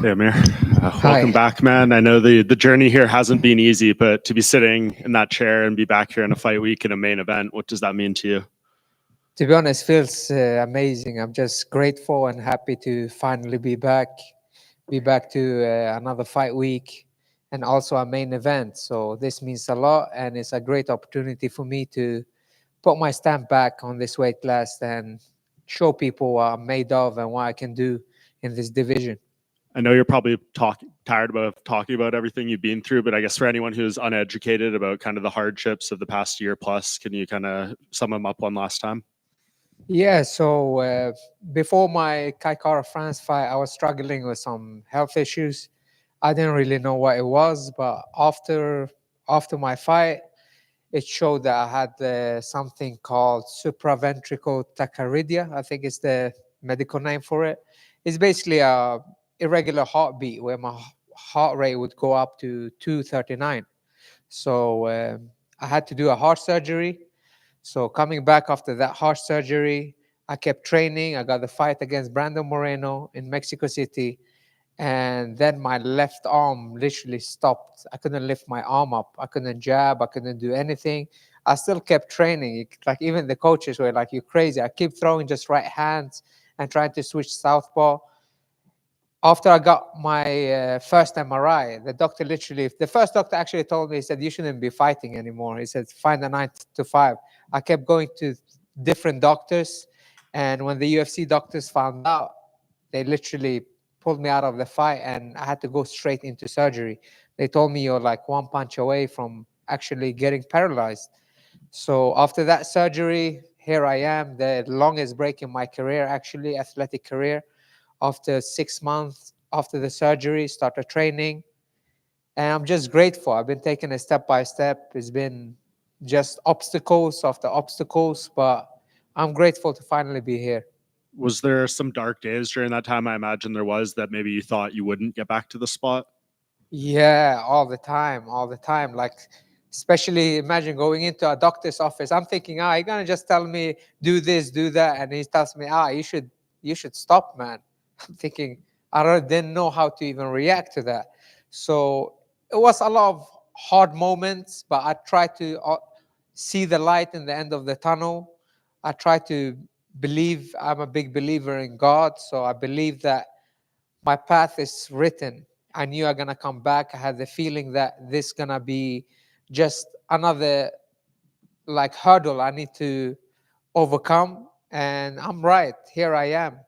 Hey, Amir. Welcome back, man. I know the journey here hasn't been easy, but to be sitting in that chair and be back here in a fight week in a main event, what does that mean to you? To be honest, feels amazing. I'm just grateful and happy to finally be back to another fight week and also a main event. So this means a lot, and it's a great opportunity for me to put my stamp back on this weight class and show people what I'm made of and what I can do in this division. I know you're probably tired about talking about everything you've been through, but I guess for anyone who's uneducated about kind of the hardships of the past year plus, can you kind of sum them up one last time? Yeah, so before my Kai Kara France fight, I was struggling with some health issues. I didn't really know what it was, but after my fight, it showed that I had something called supraventricular tachycardia. I think it's the medical name for it. It's basically a irregular heartbeat where my heart rate would go up to 239. So I had to do a heart surgery. So coming back after that heart surgery, I kept training. I got the fight against Brandon Moreno in Mexico City. And then my left arm literally stopped. I couldn't lift my arm up. I couldn't jab. I couldn't do anything. I still kept training. Like even the coaches were like, "You're crazy." I keep throwing just right hands and trying to switch southpaw. After I got my first MRI, the first doctor actually told me, he said, "You shouldn't be fighting anymore." He said, "Find a 9 to 5. I kept going to different doctors. And when the UFC doctors found out, they literally pulled me out of the fight and I had to go straight into surgery. They told me you're like one punch away from actually getting paralyzed. So after that surgery, here I am, the longest break in my career, actually, athletic career. After 6 months after the surgery, started training. And I'm just grateful. I've been taking it step by step. It's been just obstacles after obstacles, but I'm grateful to finally be here. Was there some dark days during that time? I imagine there was, that maybe you thought you wouldn't get back to the spot. Yeah, all the time. Like, especially imagine going into a doctor's office. I'm thinking, you're gonna just tell me do this, do that, and he tells me, you should stop, man. I'm thinking, didn't know how to even react to that. So it was a lot of hard moments, but I tried to see the light in the end of the tunnel. I try to believe. I'm a big believer in God, so I believe that my path is written. I knew I'm gonna come back. I had the feeling that this gonna be just another like hurdle I need to overcome, and I'm right. Here I am.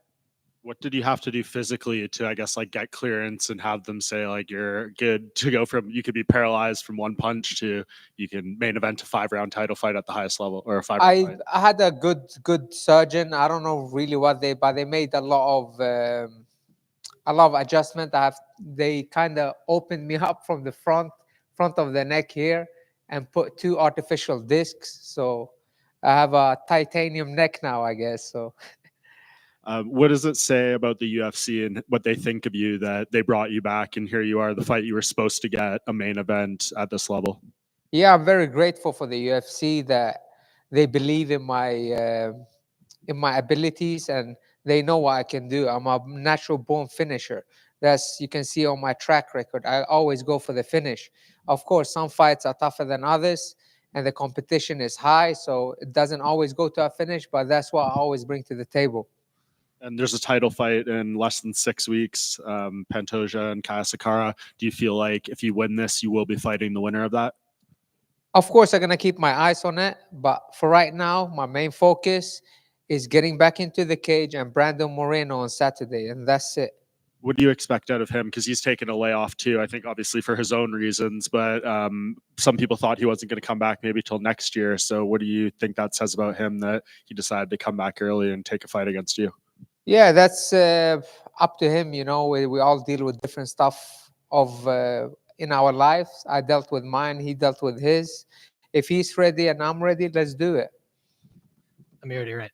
What did you have to do physically to, I guess, like get clearance and have them say like you're good to go from, you could be paralyzed from one punch to you can main event a 5-round title fight at the highest level, or a 5-round fight? I had a good surgeon. I don't know really but they made a lot of adjustment. They kind of opened me up from the front of the neck here and put 2 artificial discs. So I have a titanium neck now, I guess. So what does it say about the UFC and what they think of you that they brought you back and here you are, the fight you were supposed to get, a main event at this level? yeah, I'm very grateful for the UFC that they believe in my abilities and they know what I can do. I'm a natural born finisher. That's, you can see on my track record. I always go for the finish. Of course, some fights are tougher than others and the competition is high, so it doesn't always go to a finish, but that's what I always bring to the table. And there's a title fight in less than 6 weeks, Pantoja and Kaya Sakara. Do you feel like if you win this, you will be fighting the winner of that? Of course, I'm going to keep my eyes on it, but for right now, my main focus is getting back into the cage and Brandon Moreno on Saturday, and that's it. What do you expect out of him? Because he's taken a layoff too, I think obviously for his own reasons, but some people thought he wasn't going to come back maybe till next year. So what do you think that says about him that he decided to come back early and take a fight against you? Yeah, that's up to him. You know, we all deal with different stuff in our lives. I dealt with mine, he dealt with his. If he's ready and I'm ready, let's do it. Amir, you're right.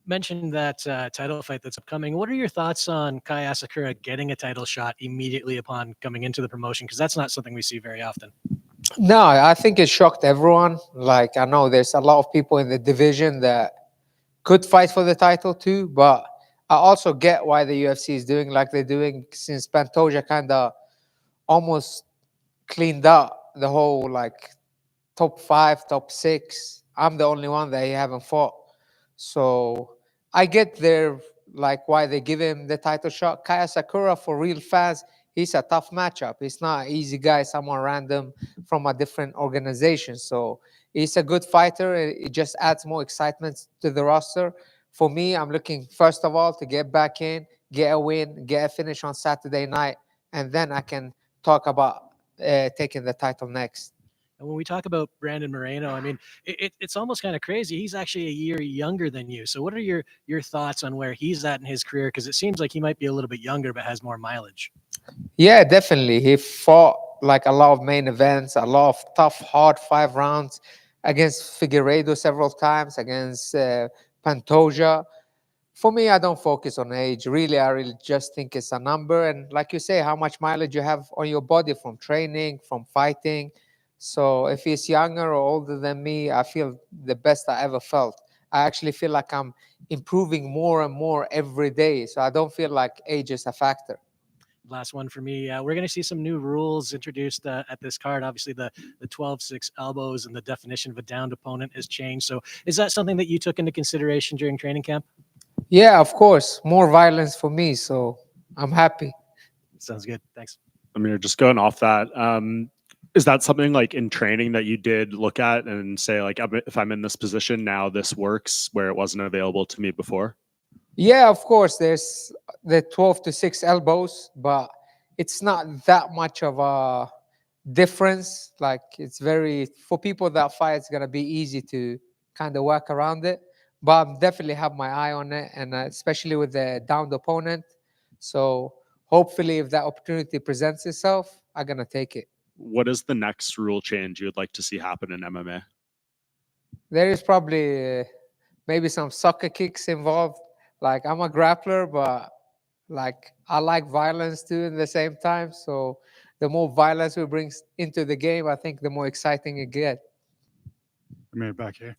Mentioned that title fight that's upcoming. What are your thoughts on Kai Asakura getting a title shot immediately upon coming into the promotion? Because that's not something we see very often. No, I think it shocked everyone. Like, I know there's a lot of people in the division that could fight for the title too, but I also get why the UFC is doing like they're doing, since Pantoja kind of almost cleaned up the whole like top 5, top 6. I'm the only one that he haven't fought. So I get their like why they give him the title shot. Kaya Sakura, for real fans, he's a tough matchup. He's not an easy guy, someone random from a different organization. So he's a good fighter. It just adds more excitement to the roster. For me, I'm looking first of all to get back in, get a win, get a finish on Saturday night, and then I can talk about taking the title next. And when we talk about Brandon Moreno, I mean, it's almost kind of crazy. He's actually a year younger than you. So what are your thoughts on where he's at in his career? Because it seems like he might be a little bit younger, but has more mileage. Yeah, definitely. He fought like a lot of main events, a lot of tough, hard 5 rounds against Figueiredo several times, against Pantoja. For me, I don't focus on age. Really, I really just think it's a number. And like you say, how much mileage you have on your body from training, from fighting. So if he's younger or older than me, I feel the best I ever felt. I actually feel like I'm improving more and more every day. So I don't feel like age is a factor. Last one for me. We're going to see some new rules introduced at this card. Obviously, the 12-6 elbows and the definition of a downed opponent has changed. So is that something that you took into consideration during training camp? Yeah, of course. More violence for me. So I'm happy. Sounds good. Thanks. I mean, just going off that, is that something like in training that you did look at and say, like, if I'm in this position now, this works where it wasn't available to me before? Yeah, of course. There's the 12-6 elbows, but it's not that much of a difference. Like, it's very, for people that fight, it's going to be easy to kind of work around it. But I definitely have my eye on it, and especially with the downed opponent. So hopefully, if that opportunity presents itself, I'm going to take it. What is the next rule change you would like to see happen in MMA? There is probably maybe some soccer kicks involved. Like, I'm a grappler, but like I like violence too in the same time. So the more violence we bring into the game, I think the more exciting it gets. Amir, back here.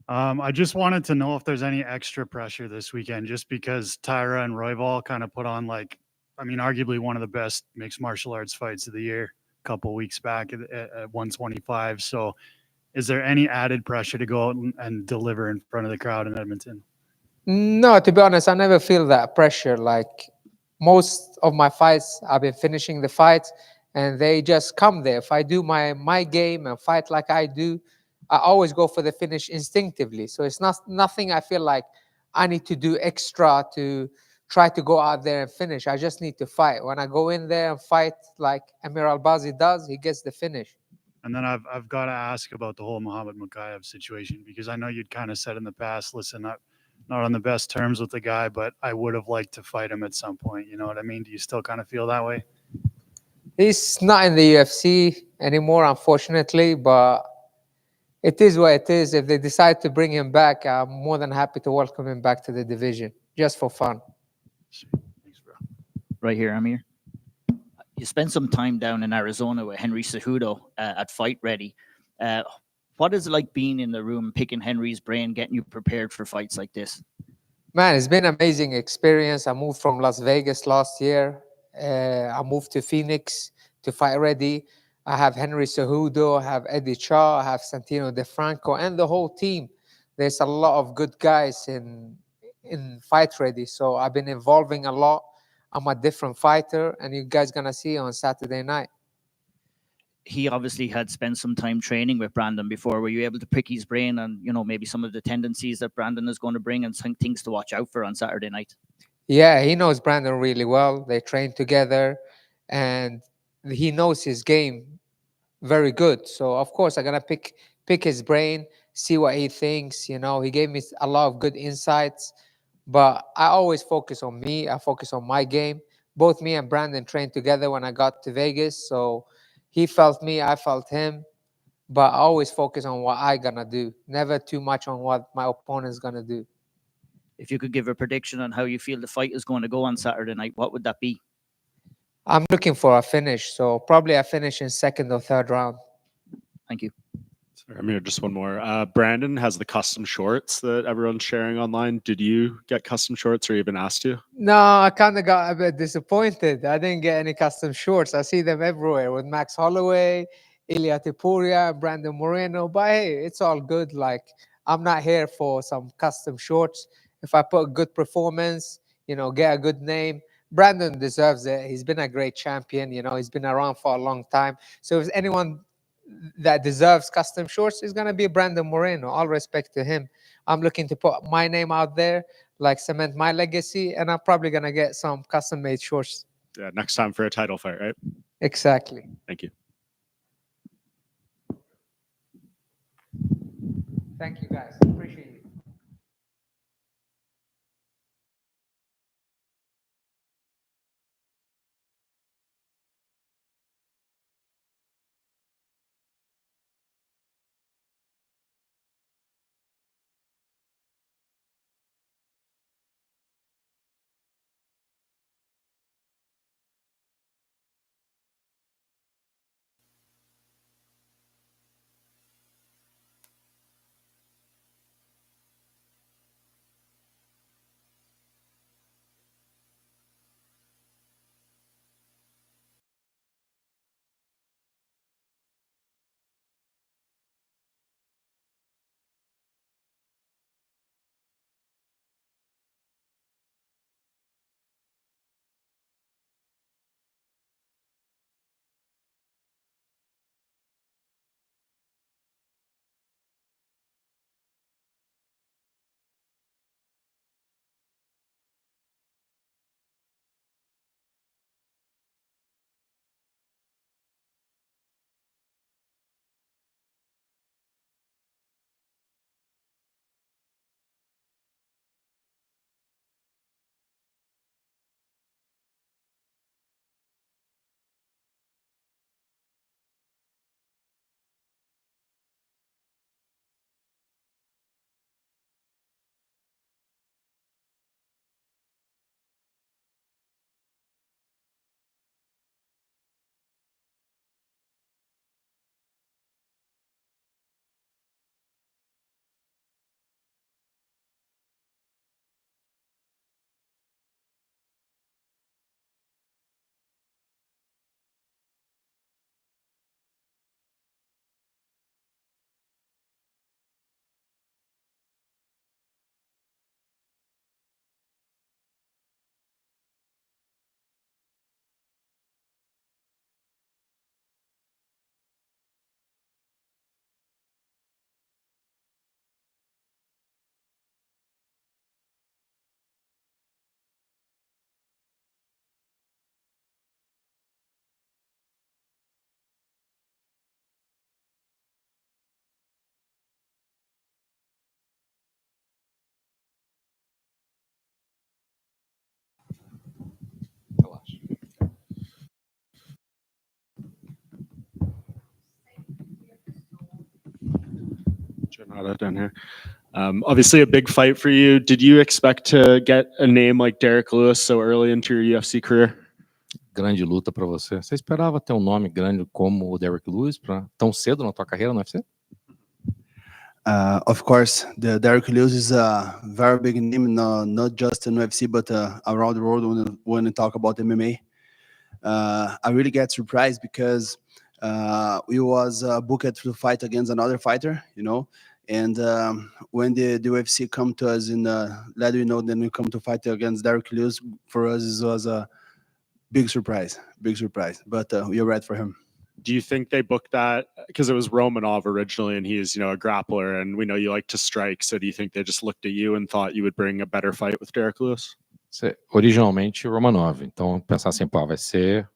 I just wanted to know if there's any extra pressure this weekend, just because Tyra and Royval kind of put on, like, I mean, arguably one of the best mixed martial arts fights of the year a couple weeks back at 125. So is there any added pressure to go out and deliver in front of the crowd in Edmonton? No, to be honest, I never feel that pressure. Like, most of my fights, I've been finishing the fights and they just come there. If I do my game and fight like I do, I always go for the finish instinctively. So it's nothing I feel like I need to do extra to try to go out there and finish. I just need to fight. When I go in there and fight like Amir Albazi does, he gets the finish. And then I've got to ask about the whole Muhammad Mukayev situation, because I know you'd kind of said in the past, listen, I'm not on the best terms with the guy, but I would have liked to fight him at some point. You know what I mean? Do you still kind of feel that way? He's not in the UFC anymore, unfortunately, but it is what it is. If they decide to bring him back, I'm more than happy to welcome him back to the division, just for fun. Thanks, bro. Right here, Amir. You spent some time down in Arizona with Henry Cejudo at Fight Ready. What is it like being in the room, picking Henry's brain, getting you prepared for fights like this? Man, it's been an amazing experience. I moved from Las Vegas last year. I moved to Phoenix to Fight Ready. I have Henry Cejudo, I have Eddie Chaw, I have Santino DeFranco, and the whole team. There's a lot of good guys in Fight Ready. So I've been evolving a lot. I'm a different fighter, and you guys gonna see on Saturday night. He obviously had spent some time training with Brandon before. Were you able to pick his brain on, you know, maybe some of the tendencies that Brandon is going to bring and some things to watch out for on Saturday night? Yeah, he knows Brandon really well. They train together, and he knows his game very good. So of course I'm gonna pick his brain, see what he thinks. You know, he gave me a lot of good insights. But I always focus on me. I focus on my game. Both me and Brandon trained together when I got to Vegas. So he felt me, I felt him. but I always focus on what I gonna do, never too much on what my opponent's gonna do. If you could give a prediction on how you feel the fight is going to go on Saturday night, what would that be? I'm looking for a finish, so probably a finish in second or third round. Thank you. Sorry, Amir, just one more. Brandon has the custom shorts that everyone's sharing online. Did you get custom shorts or even asked to? No, I kind of got a bit disappointed. I didn't get any custom shorts. I see them everywhere with Max Holloway, Ilia Topuria, Brandon Moreno. But hey, it's all good. Like, I'm not here for some custom shorts. If I put a good performance, get a good name, Brandon deserves it. He's been a great champion. He's been around for a long time. So if anyone that deserves custom shorts is going to be Brandon Moreno. All respect to him. I'm looking to put my name out there, like cement my legacy, and I'm probably going to get some custom made shorts. Yeah, next time for a title fight, right? Exactly. Thank you. Thank you, guys. Appreciate it. Jhonata down here. Obviously a big fight for you. Did you expect to get a name like Derrick Lewis so early into your UFC career? Grande luta para você. Você esperava ter nome grande como o Derrick Lewis tão cedo na tua carreira no UFC? Of course, the Derrick Lewis is a very big name, not just in UFC, but around the world when we talk about MMA. I really get surprised because we was booked to fight against another fighter, and when the UFC come to us and let we know then we come to fight against Derrick Lewis, for us it was a big surprise, but we are ready for him. Do you think they booked that because it was Romanov originally and he's, a grappler and we know you like to strike. So do you think they just looked at you and thought you would bring a better fight with Derrick Lewis? Originalmente Romanov, então pensar assim, pô, vai ser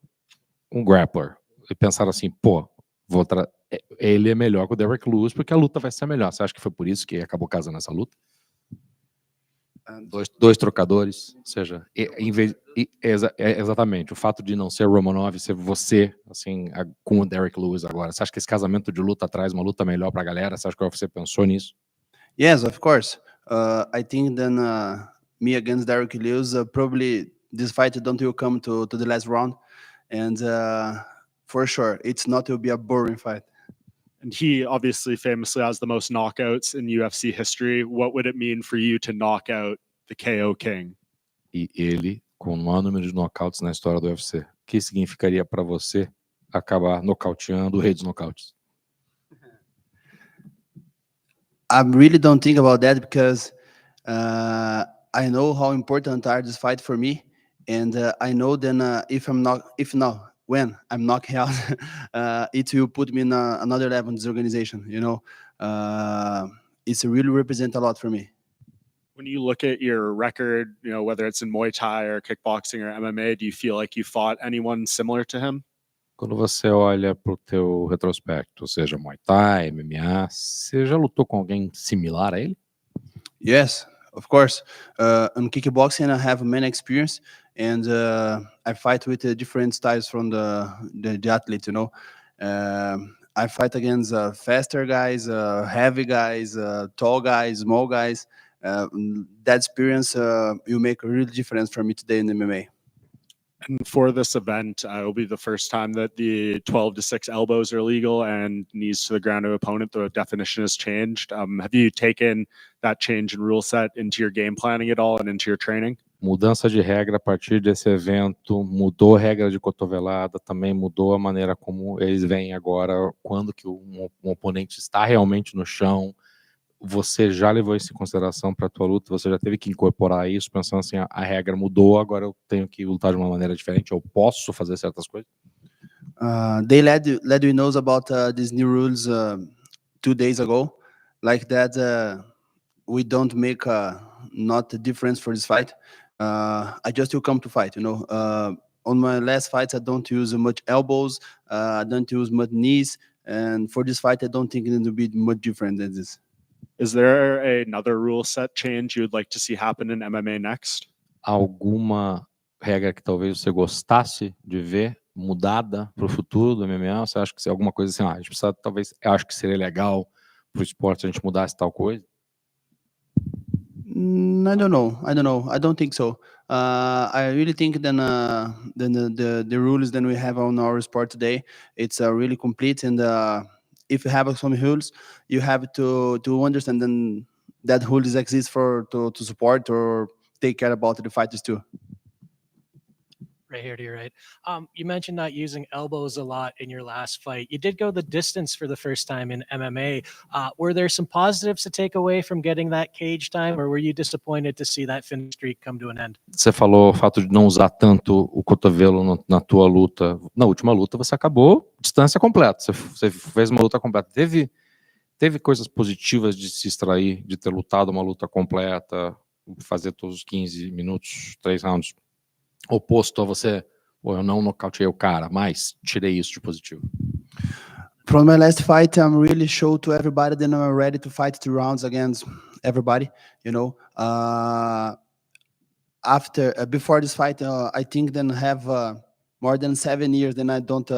grappler. E pensaram assim, pô, ele é melhor que o Derrick Lewis porque a luta vai ser melhor. Você acha que foi por isso que acabou casando essa luta? Dois trocadores, ou seja, exatamente, o fato de não ser Romanov, ser você, assim, com o Derrick Lewis agora. Você acha que esse casamento de luta traz uma luta melhor pra galera? Você acha que você pensou nisso? Yes, of course. I think then me against Derrick Lewis, probably this fight don't will come to the last round, and for sure, it's not will be a boring fight. And he obviously famously has the most knockouts in UFC history. What would it mean for you to knock out the KO King? E ele, com o maior número de nocautes na história do UFC. O que significaria para você acabar nocauteando o rei dos nocautes? I really don't think about that because I know how important are this fight for me, and I know then when I'm knocked out, it will put me in another level in this organization. You know, it's really represent a lot for me. When you look at your record, you know, whether it's in Muay Thai or kickboxing or MMA, do you feel like you fought anyone similar to him? Quando você olha para o teu retrospecto, seja Muay Thai, MMA, você já lutou com alguém similar a ele? Yes, of course. In kickboxing, I have many experience, and I fight with different styles from the athlete. You know, I fight against faster guys, heavy guys, tall guys, small guys. That experience will make a real difference for me today in MMA. And for this event, it will be the first time that the 12-6 elbows are legal and knees to the ground of opponent. The definition has changed. Have you taken that change in rule set into your game planning at all and into your training? Mudança de regra a partir desse evento, mudou a regra de cotovelada, também mudou a maneira como eles veem agora, quando que um oponente está realmente no chão. Você já levou isso em consideração para a tua luta? Você já teve que incorporar isso, pensando assim, a regra mudou, agora eu tenho que lutar de uma maneira diferente, eu posso fazer certas coisas? They let you know about these new rules 2 days ago, like that. We don't make not a difference for this fight. I just will come to fight. You know, on my last fights, I don't use much elbows. I don't use much knees, and for this fight, I don't think it will be much different than this. Is there another rule set change you would like to see happen in MMA next? Alguma regra que talvez você gostasse de ver mudada para o futuro do MMA? Você acha que alguma coisa assim, a gente precisa, talvez, eu acho que seria legal para o esporte se a gente mudasse tal coisa? I don't know. I don't think so. I really think then the rules that we have on our sport today, it's really complete. And if you have some rules, you have to understand then that rules exist to support or take care about the fighters too. Right here to your right. You mentioned not using elbows a lot in your last fight. You did go the distance for the first time in MMA. Were there some positives to take away from getting that cage time, or were you disappointed to see that finish streak come to an end? Você falou o fato de não usar tanto o cotovelo na tua luta. Na última luta você acabou distância completa. Você fez uma luta completa. Teve coisas positivas de se extrair, de ter lutado uma luta completa, fazer todos os 15 minutos, 3 rounds. Oposto a você, eu não nocauteei o cara, mas tirei isso de positivo. From my last fight, I'm really show to everybody that I'm ready to fight 2 rounds against everybody. You know, before this fight, I think then have more than 7 years. Then I don't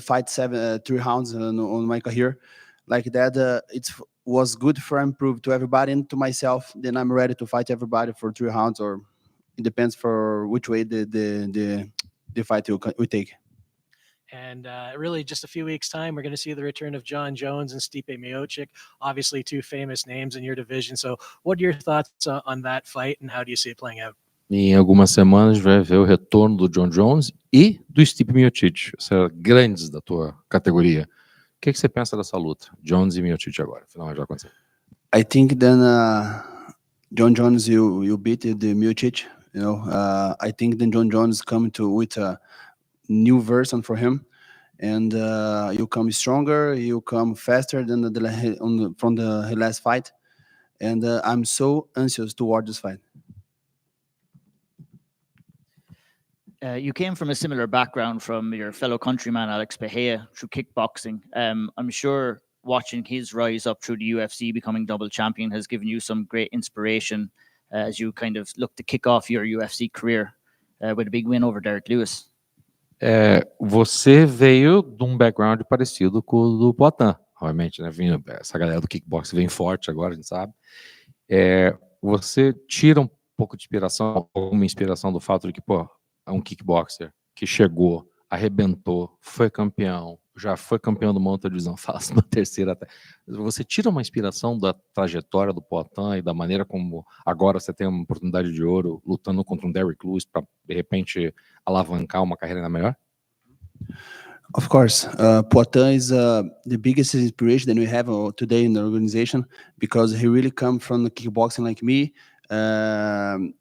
fight 3 rounds on my career like that. It was good for improve to everybody and to myself. Then I'm ready to fight everybody for 3 rounds or. It depends for which way the fight we take. And really, just a few weeks' time, we're going to see the return of Jon Jones and Stipe Miocic, obviously 2 famous names in your division. So what are your thoughts on that fight, and how do you see it playing out? Em algumas semanas vai ver o retorno do Jon Jones e do Stipe Miocic, grandes da tua categoria. O que você pensa dessa luta, Jones e Miocic agora? Finalmente vai acontecer. I think then Jon Jones will beat the Miocic. You know, I think then Jon Jones coming with a new version for him, and he'll come stronger. He'll come faster than from the last fight, and I'm so anxious to watch this fight. You came from a similar background from your fellow countryman Alex Pereira through kickboxing. I'm sure watching his rise up through the UFC, becoming double champion, has given you some great inspiration as you kind of look to kick off your UFC career with a big win over Derrick Lewis. Você veio de um background parecido com o do Poatan, obviamente, né? Essa galera do kickboxing vem forte agora, a gente sabe. Você tira um pouco de inspiração, alguma inspiração do fato de que, pô, é um kickboxer que chegou, arrebentou, foi campeão, já foi campeão do uma outra divisão fácil, na terceira até. Você tira uma inspiração da trajetória do Poatan e da maneira como agora você tem uma oportunidade de ouro lutando contra um Derrick Lewis para, de repente, alavancar uma carreira ainda melhor? Of course, Poatan is the biggest inspiration that we have today in the organization because he really come from the kickboxing like me.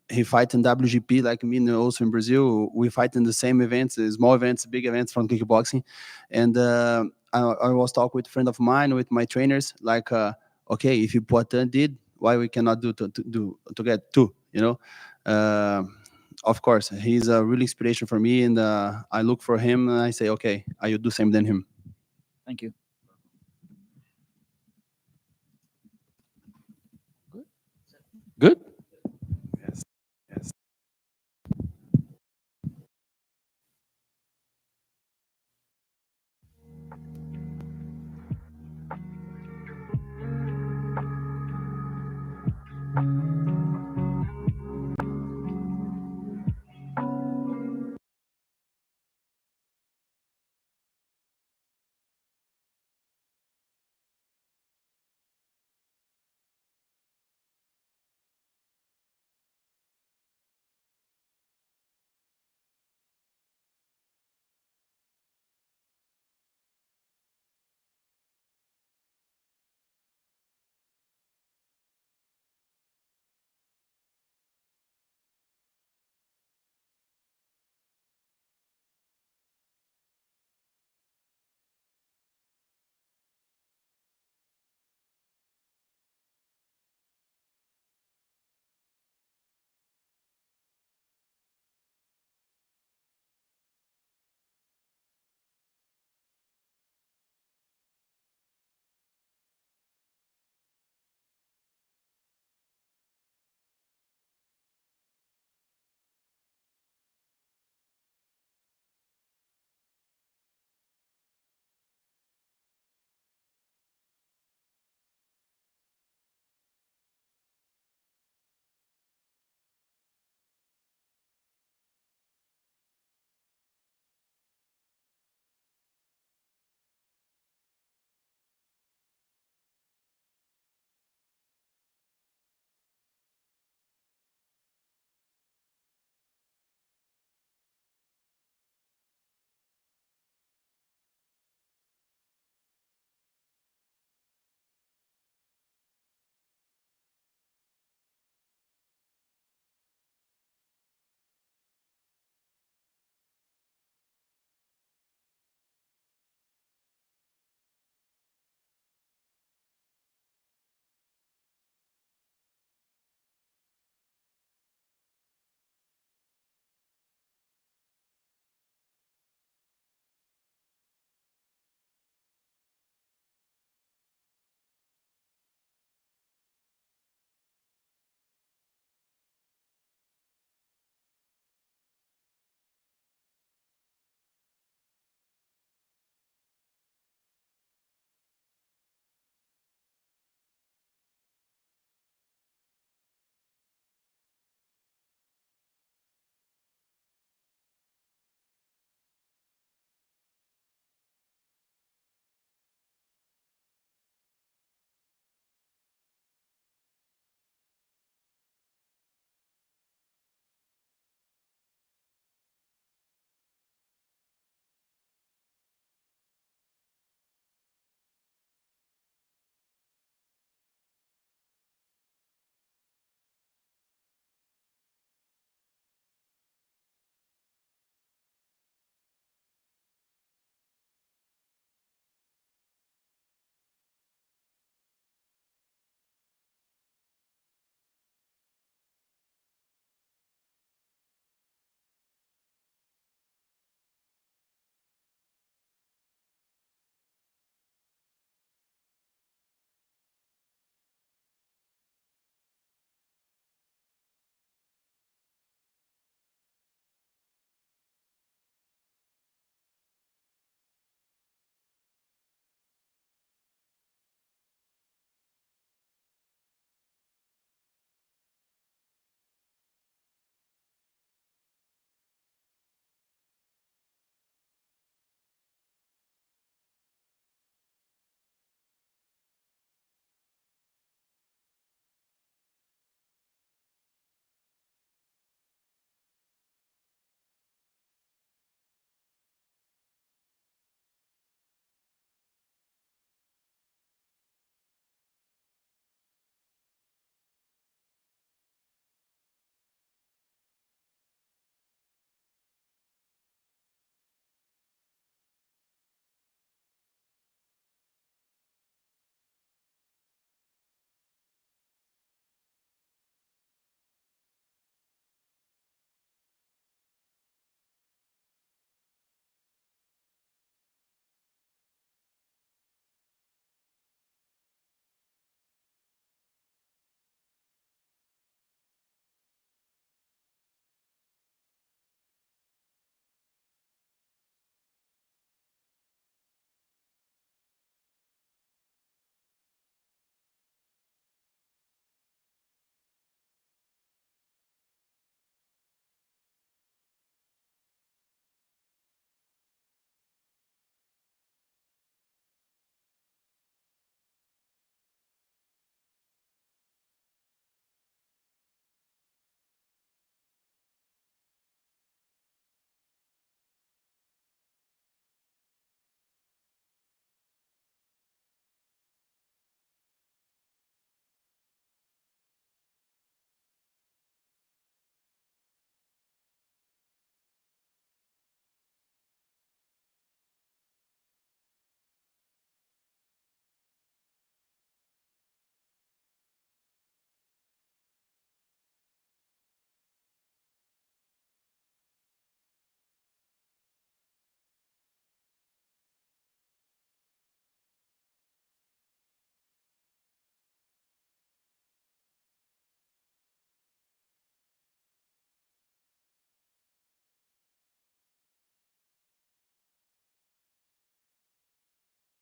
He fight in WGP like me, and also in Brazil. We fight in the same events, small events, big events from kickboxing. And I was talking with a friend of mine, with my trainers, like, okay, if Poatan did, why we cannot do to get two, you know? Of course, he's a real inspiration for me, and I look for him and I say, okay, I will do same than him. Thank you. Good?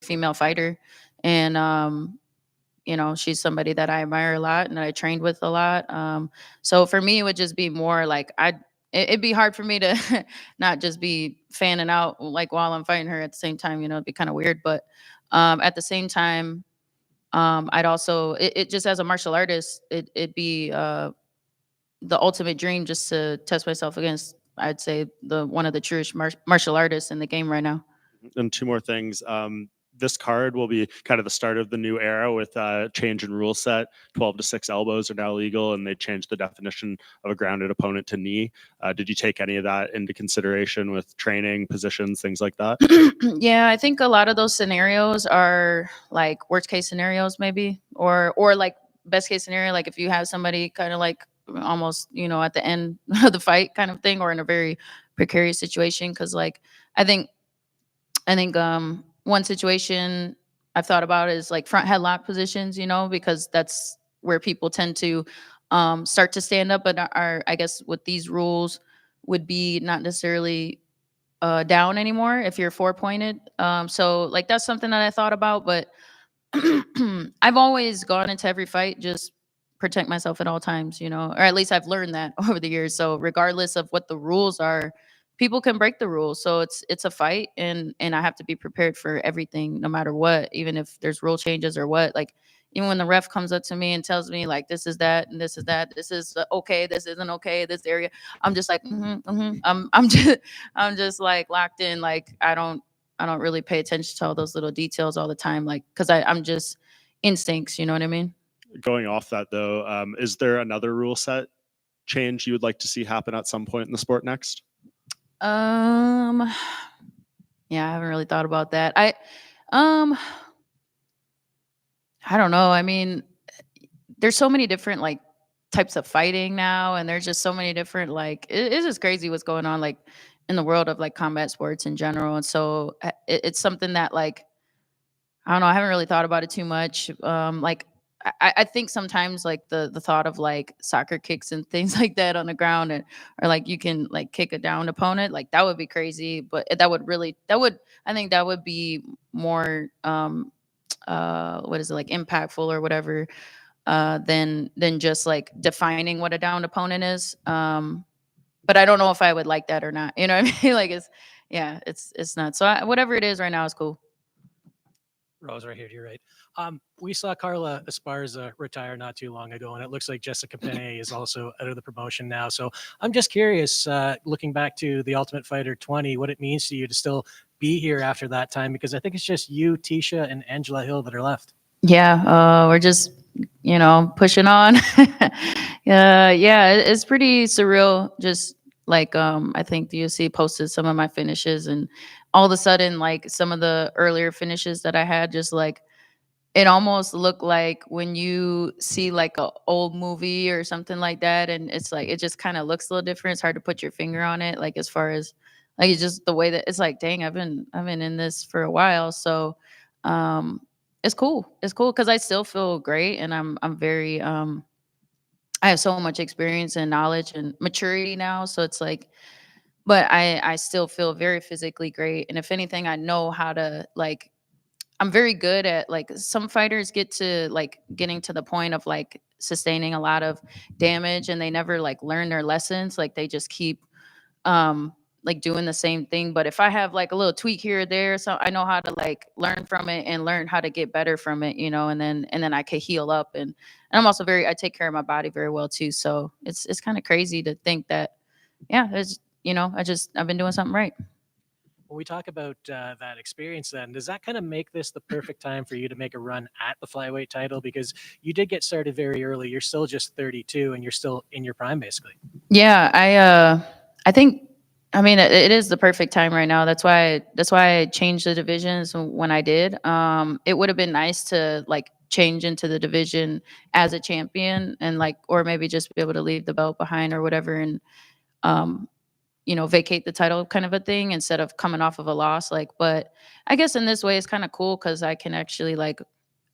female fighter. And, you know, she's somebody that I admire a lot and I trained with a lot. So for me, it would just be more like it'd be hard for me to not just be fanning out like while I'm fighting her at the same time, you know, it'd be kind of weird. But at the same time, I'd also, it just as a martial artist, it'd be the ultimate dream just to test myself against, I'd say, one of the truest martial artists in the game right now. And two more things. This card will be kind of the start of the new era with change in rule set. 12-6 elbows are now legal, and they changed the definition of a grounded opponent to knee. Did you take any of that into consideration with training, positions, things like that? Yeah, I think a lot of those scenarios are like worst case scenarios, maybe, or like best case scenario, like if you have somebody kind of like almost, you know, at the end of the fight kind of thing, or in a very precarious situation. Because like I think one situation I've thought about is like front headlock positions, you know, because that's where people tend to start to stand up, but are, I guess, with these rules would be not necessarily down anymore if you're 4-pointed. So like that's something that I thought about, but I've always gone into every fight just protect myself at all times, you know, or at least I've learned that over the years. So regardless of what the rules are, people can break the rules. So it's a fight, and I have to be prepared for everything, no matter what, even if there's rule changes or what. Like even when the ref comes up to me and tells me like this is that and this is that, this is okay, this isn't okay, this area, I'm just like I'm just like locked in. Like I don't really pay attention to all those little details all the time, like because I'm just instincts, you know what I mean? Going off that though, is there another rule set change you would like to see happen at some point in the sport next? Yeah, I haven't really thought about that. I don't know. I mean, there's so many different like types of fighting now, and there's just so many different like it's just crazy what's going on like in the world of like combat sports in general. And so it's something that like I don't know. I haven't really thought about it too much. Like I think sometimes like the thought of like soccer kicks and things like that on the ground, or like you can like kick a downed opponent, like that would be crazy. But I think that would be more what is it, like impactful or whatever, than just like defining what a downed opponent is. But I don't know if I would like that or not. You know what I mean? Like it's not. So whatever it is right now is cool. Rose right here to your right. We saw Carla Esparza retire not too long ago, and it looks like Jessica Penne is also out of the promotion now. So I'm just curious, looking back to the Ultimate Fighter 20, what it means to you to still be here after that time, because I think it's just you, Tisha, and Angela Hill that are left. Yeah, we're just, you know, pushing on. Yeah, it's pretty surreal. Just like I think the UFC posted some of my finishes, and all of a sudden, like some of the earlier finishes that I had, just like it almost looked like when you see like a old movie or something like that, and it's like it just kind of looks a little different. It's hard to put your finger on it, like as far as like it's just the way that it's like, dang, I've been in this for a while, so it's cool. It's cool because I still feel great, and I'm very I have so much experience and knowledge and maturity now, so it's like, but I still feel very physically great, and if anything, I know how to like. I'm very good at like some fighters get to like getting to the point of like sustaining a lot of damage, and they never like learn their lessons. Like they just keep like doing the same thing. But if I have like a little tweak here or there, so I know how to like learn from it and learn how to get better from it, you know, and then I can heal up. And I'm also I take care of my body very well too. So it's kind of crazy to think that, yeah, it's, you know, I've been doing something right. When we talk about that experience, then does that kind of make this the perfect time for you to make a run at the flyweight title? Because you did get started very early. You're still just 32, and you're still in your prime, basically. Yeah, I think, I mean, it is the perfect time right now. That's why I changed the divisions when I did. It would have been nice to like change into the division as a champion, and like, or maybe just be able to leave the belt behind or whatever, and you know, vacate the title kind of a thing instead of coming off of a loss. Like, but I guess in this way it's kind of cool because I can actually like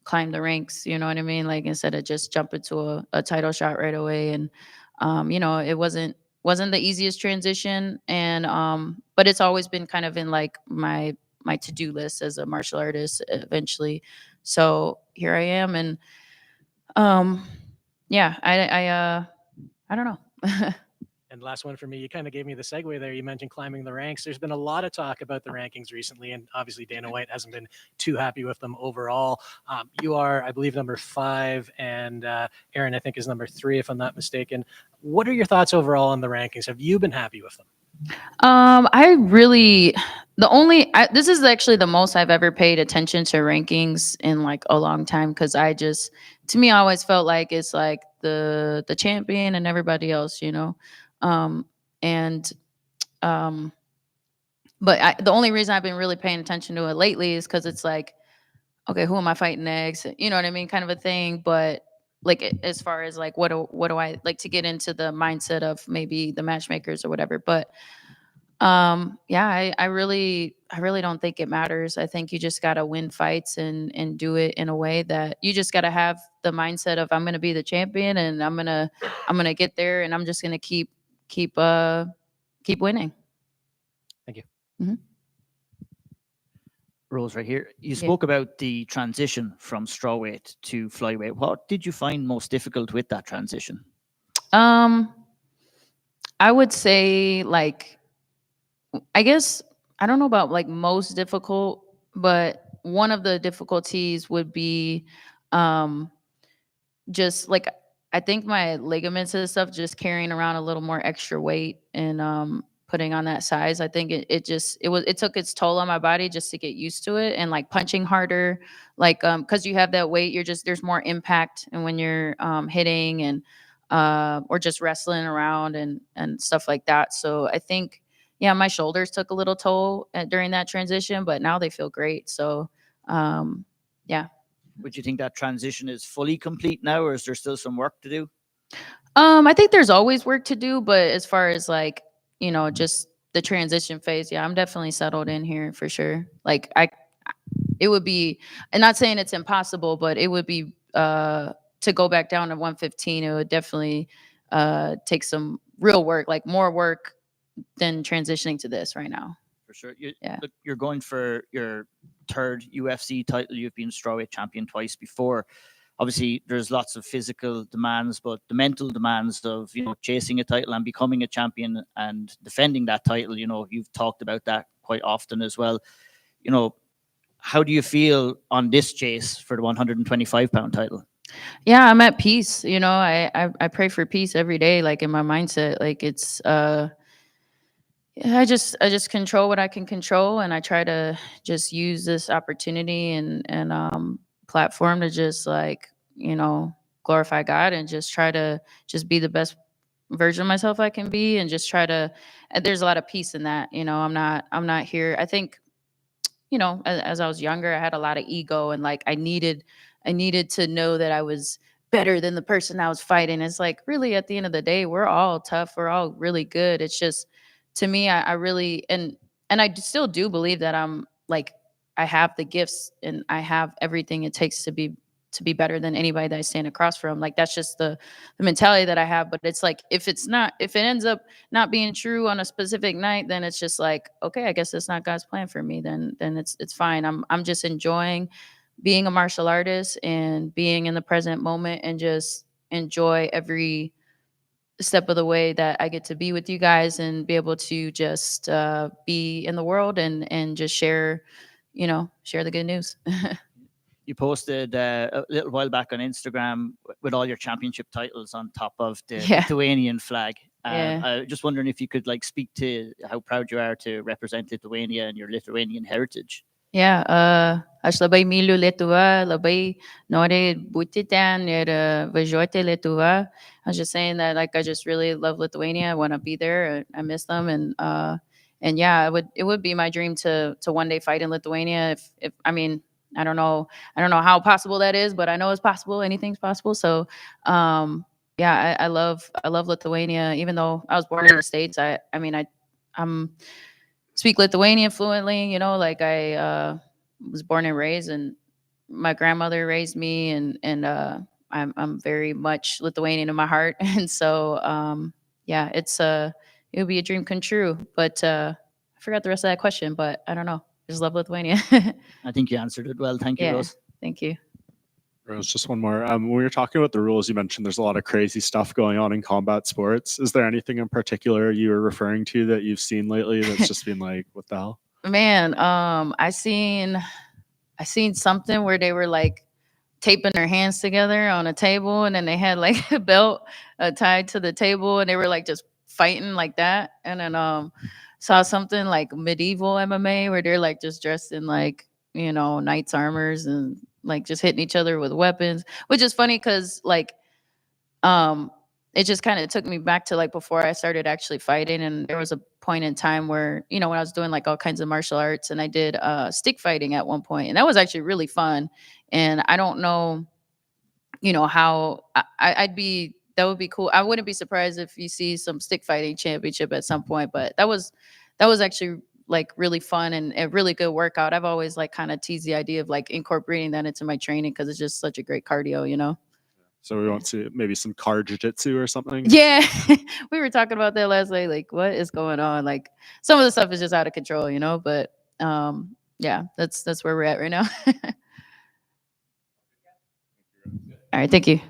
climb the ranks, you know what I mean? Like instead of just jumping to a title shot right away. And you know, it wasn't the easiest transition, and but it's always been kind of in like my my to-do list as a martial artist eventually. So here I am, and yeah, I don't know. And last one for me, you kind of gave me the segue there. You mentioned climbing the ranks. There's been a lot of talk about the rankings recently, and obviously Dana White hasn't been too happy with them overall. You are, I believe, number 5, and Erin, I think, is number 3, if I'm not mistaken. What are your thoughts overall on the rankings? Have you been happy with them? This is actually the most I've ever paid attention to rankings in like a long time, because to me, I always felt like it's like the champion and everybody else, you know. But the only reason I've been really paying attention to it lately is because it's like, okay, who am I fighting next? You know what I mean, kind of a thing. But like as far as like what do I like to get into the mindset of maybe the matchmakers or whatever. But yeah, I really don't think it matters. I think you just gotta win fights and do it in a way that you just gotta have the mindset of, I'm gonna be the champion, and I'm gonna get there, and I'm just gonna keep winning. Thank you. Mm-hmm. Rose, right here. You Yeah. spoke about the transition from strawweight to flyweight. What did you find most difficult with that transition? I would say, like, I guess, I don't know about like most difficult, but one of the difficulties would be just like, I think my ligaments and stuff, just carrying around a little more extra weight and putting on that size. I think it took its toll on my body just to get used to it, and like punching harder, like because you have that weight, there's more impact, and when you're hitting and or just wrestling around and stuff like that. So I think, yeah, my shoulders took a little toll during that transition, but now they feel great. So yeah. Would you think that transition is fully complete now, or is there still some work to do? I think there's always work to do, but as far as like, you know, just the transition phase, yeah, I'm definitely settled in here for sure. Like it would be, I'm not saying it's impossible, but it would be to go back down to 115. It would definitely take some real work, like more work than transitioning to this right now. For sure. Yeah. Look, you're going for your 3rd UFC title. You've been strawweight champion twice before. Obviously, there's lots of physical demands, but the mental demands of, you know, chasing a title and becoming a champion and defending that title, you know, you've talked about that quite often as well. You know, how do you feel on this chase for the 125-pound title? Yeah, I'm at peace. You know, I pray for peace every day, like in my mindset. Like it's I just control what I can control, and I try to just use this opportunity and platform to just, like, you know, glorify God, and just try to just be the best version of myself I can be, and just try to. And there's a lot of peace in that. You know, I'm not here. I think, you know, as I was younger, I had a lot of ego, and like I needed to know that I was better than the person I was fighting. It's like, really, at the end of the day, we're all tough. We're all really good. It's just, to me, I really, and I still do believe that I'm like, I have the gifts and I have everything it takes to be better than anybody that I stand across from. Like, that's just the mentality that I have. But it's like, if it ends up not being true on a specific night, then it's just like, okay, I guess that's not God's plan for me. Then it's fine. I'm just enjoying being a martial artist and being in the present moment, and just enjoy every step of the way that I get to be with you guys, and be able to just be in the world and just share the good news. You posted a little while back on Instagram with all your championship titles on top of the Lithuanian flag. I just wondering if you could like speak to how proud you are to represent Lithuania and your Lithuanian heritage. Yeah, aš labai myliu Lietuvą, labai noriu būti ten ir važiuoti Lietuvą. I was just saying that, like, I just really love Lithuania. I want to be there. I miss them, and yeah, it would be my dream to one day fight in Lithuania. If I mean, I don't know how possible that is, but I know it's possible. Anything's possible. So, yeah, I love Lithuania. Even though I was born in the States, I'm speak Lithuanian fluently. You know, like I was born and raised, and my grandmother raised me, and I'm very much Lithuanian in my heart. And so, yeah, it would be a dream come true. But I forgot the rest of that question, but I don't know. just love Lithuania. I think you answered it well. Thank you, Yeah. Rose. Thank you. Rose, just one more. When we were talking about the rules, you mentioned there's a lot of crazy stuff going on in combat sports. Is there anything in particular you were referring to that you've seen lately that's just been like, what the hell? Man, I seen something where they were like taping their hands together on a table, and then they had like a belt tied to the table, and they were like just fighting like that. And then saw something like medieval MMA where they're like just dressed in like, you know, knights armors and like just hitting each other with weapons, which is funny because like it just kind of took me back to like before I started actually fighting. And there was a point in time where, you know, when I was doing like all kinds of martial arts, and I did stick fighting at one point, and that was actually really fun. And I don't know, you know, how I'd be, that would be cool. I wouldn't be surprised if you see some stick fighting championship at some point, but that was actually like really fun and a really good workout. I've always like kind of teased the idea of like incorporating that into my training because it's just such a great cardio, you know? So we won't see maybe some car jiu-jitsu or something? Yeah. We were talking about that last night. Like, what is going on? Like some of the stuff is just out of control, you know, but yeah, that's where we're at right now. All right. Thank you.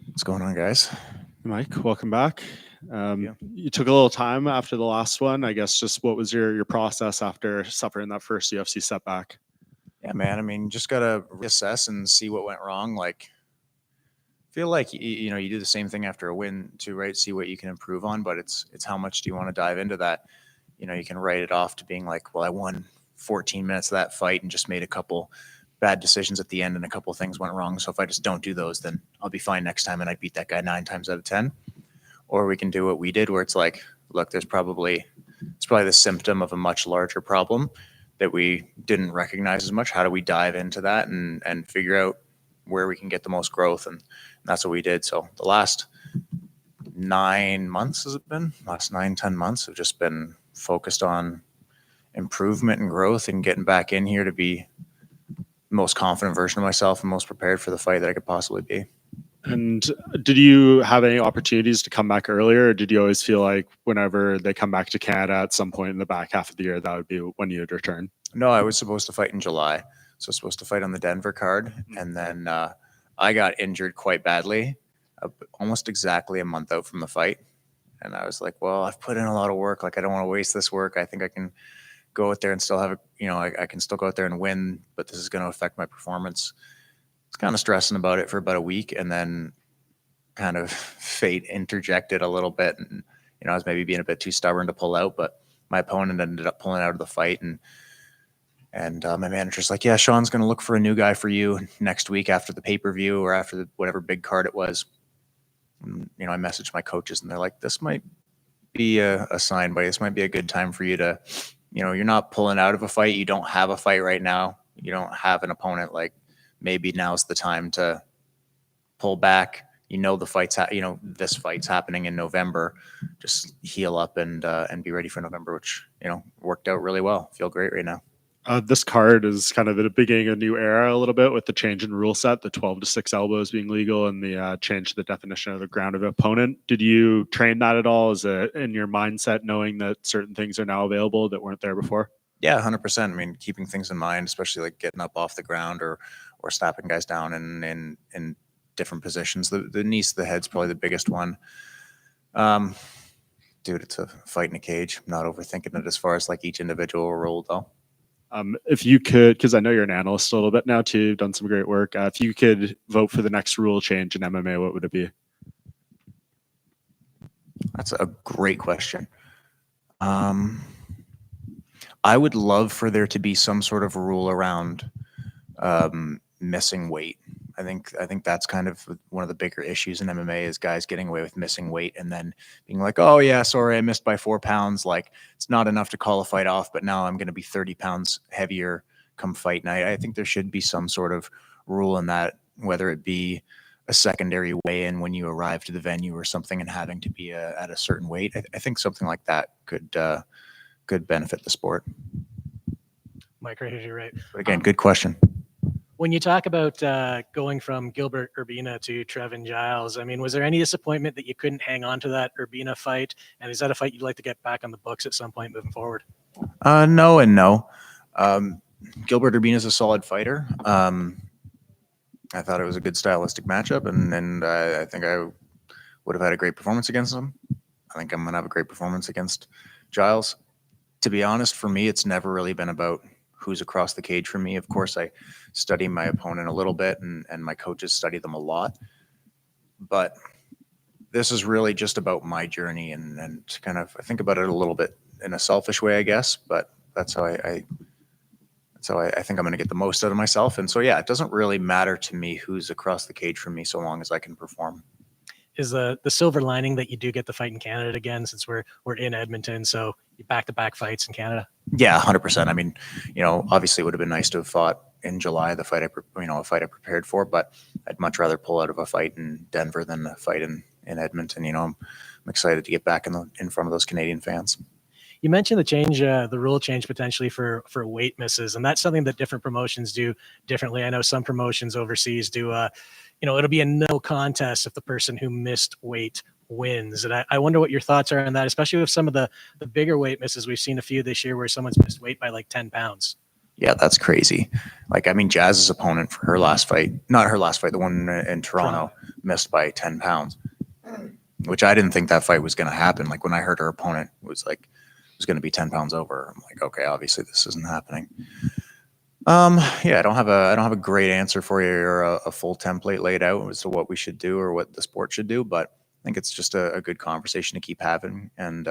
What's going on, guys? Mike, welcome back. You took a little time after the last one. I guess just what was your process after suffering that first UFC setback? Yeah, man. I mean, just gotta reassess and see what went wrong. Like, feel like you know, you do the same thing after a win too, right? See what you can improve on, but it's how much do you want to dive into that? You know, you can write it off to being like, well, I won 14 minutes of that fight and just made a couple bad decisions at the end and a couple of things went wrong. So if I just don't do those, then I'll be fine next time and I beat that guy 9 times out of 10. Or we can do what we did, where it's like, look, it's probably the symptom of a much larger problem that we didn't recognize as much. How do we dive into that and figure out where we can get the most growth? And that's what we did. So the last 9 months, has it been? Last 9-10 months have just been focused on improvement and growth and getting back in here to be the most confident version of myself and most prepared for the fight that I could possibly be. And did you have any opportunities to come back earlier, or did you always feel like whenever they come back to Canada at some point in the back half of the year, that would be when you would return? No, I was supposed to fight in July. So I was supposed to fight on the Denver card. And then I got injured quite badly, almost exactly a month out from the fight. And I was like, well, I've put in a lot of work. Like, I don't want to waste this work. I think I can go out there and still have a, you know, I can still go out there and win, but this is going to affect my performance. It's kind of stressing about it for about a week, and then kind of fate interjected a little bit. And, you know, I was maybe being a bit too stubborn to pull out, but my opponent ended up pulling out of the fight. And my manager's like, yeah, Sean's going to look for a new guy for you next week after the pay-per-view or after whatever big card it was. And, you know, I messaged my coaches and they're like, this might be a sign, buddy. This might be a good time for you to, you know, you're not pulling out of a fight. You don't have a fight right now. You don't have an opponent. Like, maybe now's the time to pull back. You know, the fight's, you know, this fight's happening in November. Just heal up and be ready for November, which, you know, worked out really well. Feel great right now. This card is kind of at the beginning of a new era a little bit with the change in rule set, the 12 to 6 elbows being legal and the change to the definition of the ground of opponent. Did you train that at all? Is it in your mindset knowing that certain things are now available that weren't there before? Yeah, 100%. I mean, keeping things in mind, especially like getting up off the ground or snapping guys down in different positions. The knees to the head's probably the biggest one. Dude, it's a fight in a cage. I'm not overthinking it as far as like each individual rule though. If you could, because I know you're an analyst a little bit now too, you've done some great work. If you could vote for the next rule change in MMA, what would it be? That's a great question. I would love for there to be some sort of rule around missing weight. I think that's kind of one of the bigger issues in MMA is guys getting away with missing weight and then being like, oh yeah, sorry, I missed by 4 pounds. Like it's not enough to call a fight off, but now I'm going to be 30 pounds heavier come fight night. I think there should be some sort of rule in that, whether it be a secondary weigh-in when you arrive to the venue or something and having to be at a certain weight. I think something like that could benefit the sport. Mike, right here, you're right. But again, good question. When you talk about going from Gilbert Urbina to Trevin Giles, I mean, was there any disappointment that you couldn't hang on to that Urbina fight? And is that a fight you'd like to get back on the books at some point moving forward? No and no. Gilbert Urbina is a solid fighter. I thought it was a good stylistic matchup, and I think I would have had a great performance against him. I think I'm going to have a great performance against Giles. To be honest, for me, it's never really been about who's across the cage from me. Of course, I study my opponent a little bit, and my coaches study them a lot. But this is really just about my journey, and kind of I think about it a little bit in a selfish way, I guess. But that's how I think I'm going to get the most out of myself. And so, yeah, it doesn't really matter to me who's across the cage from me so long as I can perform. Is the silver lining that you do get the fight in Canada again, since we're in Edmonton, so you back-to-back fights in Canada? Yeah, 100%. I mean, obviously it would have been nice to have fought in July, the fight a fight I prepared for, but I'd much rather pull out of a fight in Denver than a fight in Edmonton. I'm excited to get back in front of those Canadian fans. You mentioned the rule change potentially for weight misses, and that's something that different promotions do differently. I know some promotions overseas do, it'll be a no contest if the person who missed weight wins. And I wonder what your thoughts are on that, especially with some of the bigger weight misses. We've seen a few this year where someone's missed weight by like 10 pounds. Yeah, that's crazy. Like, I mean, Jazz's opponent for her last fight, not her last fight, the one in Toronto, missed by 10 pounds, which I didn't think that fight was going to happen. Like when I heard her opponent was going to be 10 pounds over, I'm like, okay, obviously this isn't happening. Yeah, I don't have a great answer for you or a full template laid out as to what we should do or what the sport should do, but I think it's just a good conversation to keep having and,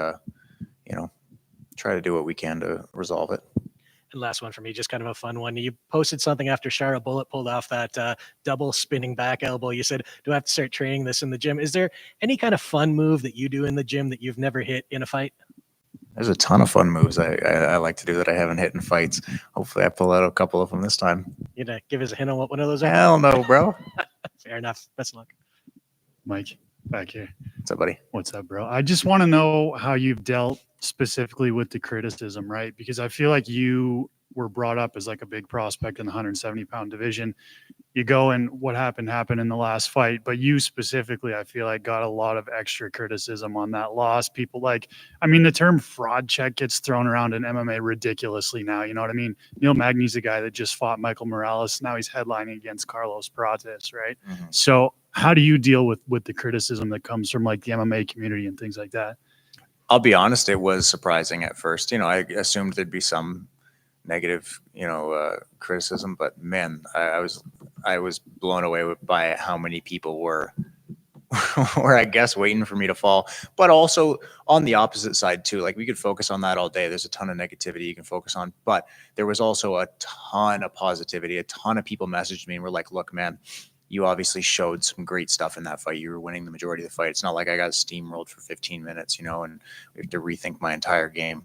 try to do what we can to resolve it. And last one for me, just kind of a fun one. You posted something after Shara Bullet pulled off that double spinning back elbow. You said, do I have to start training this in the gym? Is there any kind of fun move that you do in the gym that you've never hit in a fight? There's a ton of fun moves I like to do that I haven't hit in fights. Hopefully I pull out a couple of them this time. You know, give us a hint on what one of those are? Hell no, bro. Fair enough. Best of luck. Mike, back here. What's up, buddy? What's up, bro? I just want to know how you've dealt specifically with the criticism, right? Because I feel like you were brought up as like a big prospect in the 170-pound division. You go and what happened in the last fight, but you specifically, I feel like, got a lot of extra criticism on that loss. People the term fraud check gets thrown around in MMA ridiculously now. You know what I mean? Neil Magny's the guy that just fought Michael Morales. Now he's headlining against Carlos Prates, right? Mm-hmm. So how do you deal with the criticism that comes from like the MMA community and things like that? I'll be honest, it was surprising at first. I assumed there'd be some negative, criticism, but man, I was blown away by how many people were I guess waiting for me to fall, but also on the opposite side too. Like we could focus on that all day. There's a ton of negativity you can focus on, but there was also a ton of positivity. A ton of people messaged me and were like, look, man, you obviously showed some great stuff in that fight. You were winning the majority of the fight. It's not like I got steamrolled for 15 minutes, and we have to rethink my entire game.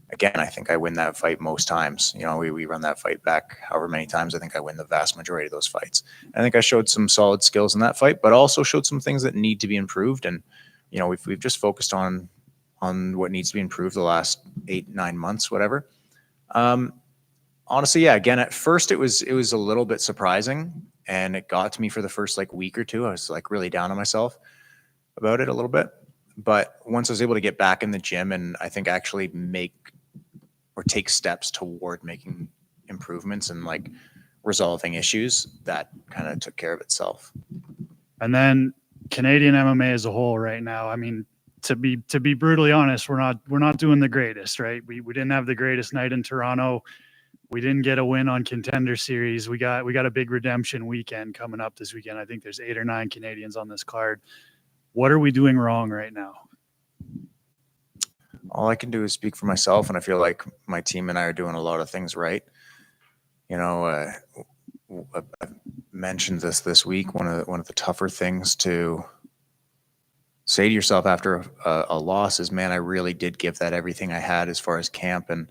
Again, I think I win that fight most times. We run that fight back however many times. I think I win the vast majority of those fights. I think I showed some solid skills in that fight, but also showed some things that need to be improved. And, we've just focused on what needs to be improved the last 8-9 months, whatever. Honestly, yeah. Again, at first it was a little bit surprising, and it got to me for the first like week or two. I was like really down on myself about it a little bit. But once I was able to get back in the gym and I think actually make or take steps toward making improvements and like resolving issues, that kind of took care of itself. And then Canadian MMA as a whole right now, I mean, to be brutally honest, we're not doing the greatest, right? We didn't have the greatest night in Toronto. We didn't get a win on Contender Series. We got a big redemption weekend coming up this weekend. I think there's 8 or 9 Canadians on this card. What are we doing wrong right now? All I can do is speak for myself, and I feel like my team and I are doing a lot of things right. You know, I've mentioned this week. One of the tougher things to say to yourself after a loss is, man, I really did give that everything I had as far as camp and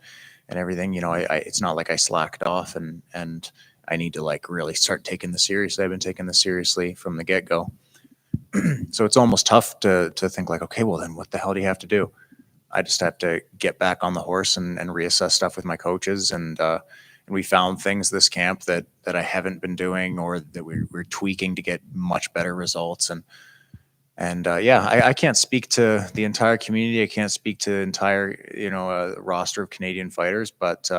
everything. You know, it's not like I slacked off, and I need to like really start taking this seriously. I've been taking this seriously from the get-go. So it's almost tough to think like, okay, well then what the hell do you have to do? I just have to get back on the horse and reassess stuff with my coaches. And we found things this camp that I haven't been doing, or that we're tweaking to get much better results. And yeah, I can't speak to the entire community. I can't speak to the entire, roster of Canadian fighters, but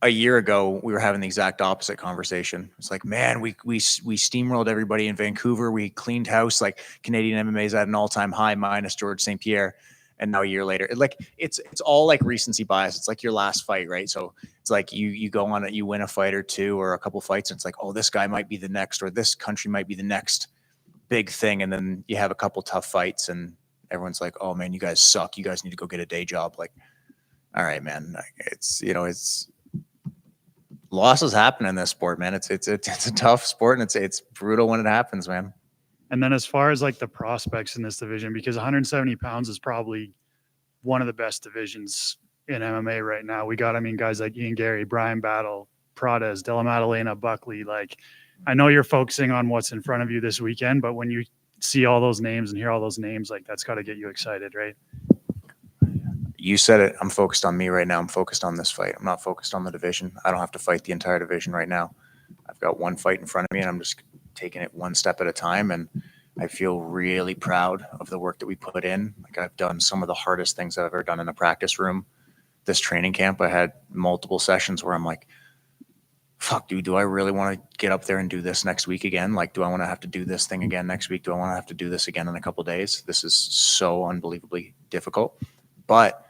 a year ago, we were having the exact opposite conversation. It's like, man, we steamrolled everybody in Vancouver. We cleaned house. Like, Canadian MMA is at an all-time high, minus George St. Pierre. And now a year later, it's all like recency bias. It's like your last fight, right? So it's like you go on it, you win a fight or two or a couple fights, and it's like, oh, this guy might be the next, or this country might be the next big thing. And then you have a couple tough fights, and everyone's like, oh man, you guys suck. You guys need to go get a day job. Like, all right, man. It's losses happen in this sport, man. It's a tough sport, and it's brutal when it happens, man. And then as far as like the prospects in this division, because 170 pounds is probably one of the best divisions in MMA right now. We got, guys like Ian Gary, Brian Battle, Prades, Della Maddalena, Buckley. Like, I know you're focusing on what's in front of you this weekend, but when you see all those names and hear all those names, like, that's got to get you excited, right? You said it. I'm focused on me right now. I'm focused on this fight. I'm not focused on the division. I don't have to fight the entire division right now. I've got one fight in front of me, and I'm just taking it one step at a time. And I feel really proud of the work that we put in. Like, I've done some of the hardest things I've ever done in a practice room. This training camp, I had multiple sessions where I'm like, fuck, dude, do I really want to get up there and do this next week again? Like, do I want to have to do this thing again next week? Do I want to have to do this again in a couple of days? This is so unbelievably difficult. But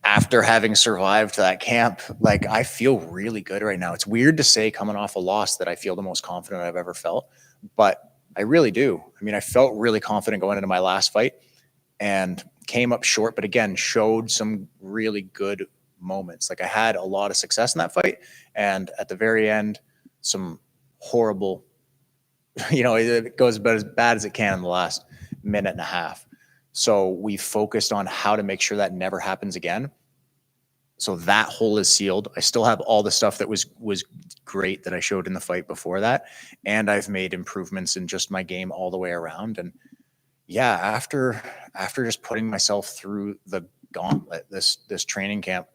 after having survived that camp, like, I feel really good right now. It's weird to say, coming off a loss, that I feel the most confident I've ever felt, but I really do. I felt really confident going into my last fight and came up short, but again, showed some really good moments. Like, I had a lot of success in that fight, and at the very end, some horrible, it goes about as bad as it can in the last minute and a half. So we focused on how to make sure that never happens again. So that hole is sealed. I still have all the stuff that was great that I showed in the fight before that. And I've made improvements in just my game all the way around. And yeah, after just putting myself through the gauntlet, this training camp,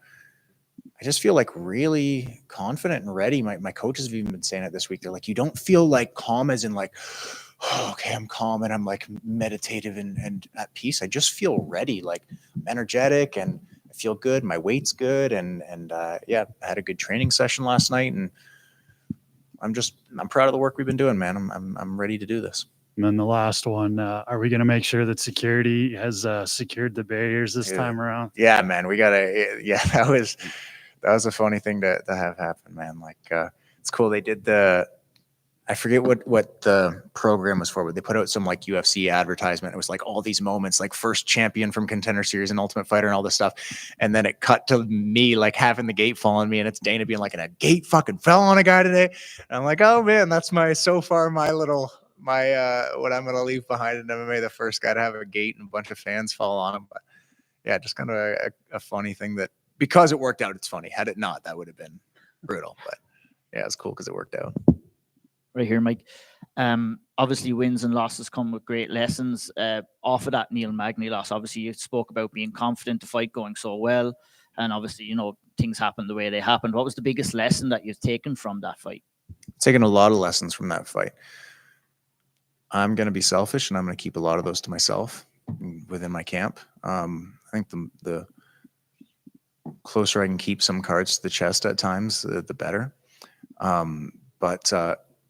I just feel like really confident and ready. My coaches have even been saying it this week. They're like, you don't feel like calm as in like, oh, okay, I'm calm and I'm like meditative and at peace. I just feel ready. Like, I'm energetic and I feel good. My weight's good. And yeah, I had a good training session last night, and I'm proud of the work we've been doing, man. I'm ready to do this. And then the last one, are we going to make sure that security has secured the barriers this time around? Yeah, man, we gotta, yeah, that was a funny thing to have happen, man. Like, it's cool. They did I forget what the program was for, but they put out some like UFC advertisement. It was like all these moments, like first champion from Contender Series and Ultimate Fighter and all this stuff. And then it cut to me like having the gate fall on me, and it's Dana being like, a gate fucking fell on a guy today. And I'm like, oh man, that's my what I'm gonna leave behind in MMA, the first guy to have a gate and a bunch of fans fall on him. But yeah, just kind of a funny thing that, because it worked out, it's funny. Had it not, that would have been brutal. But yeah, it's cool because it worked out. Right here, Mike. Obviously, wins and losses come with great lessons. Off of that Neil Magny loss, obviously, you spoke about being confident, the fight going so well. And obviously, you know, things happened the way they happened. What was the biggest lesson that you've taken from that fight? Taken a lot of lessons from that fight. I'm going to be selfish, and I'm going to keep a lot of those to myself within my camp. I think the closer I can keep some cards to the chest at times, the better. But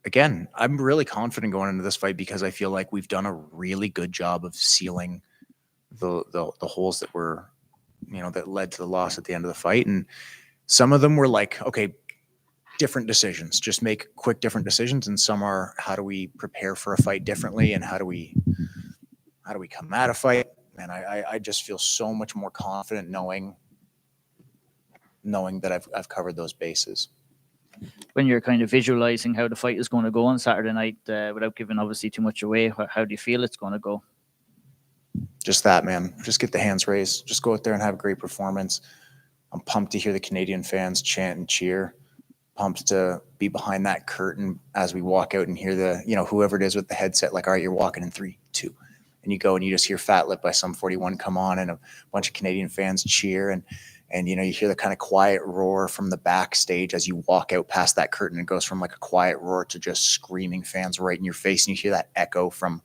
again, I'm really confident going into this fight because I feel like we've done a really good job of sealing the holes that were, you know, that led to the loss at the end of the fight. And some of them were like, okay, different decisions, just make quick different decisions. And some are, how do we prepare for a fight differently, and how do we come at a fight? And I just feel so much more confident knowing that I've covered those bases. When you're kind of visualizing how the fight is going to go on Saturday night, without giving obviously too much away, how do you feel it's going to go? Just that, man. Just get the hands raised. Just go out there and have a great performance. I'm pumped to hear the Canadian fans chant and cheer. Pumped to be behind that curtain as we walk out and hear the, you know, whoever it is with the headset, like, all right, you're walking in 3, 2. And you go and you just hear Fat Lip by Sum 41 come on, and a bunch of Canadian fans cheer. And you know, you hear the kind of quiet roar from the backstage as you walk out past that curtain. It goes from like a quiet roar to just screaming fans right in your face. And you hear that echo from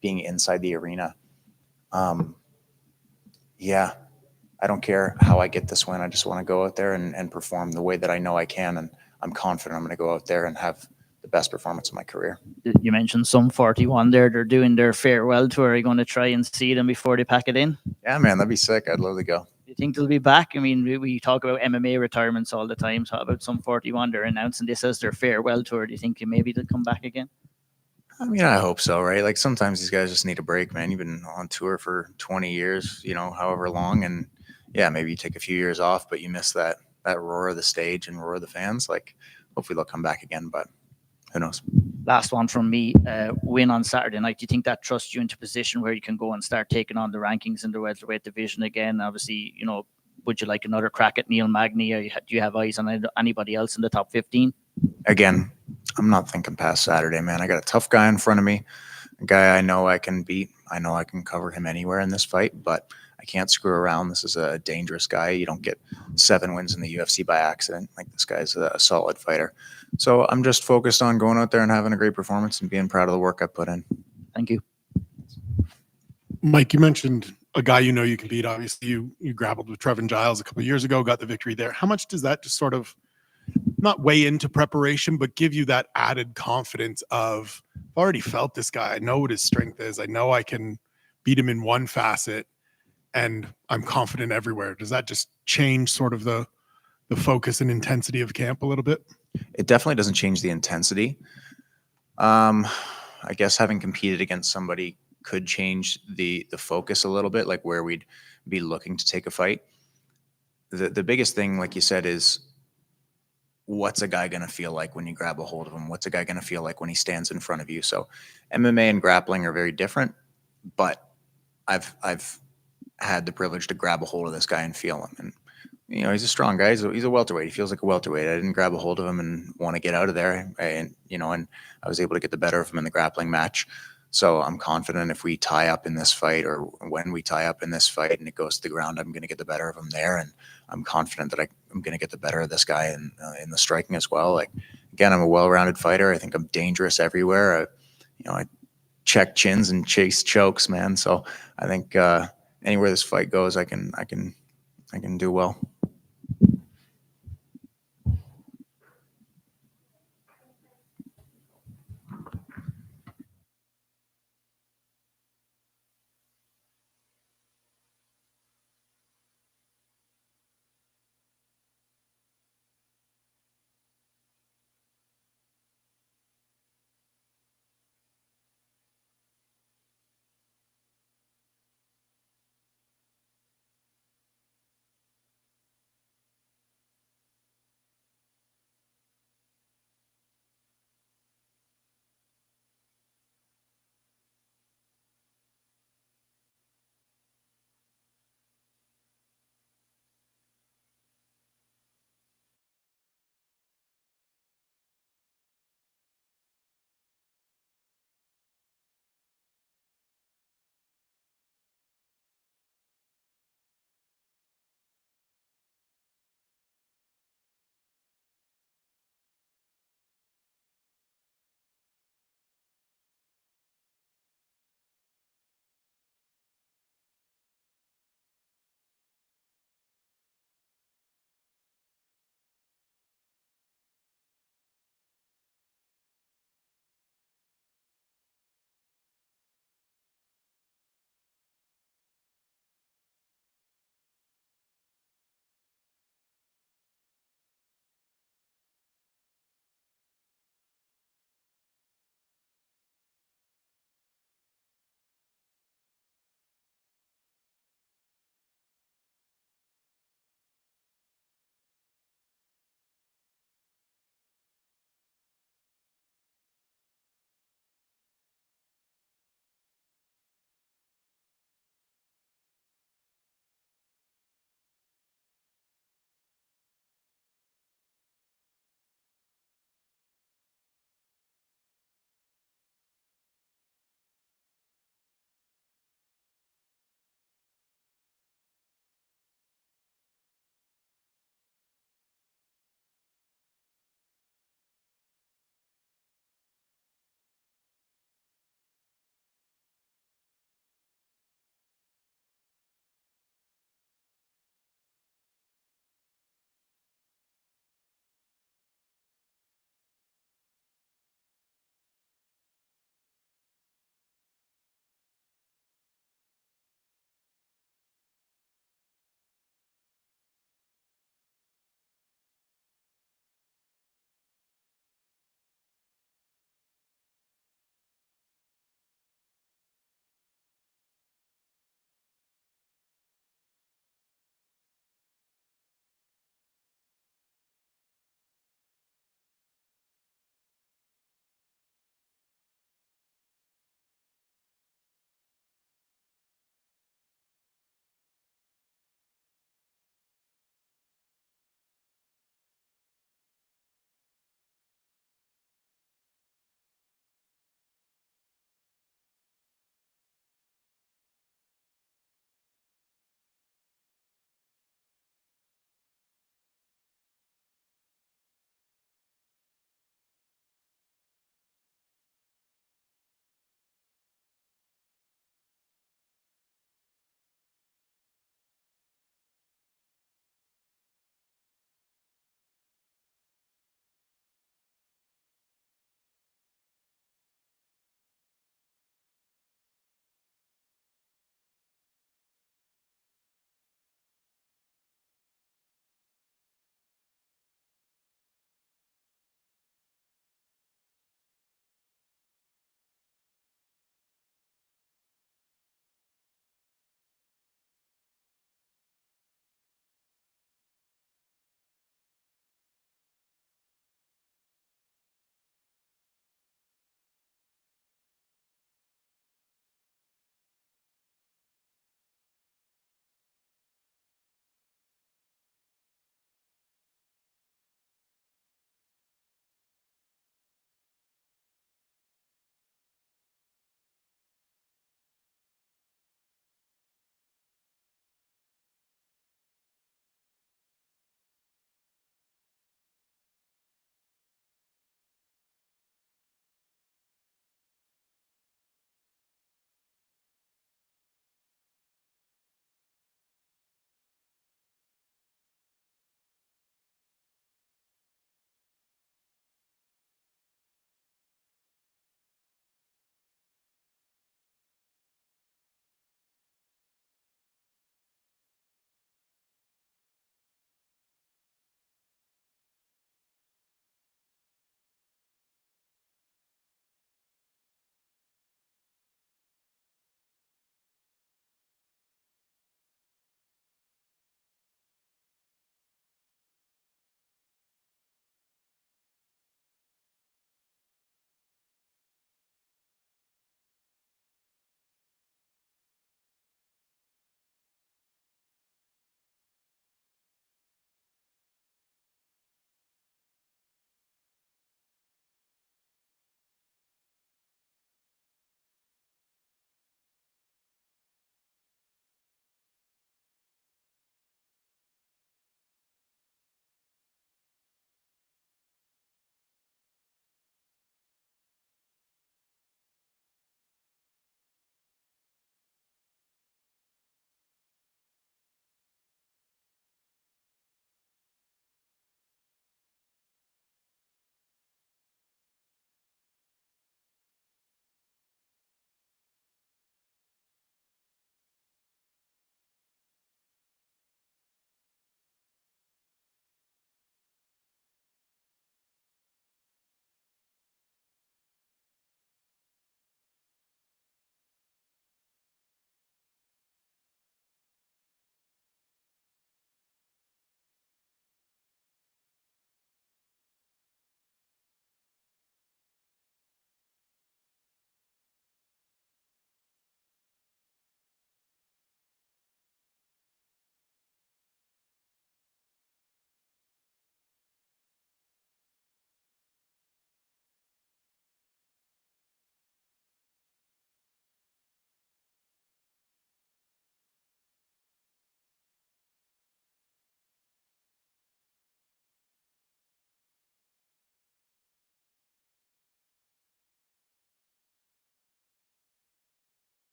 being inside the arena. Yeah, I don't care how I get this win. I just want to go out there and perform the way that I know I can. And I'm confident I'm going to go out there and have the best performance of my career. You mentioned Sum 41 there. They're doing their farewell tour. Are you going to try and see them before they pack it in? Yeah, man, that'd be sick. I'd love to go. Do you think they'll be back? I mean, we talk about MMA retirements all the time. So how about Sum 41? They're announcing this as their farewell tour. Do you think maybe they'll come back again? I mean, I hope so, right? Like, sometimes these guys just need a break, man. You've been on tour for 20 years, you know, however long. And yeah, maybe you take a few years off, but you miss that roar of the stage and roar of the fans. Like, hopefully they'll come back again, but who knows? Last one from me. Win on Saturday night. Do you think that trusts you into a position where you can go and start taking on the rankings in the welterweight division again? Obviously, you know, would you like another crack at Neil Magny? Or do you have eyes on anybody else in the top 15? Again, I'm not thinking past Saturday, man. I got a tough guy in front of me, a guy I know I can beat. I know I can cover him anywhere in this fight, but I can't screw around. This is a dangerous guy. You don't get 7 wins in the UFC by accident. Like, this guy's a solid fighter. So I'm just focused on going out there and having a great performance and being proud of the work I put in. Thank you. Mike, you mentioned a guy you know you can beat. Obviously, you grappled with Trevin Giles a couple of years ago, got the victory there. How much does that just sort of not weigh into preparation, but give you that added confidence of, I've already felt this guy. I know what his strength is. I know I can beat him in one facet, and I'm confident everywhere. Does that just change sort of the focus and intensity of camp a little bit? It definitely doesn't change the intensity. I guess having competed against somebody could change the focus a little bit, like where we'd be looking to take a fight. The biggest thing, like you said, is what's a guy going to feel like when you grab a hold of him? What's a guy going to feel like when he stands in front of you? So MMA and grappling are very different, but I've had the privilege to grab a hold of this guy and feel him. And, you know, he's a strong guy. He's a welterweight. He feels like a welterweight. I didn't grab a hold of him and want to get out of there. And, you know, and I was able to get the better of him in the grappling match. So I'm confident if we tie up in this fight, or when we tie up in this fight and it goes to the ground, I'm going to get the better of him there. And I'm confident that I'm going to get the better of this guy in the striking as well. Like, again, I'm a well-rounded fighter. I think I'm dangerous everywhere. I check chins and chase chokes, man. So I think anywhere this fight goes, I can do well.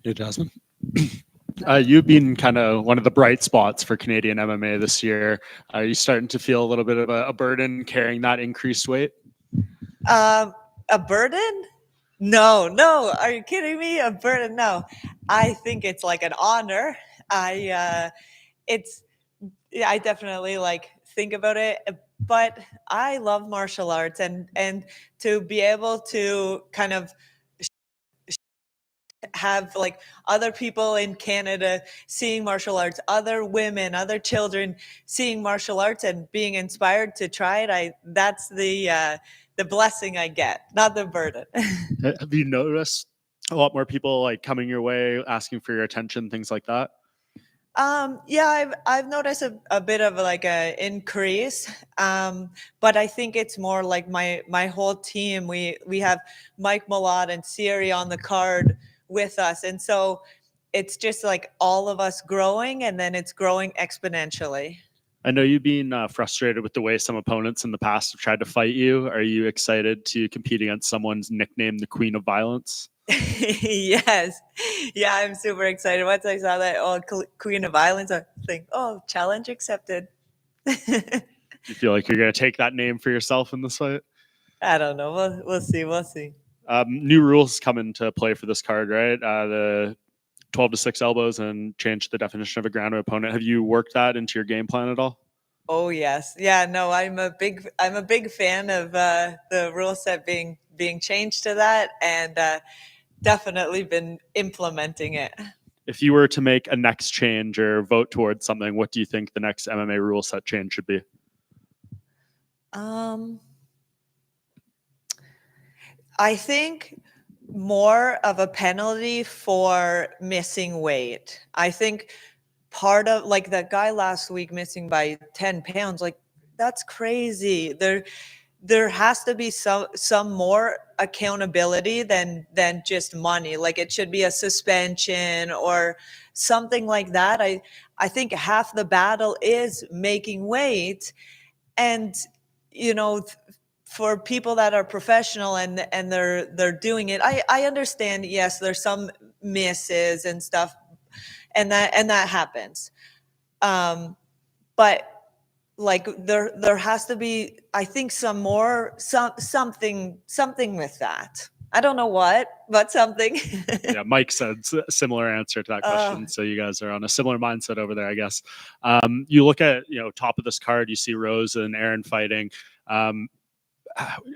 Hey, Jasmine. You've been kind of one of the bright spots for Canadian MMA this year. Are you starting to feel a little bit of a burden carrying that increased weight? A burden? No. Are you kidding me? A burden? No. I think it's like an honor. I definitely like think about it, but I love martial arts, and to be able to kind of have like other people in Canada seeing martial arts, other women, other children seeing martial arts and being inspired to try it. That's the blessing I get, not the burden. Have you noticed a lot more people like coming your way, asking for your attention, things like that? Yeah, I've noticed a bit of like a increase, but I think it's more like my whole team. We have Mike Malott and Siri on the card with us, and so it's just like all of us growing, and then it's growing exponentially. I know you've been frustrated with the way some opponents in the past have tried to fight you. Are you excited to compete against someone's nicknamed the Queen of Violence? Yes. Yeah, I'm super excited. Once I saw that, Queen of Violence, I think, challenge accepted. You feel like you're going to take that name for yourself in this fight? I don't know. We'll see. New rules come into play for this card, right? The 12-6 elbows and change the definition of a ground opponent. Have you worked that into your game plan at all? Oh yes, yeah. No, I'm a big fan of the rule set being changed to that, and definitely been implementing it. If you were to make a next change or vote towards something, what do you think the next MMA rule set change should be? I think more of a penalty for missing weight. I think part of like that guy last week missing by 10 pounds, like that's crazy. There has to be some more accountability than just money. Like it should be a suspension or something like that. I think half the battle is making weight, and for people that are professional and they're doing it, I understand. Yes, there's some misses and stuff, and that happens. But like there has to be, I think, something with that. I don't know what, but something. Yeah, Mike said a similar answer to that question. So you guys are on a similar mindset over there, I guess. You look at, top of this card, you see Rose and Erin fighting.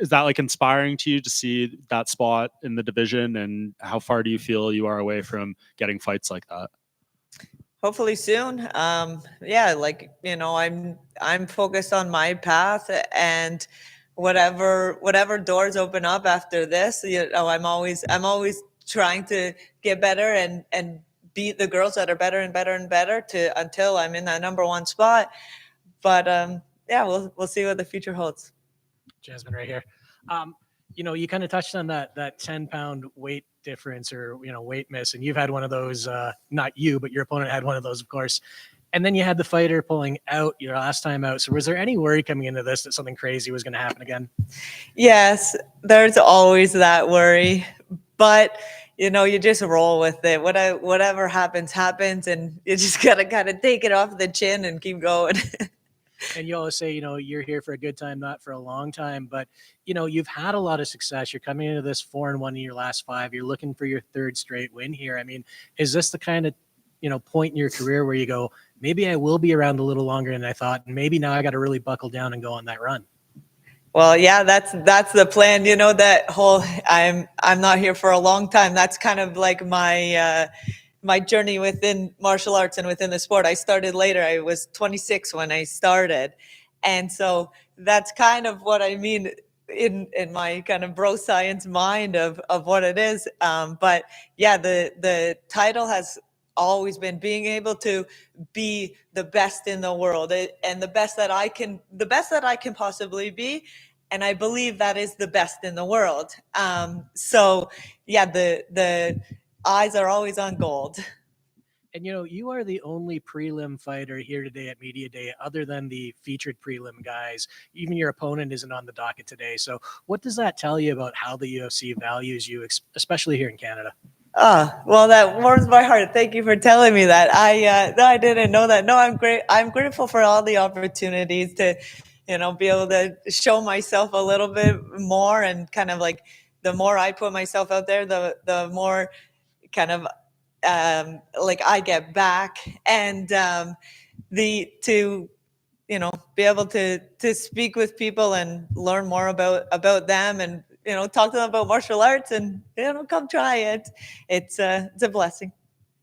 Is that like inspiring to you to see that spot in the division, and how far do you feel you are away from getting fights like that? Hopefully soon. Yeah, like, I'm focused on my path, and whatever doors open up after this, I'm always trying to get better and beat the girls that are better and better and better until I'm in that number one spot. But yeah, we'll see what the future holds. Jasmine, right here. You kind of touched on that 10-pound weight difference or weight miss, and you've had one of those. Not you, but your opponent had one of those, of course. And then you had the fighter pulling out your last time out. So was there any worry coming into this that something crazy was going to happen again? Yes, there's always that worry, but you just roll with it. Whatever happens, and you just gotta kind of take it off the chin and keep going. And you always say, you're here for a good time, not for a long time. But, you've had a lot of success. You're coming into this 4-1 in your last 5. You're looking for your 3rd straight win here. I mean, is this the kind of, point in your career where you go, maybe I will be around a little longer than I thought, and maybe now I got to really buckle down and go on that run? Well, yeah, that's the plan. That whole I'm not here for a long time. That's kind of like my journey within martial arts and within the sport. I started later. I was 26 when I started. And so that's kind of what I mean in my kind of bro science mind of what it is. But yeah, the title has always been being able to be the best in the world, and the best that I can possibly be. And I believe that is the best in the world. So yeah, the eyes are always on gold. And you are the only prelim fighter here today at Media Day, other than the featured prelim guys. Even your opponent isn't on the docket today. So what does that tell you about how the UFC values you, especially here in Canada? Well, that warms my heart. Thank you for telling me that. No, I didn't know that. No, I'm great. I'm grateful for all the opportunities to, be able to show myself a little bit more, and kind of like the more I put myself out there, the more kind of like I get back, and to be able to speak with people and learn more about them, and talk to them about martial arts, and come try it. It's a blessing.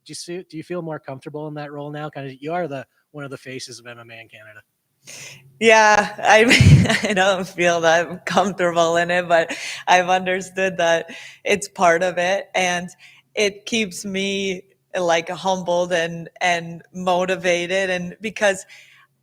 Do you feel more comfortable in that role now? Kind of, you are one of the faces of MMA in Canada. Yeah, I don't feel that comfortable in it, but I've understood that it's part of it, and it keeps me like humbled and motivated, and because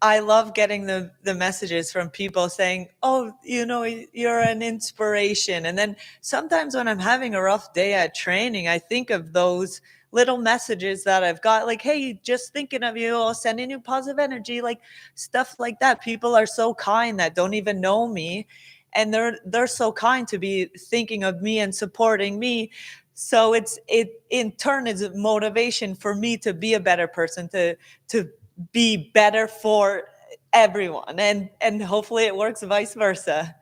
I love getting the messages from people saying, oh, you're an inspiration. And then sometimes when I'm having a rough day at training, I think of those little messages that I've got, like, hey, just thinking of you, or sending you positive energy, like stuff like that. People are so kind that don't even know me, and they're so kind to be thinking of me and supporting me. So it in turn is motivation for me to be a better person, to be better for everyone, and hopefully it works vice versa.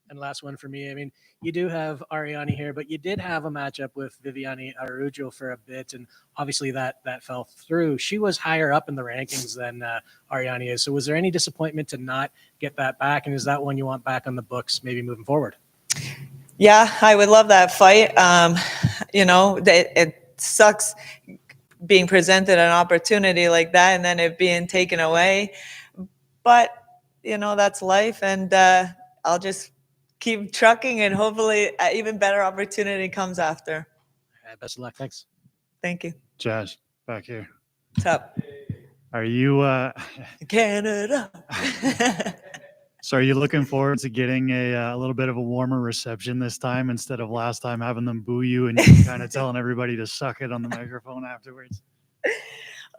And last one for me. I mean, you do have Ariane here, but you did have a matchup with Viviane Araujo for a bit, and obviously that fell through. She was higher up in the rankings than Ariane is. So was there any disappointment to not get that back? And is that one you want back on the books maybe moving forward? Yeah, I would love that fight. It sucks being presented an opportunity like that and then it being taken away. But, that's life, and I'll just keep trucking, and hopefully an even better opportunity comes after. Best of luck. Thanks. Thank you. Josh, back here. What's up? Are you Canada? So are you looking forward to getting a little bit of a warmer reception this time, instead of last time having them boo you and you kind of telling everybody to suck it on the microphone afterwards?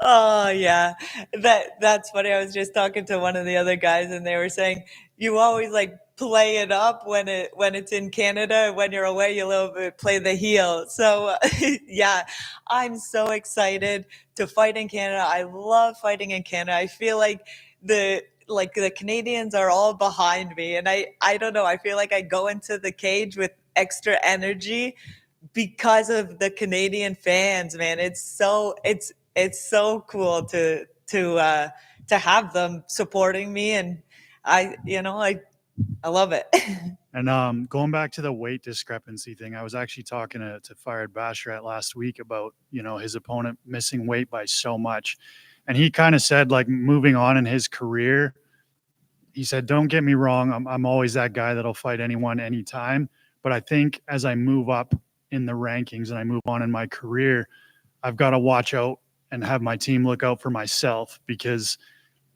Oh yeah, that's funny. I was just talking to one of the other guys, and they were saying you always like play it up when it's in Canada. When you're away, you a little bit play the heel. So yeah, I'm so excited to fight in Canada. I love fighting in Canada. I feel like the Canadians are all behind me, and I don't know. I feel like I go into the cage with extra energy because of the Canadian fans. Man, it's so cool to have them supporting me, and I love it. And going back to the weight discrepancy thing, I was actually talking to Farid Basharat last week about, his opponent missing weight by so much. And he kind of said, like, moving on in his career, he said, don't get me wrong, I'm always that guy that'll fight anyone, anytime. But I think as I move up in the rankings and I move on in my career, I've got to watch out and have my team look out for myself, because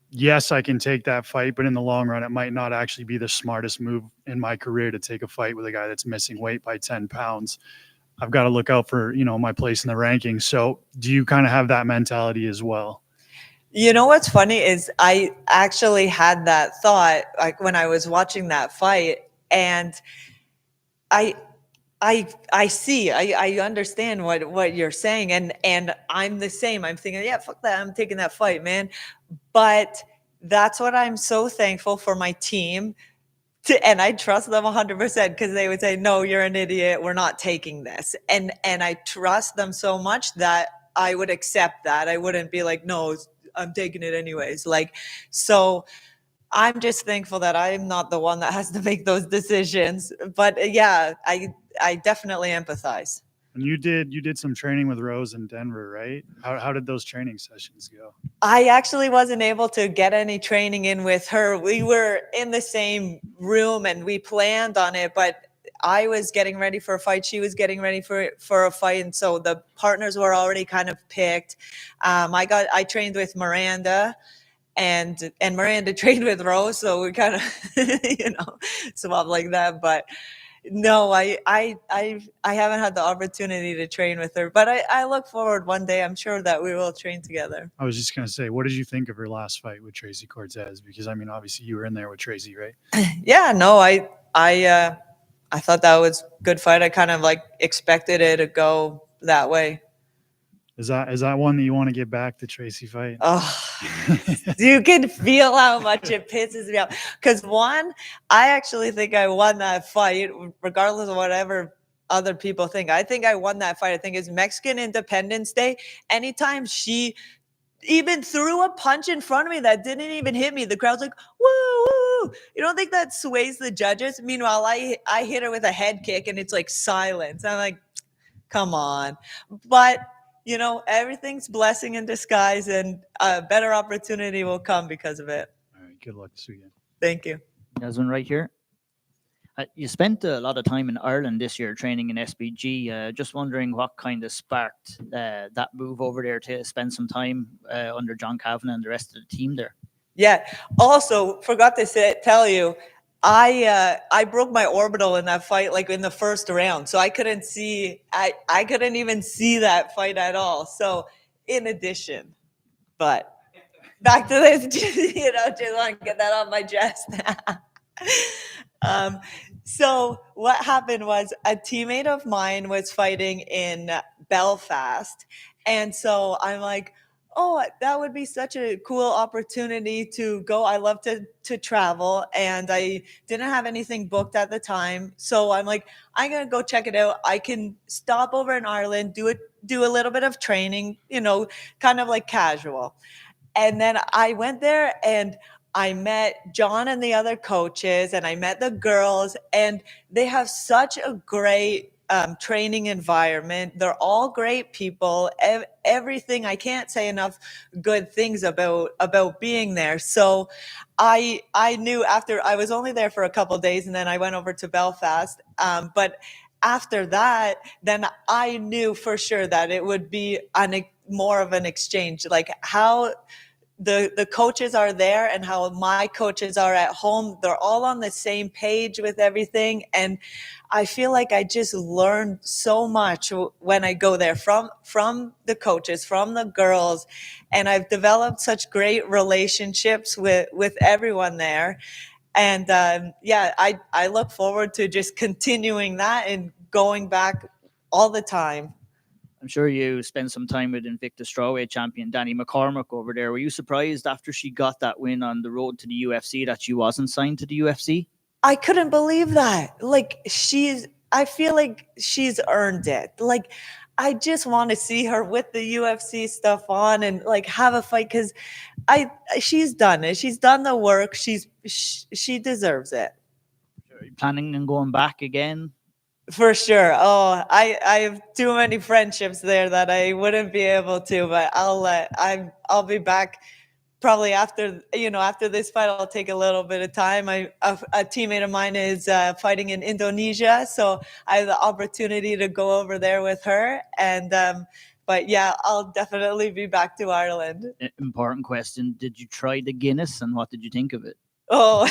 yes, I can take that fight, but in the long run, it might not actually be the smartest move in my career to take a fight with a guy that's missing weight by 10 pounds. I've got to look out for, my place in the rankings. So do you kind of have that mentality as well? What's funny is I actually had that thought, like, when I was watching that fight, and I understand what you're saying, and I'm the same. I'm thinking, yeah, fuck that, I'm taking that fight, man. But that's what I'm so thankful for my team, and I trust them 100%, because they would say, no, you're an idiot, we're not taking this, and I trust them so much that I would accept that. I wouldn't be like, no, I'm taking it anyways. Like, so I'm just thankful that I'm not the one that has to make those decisions. But yeah, I definitely empathize. And you did some training with Rose in Denver, right? How did those training sessions go? I actually wasn't able to get any training in with her. We were in the same room and we planned on it, but I was getting ready for a fight. She was getting ready for a fight. And so the partners were already kind of picked. I trained with Miranda, and Miranda trained with Rose. So we kind of, swap like that. But no, I haven't had the opportunity to train with her, but I look forward one day. I'm sure that we will train together. I was just going to say, what did you think of her last fight with Tracy Cortez? Because, I mean, obviously you were in there with Tracy, right? Yeah, no, I thought that was a good fight. I kind of like expected it to go that way. Is that one that you want to get back to Tracy fight? Oh, you can feel how much it pisses me off. Because one, I actually think I won that fight, regardless of whatever other people think. I think I won that fight. I think it's Mexican Independence Day. Anytime she even threw a punch in front of me that didn't even hit me, the crowd's like, woo, woo. You don't think that sways the judges? Meanwhile, I hit her with a head kick and it's like silence. I'm like, come on. But you know, everything's blessing in disguise, and a better opportunity will come because of it. All right, good luck this weekend. Thank you. Jasmine, right here. You spent a lot of time in Ireland this year training in SBG. Just wondering what kind of sparked that move over there to spend some time under John Kavanagh and the rest of the team there. Yeah. Also, forgot to tell you, I broke my orbital in that fight, like in the first round. So I couldn't see, I couldn't even see that fight at all. So in addition, but back to this, you know, just want to get that off my chest. So what happened was a teammate of mine was fighting in Belfast. And so I'm like, oh, that would be such a cool opportunity to go. I love to travel, and I didn't have anything booked at the time. So I'm like, I'm going to go check it out. I can stop over in Ireland, do a little bit of training, you know, kind of like casual. And then I went there and I met John and the other coaches, and I met the girls, and they have such a great training environment. They're all great people. Everything, I can't say enough good things about being there. So I knew after, I was only there for a couple of days, and then I went over to Belfast. But after that, then I knew for sure that it would be more of an exchange, like how the coaches are there and how my coaches are at home. They're all on the same page with everything. And I feel like I just learned so much when I go there from the coaches, from the girls. And I've developed such great relationships with everyone there. And yeah, I look forward to just continuing that and going back all the time. I'm sure you spent some time with Invicta strawweight champion Danny McCormack over there. Were you surprised after she got that win on the road to the UFC that she wasn't signed to the UFC? I couldn't believe that. Like, I feel like she's earned it. Like, I just want to see her with the UFC stuff on and like have a fight, because she's done it. She's done the work. She deserves it. Are you planning on going back again? For sure. Oh, I have too many friendships there that I wouldn't be able to, but I'll be back probably after this fight. I'll take a little bit of time. A teammate of mine is fighting in Indonesia, so I have the opportunity to go over there with her. And but yeah, I'll definitely be back to Ireland. Important question. Did you try the Guinness, and what did you think of it? Oh,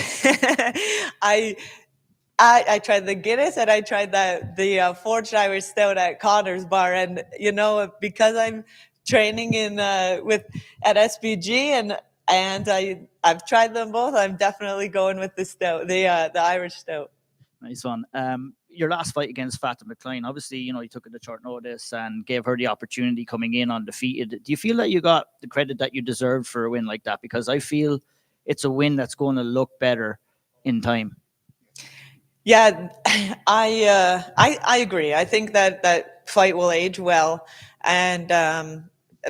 I tried the Guinness, and I tried the Forged Irish Stout at Connor's Bar. And, you know, because I'm training at SBG and I've tried them both, I'm definitely going with the stout, the Irish Stout. Nice one. Your last fight against Fatima Klein, obviously, you know, you took it at short notice and gave her the opportunity coming in undefeated. Do you feel that you got the credit that you deserved for a win like that? Because I feel it's a win that's going to look better in time. Yeah, I agree. I think that fight will age well, and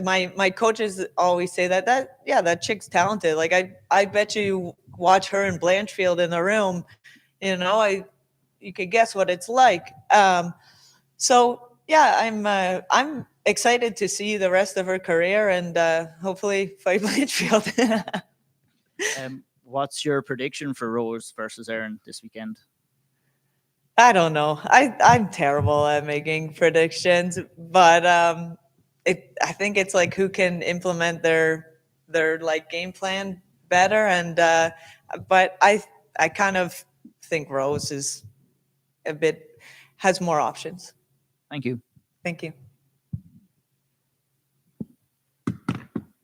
my coaches always say that chick's talented. Like I bet you watch her and Blanchfield in the room, you know, you could guess what it's like. So yeah, I'm excited to see the rest of her career and hopefully fight Blanchfield. What's your prediction for Rose versus Erin this weekend? I don't know. I'm terrible at making predictions, but I think it's like who can implement their like game plan better, and but I kind of think Rose is has more options. Thank you. Thank you.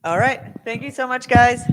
All right. Thank you so much, guys.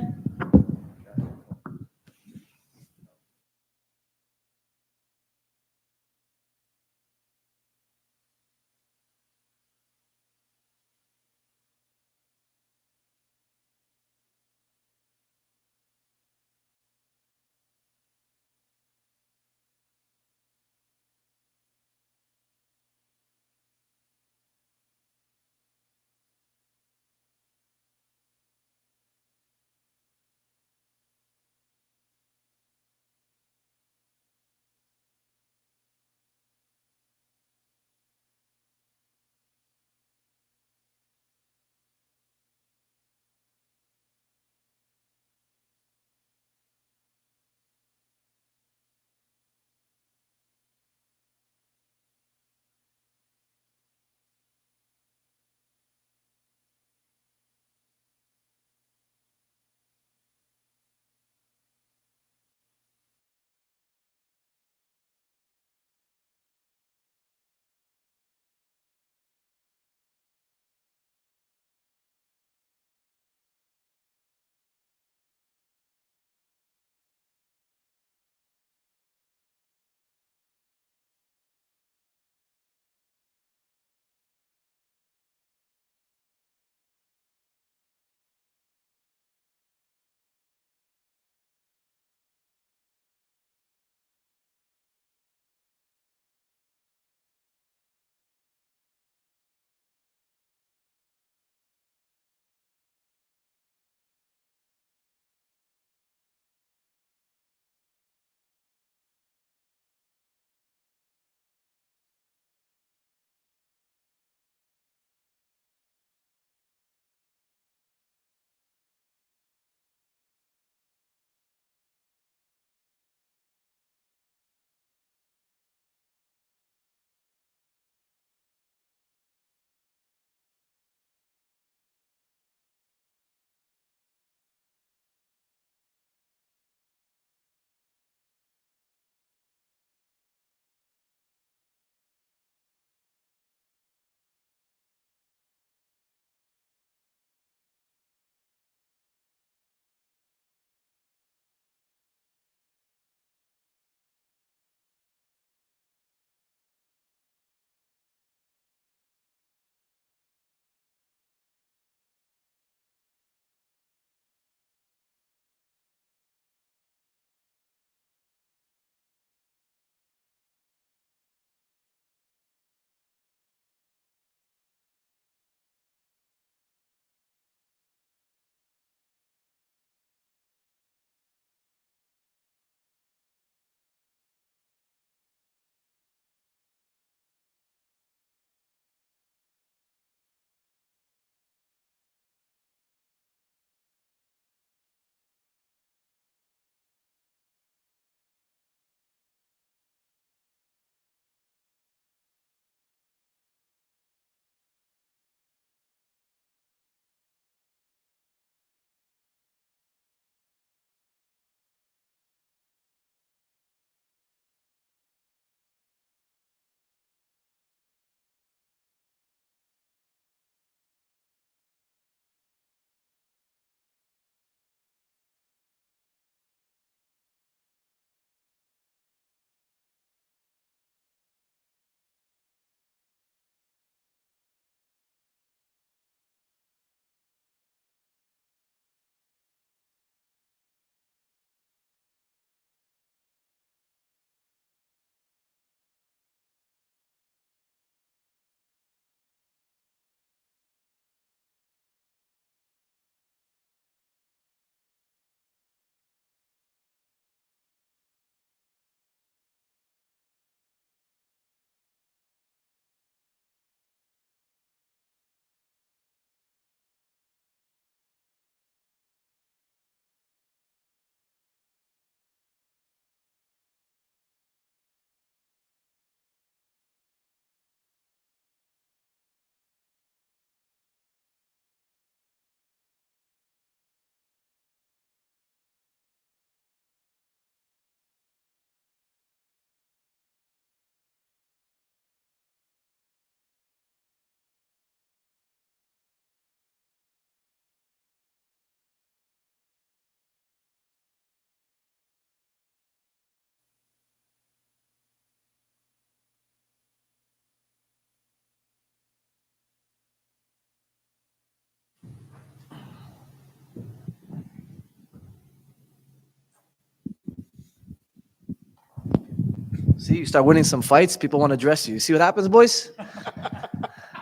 See, you start winning some fights, people want to dress you. See what happens, boys?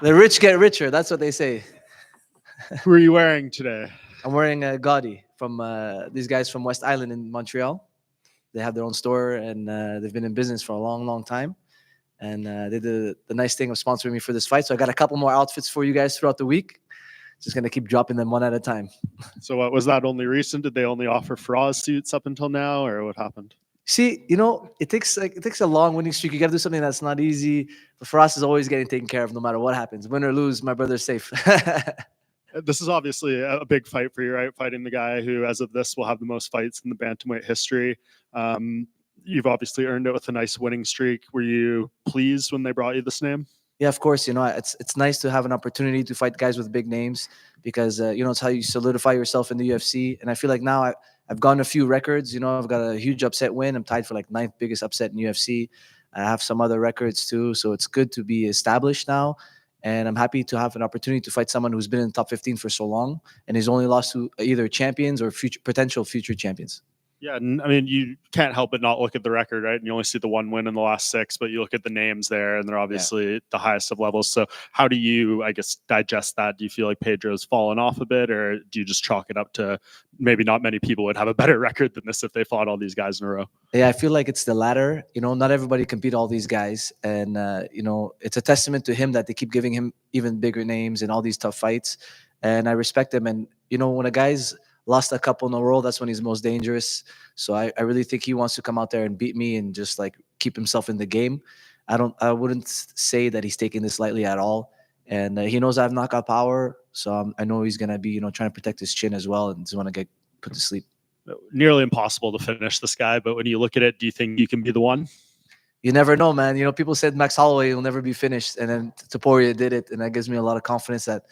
The rich get richer. That's what they say. Who are you wearing today? I'm wearing a Gaudi from these guys from West Island in Montreal. They have their own store, and they've been in business for a long, long time. And they did the nice thing of sponsoring me for this fight. So I got a couple more outfits for you guys throughout the week. Just going to keep dropping them one at a time. So what was that only recent? Did they only offer Faraz suits up until now, or what happened? See, it takes a long winning streak. You got to do something that's not easy. But for us, is always getting taken care of no matter what happens. Win or lose, my brother's safe. This is obviously a big fight for you, right? Fighting the guy who, as of this, will have the most fights in the bantamweight history. You've obviously earned it with a nice winning streak. Were you pleased when they brought you this name? Yeah, of course. It's nice to have an opportunity to fight guys with big names because it's how you solidify yourself in the UFC. And I feel like now I've gotten a few records. I've got a huge upset win. I'm tied for like 9th biggest upset in UFC. I have some other records too, so it's good to be established now. And I'm happy to have an opportunity to fight someone who's been in the top 15 for so long and he's only lost to either champions or potential future champions. Yeah, and I mean, you can't help but not look at the record, right? And you only see the one win in the last 6, but you look at the names there, and they're obviously the highest of levels. So how do you, I guess, digest that? Do you feel like Pedro's fallen off a bit, or do you just chalk it up to maybe not many people would have a better record than this if they fought all these guys in a row? Yeah, I feel like it's the latter. Not everybody can beat all these guys. And, it's a testament to him that they keep giving him even bigger names and all these tough fights. And I respect him. And, when a guy's lost a couple in a row, that's when he's most dangerous. So I really think he wants to come out there and beat me and just like keep himself in the game. I wouldn't say that he's taking this lightly at all. And he knows I have knockout power. So I know he's going to be, trying to protect his chin as well and just want to get put to sleep. Nearly impossible to finish this guy. But when you look at it, do you think you can be the one? You never know, man. People said Max Holloway will never be finished. And then Topuria did it. And that gives me a lot of confidence that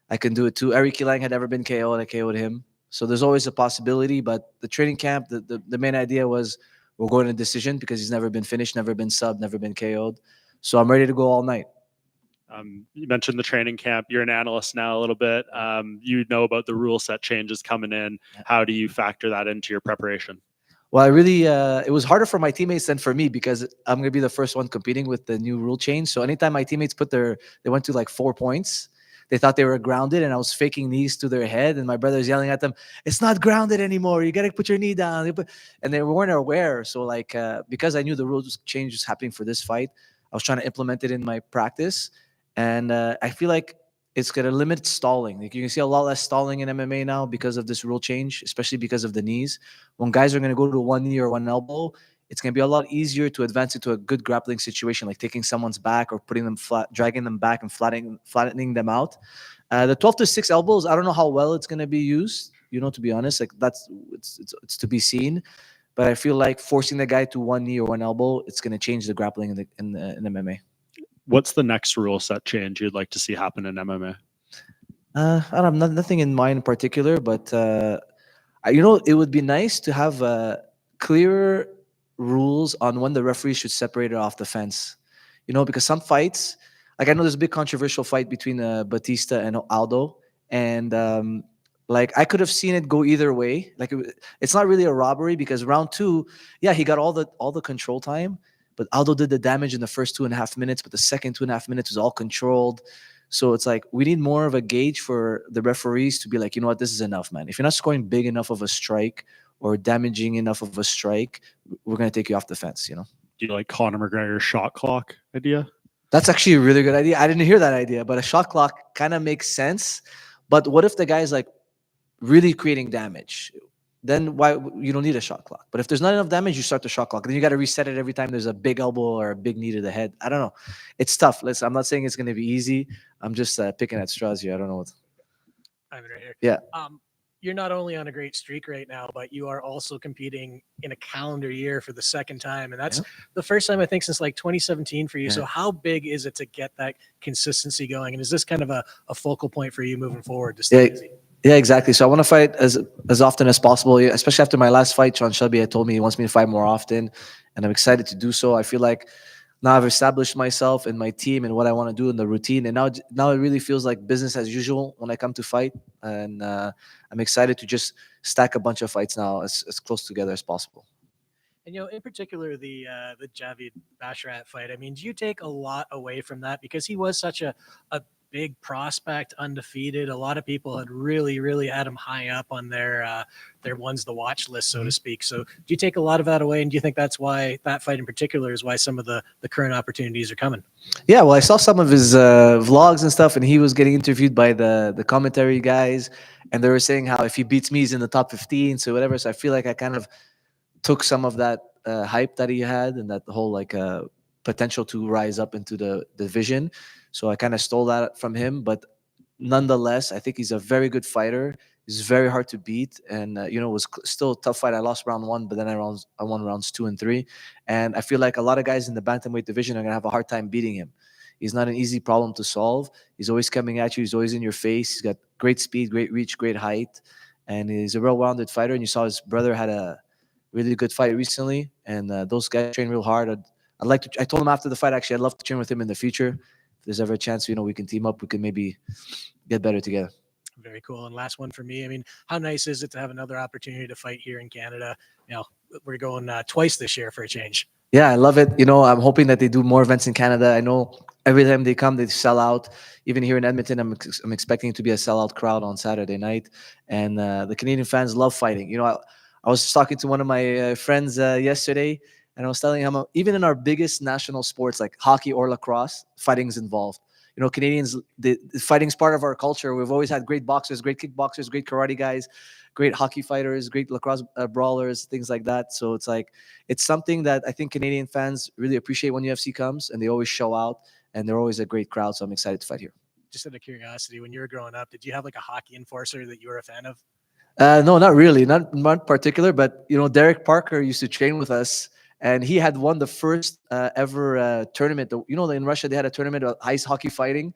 I can do it too. Eric Kilang had never been KO'd. I KO'd him. So there's always a possibility, but the training camp, the main idea was we're going to decision because he's never been finished, never been subbed, never been KO'd. So I'm ready to go all night. You mentioned the training camp. You're an analyst now a little bit. You know about the rule set changes coming in. How do you factor that into your preparation? Well, it was harder for my teammates than for me because I'm going to be the first one competing with the new rule change. So anytime my teammates they went to like 4 points, they thought they were grounded, and I was faking knees to their head, and my brother's yelling at them, "It's not grounded anymore. You got to put your knee down." And they weren't aware. So because I knew the rules change was happening for this fight, I was trying to implement it in my practice. And I feel like it's going to limit stalling. Like you can see a lot less stalling in MMA now because of this rule change, especially because of the knees. When guys are going to go to one knee or one elbow, it's going to be a lot easier to advance into a good grappling situation, like taking someone's back or putting them flat, dragging them back and flattening them out. The 12-6 elbows, I don't know how well it's going to be used. To be honest, like it's to be seen. But I feel like forcing the guy to one knee or one elbow, it's going to change the grappling in MMA. What's the next rule set change you'd like to see happen in MMA? I don't have nothing in mind in particular, but it would be nice to have clearer rules on when the referee should separate it off the fence. Because some fights, like I know there's a big controversial fight between Batista and Aldo, and I could have seen it go either way. Like it's not really a robbery because round 2, yeah, he got all the control time, but Aldo did the damage in the first 2.5 minutes, but the second 2.5 minutes was all controlled. So it's like we need more of a gauge for the referees to be like, this is enough, man. If you're not scoring big enough of a strike or damaging enough of a strike, we're going to take you off the fence, Do you like Conor McGregor's shot clock idea? That's actually a really good idea. I didn't hear that idea, but a shot clock kind of makes sense. But what if the guy's like really creating damage? Then why you don't need a shot clock. But if there's not enough damage, you start the shot clock. Then you got to reset it every time there's a big elbow or a big knee to the head. I don't know. It's tough. Listen, I'm not saying it's going to be easy. I'm just picking at straws here. I don't know what. I'm right here. Yeah. You're not only on a great streak right now, but you are also competing in a calendar year for the second time. And that's the first time, I think, since like 2017 for you. Yeah. So how big is it to get that consistency going? And is this kind of a focal point for you moving forward to stay busy? Yeah, exactly. So I want to fight as often as possible, especially after my last fight. Sean Shelby had told me he wants me to fight more often, and I'm excited to do so. I feel like now I've established myself and my team and what I want to do in the routine. And now it really feels like business as usual when I come to fight. And I'm excited to just stack a bunch of fights now as close together as possible. And in particular, the Javid Basharat fight. I mean, do you take a lot away from that because he was such a big prospect, undefeated? A lot of people had really had him high up on their ones the watch list, so to speak. So do you take a lot of that away, and do you think that's why that fight in particular is why some of the current opportunities are coming? Yeah, well, I saw some of his vlogs and stuff, and he was getting interviewed by the commentary guys, and they were saying how if he beats me, he's in the top 15, so whatever. So I feel like I kind of took some of that hype that he had and that whole potential to rise up into the division. So I kind of stole that from him. But nonetheless, I think he's a very good fighter. He's very hard to beat. And, it was still a tough fight. I lost round 1, but then I won rounds 2 and 3. And I feel like a lot of guys in the bantamweight division are going to have a hard time beating him. He's not an easy problem to solve. He's always coming at you. He's always in your face. He's got great speed, great reach, great height. And he's a well-rounded fighter. And you saw his brother had a really good fight recently, and those guys train real hard. I told him after the fight, actually, I'd love to train with him in the future. If there's ever a chance, we can team up. We can maybe get better together. Very cool. And last one for me. I mean, how nice is it to have another opportunity to fight here in Canada? We're going twice this year for a change. Yeah, I love it. I'm hoping that they do more events in Canada. I know every time they come, they sell out. Even here in Edmonton, I'm expecting it to be a sellout crowd on Saturday night. And the Canadian fans love fighting. I was talking to one of my friends yesterday, and I was telling him even in our biggest national sports like hockey or lacrosse, fighting's involved. Canadians, the fighting's part of our culture. We've always had great boxers, great kickboxers, great karate guys, great hockey fighters, great lacrosse brawlers, things like that. So it's something that I think Canadian fans really appreciate when UFC comes, and they always show out, and they're always a great crowd. So I'm excited to fight here. Just out of curiosity, when you were growing up, did you have a hockey enforcer that you were a fan of? No, not really, not particular. But Derek Parker used to train with us, and he had won the first ever tournament. In Russia they had a tournament of ice hockey fighting.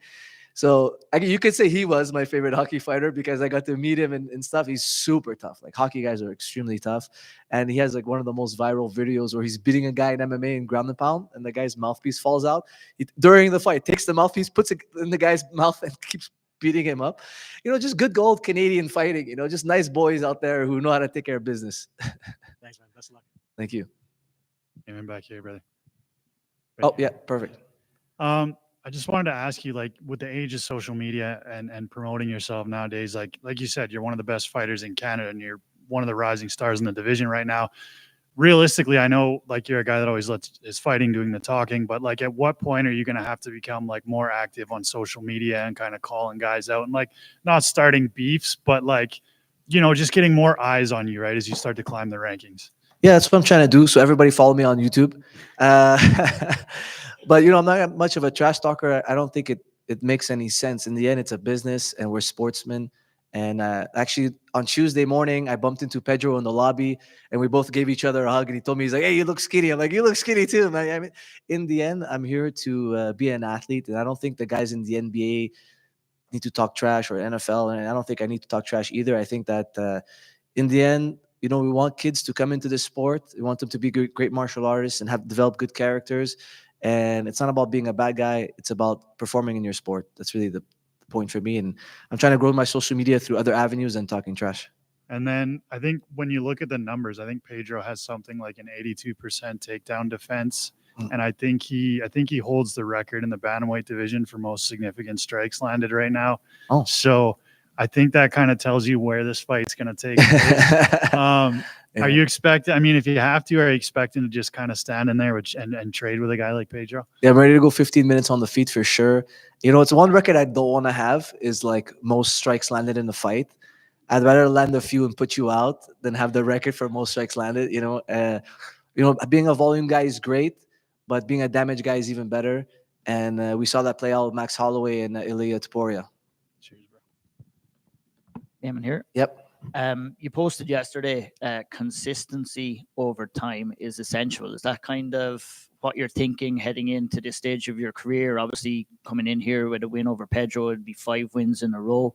So you could say he was my favorite hockey fighter because I got to meet him and stuff. He's super tough. Hockey guys are extremely tough, and he has one of the most viral videos where he's beating a guy in MMA in ground and pound, and the guy's mouthpiece falls out. During the fight, takes the mouthpiece, puts it in the guy's mouth, and keeps beating him up. Just good old Canadian fighting. Just nice boys out there who know how to take care of business. Thanks, man. Best of luck. Thank you. Amen back here, brother. Oh, yeah, perfect. I just wanted to ask you, with the age of social media and promoting yourself nowadays, like you said, you're one of the best fighters in Canada, and you're one of the rising stars in the division right now. Realistically, I know you're a guy that always is fighting, doing the talking, but at what point are you going to have to become more active on social media and kind of calling guys out and not starting beefs, but just getting more eyes on you, right, as you start to climb the rankings? Yeah, that's what I'm trying to do. So everybody follow me on YouTube. But I'm not much of a trash talker. I don't think it makes any sense. In the end, it's a business, and we're sportsmen. And actually, on Tuesday morning, I bumped into Pedro in the lobby, and we both gave each other a hug. And he told me, he's like, "Hey, you look skinny." I'm like, "You look skinny too, man." I mean, in the end, I'm here to be an athlete, and I don't think the guys in the NBA need to talk trash, or NFL, and I don't think I need to talk trash either. I think that in the end, we want kids to come into this sport. We want them to be great martial artists and have developed good characters. And it's not about being a bad guy. It's about performing in your sport. That's really the point for me. And I'm trying to grow my social media through other avenues than talking trash. And then I think when you look at the numbers, I think Pedro has something like an 82% takedown defense. And I think he holds the record in the bantamweight division for most significant strikes landed right now. Oh. So I think that kind of tells you where this fight's going to take place. Are you expecting, if you have to, are you expecting to just kind of stand in there and trade with a guy like Pedro? Yeah, I'm ready to go 15 minutes on the feet for sure. It's one record I don't want to have is most strikes landed in the fight. I'd rather land a few and put you out than have the record for most strikes landed. Being a volume guy is great, but being a damage guy is even better. And we saw that play out with Max Holloway and Ilya Topuria. Cheers, bro. Aiemann here. Yep. You posted yesterday, consistency over time is essential. Is that kind of what you're thinking heading into this stage of your career? Obviously, coming in here with a win over Pedro, it'd be 5 wins in a row.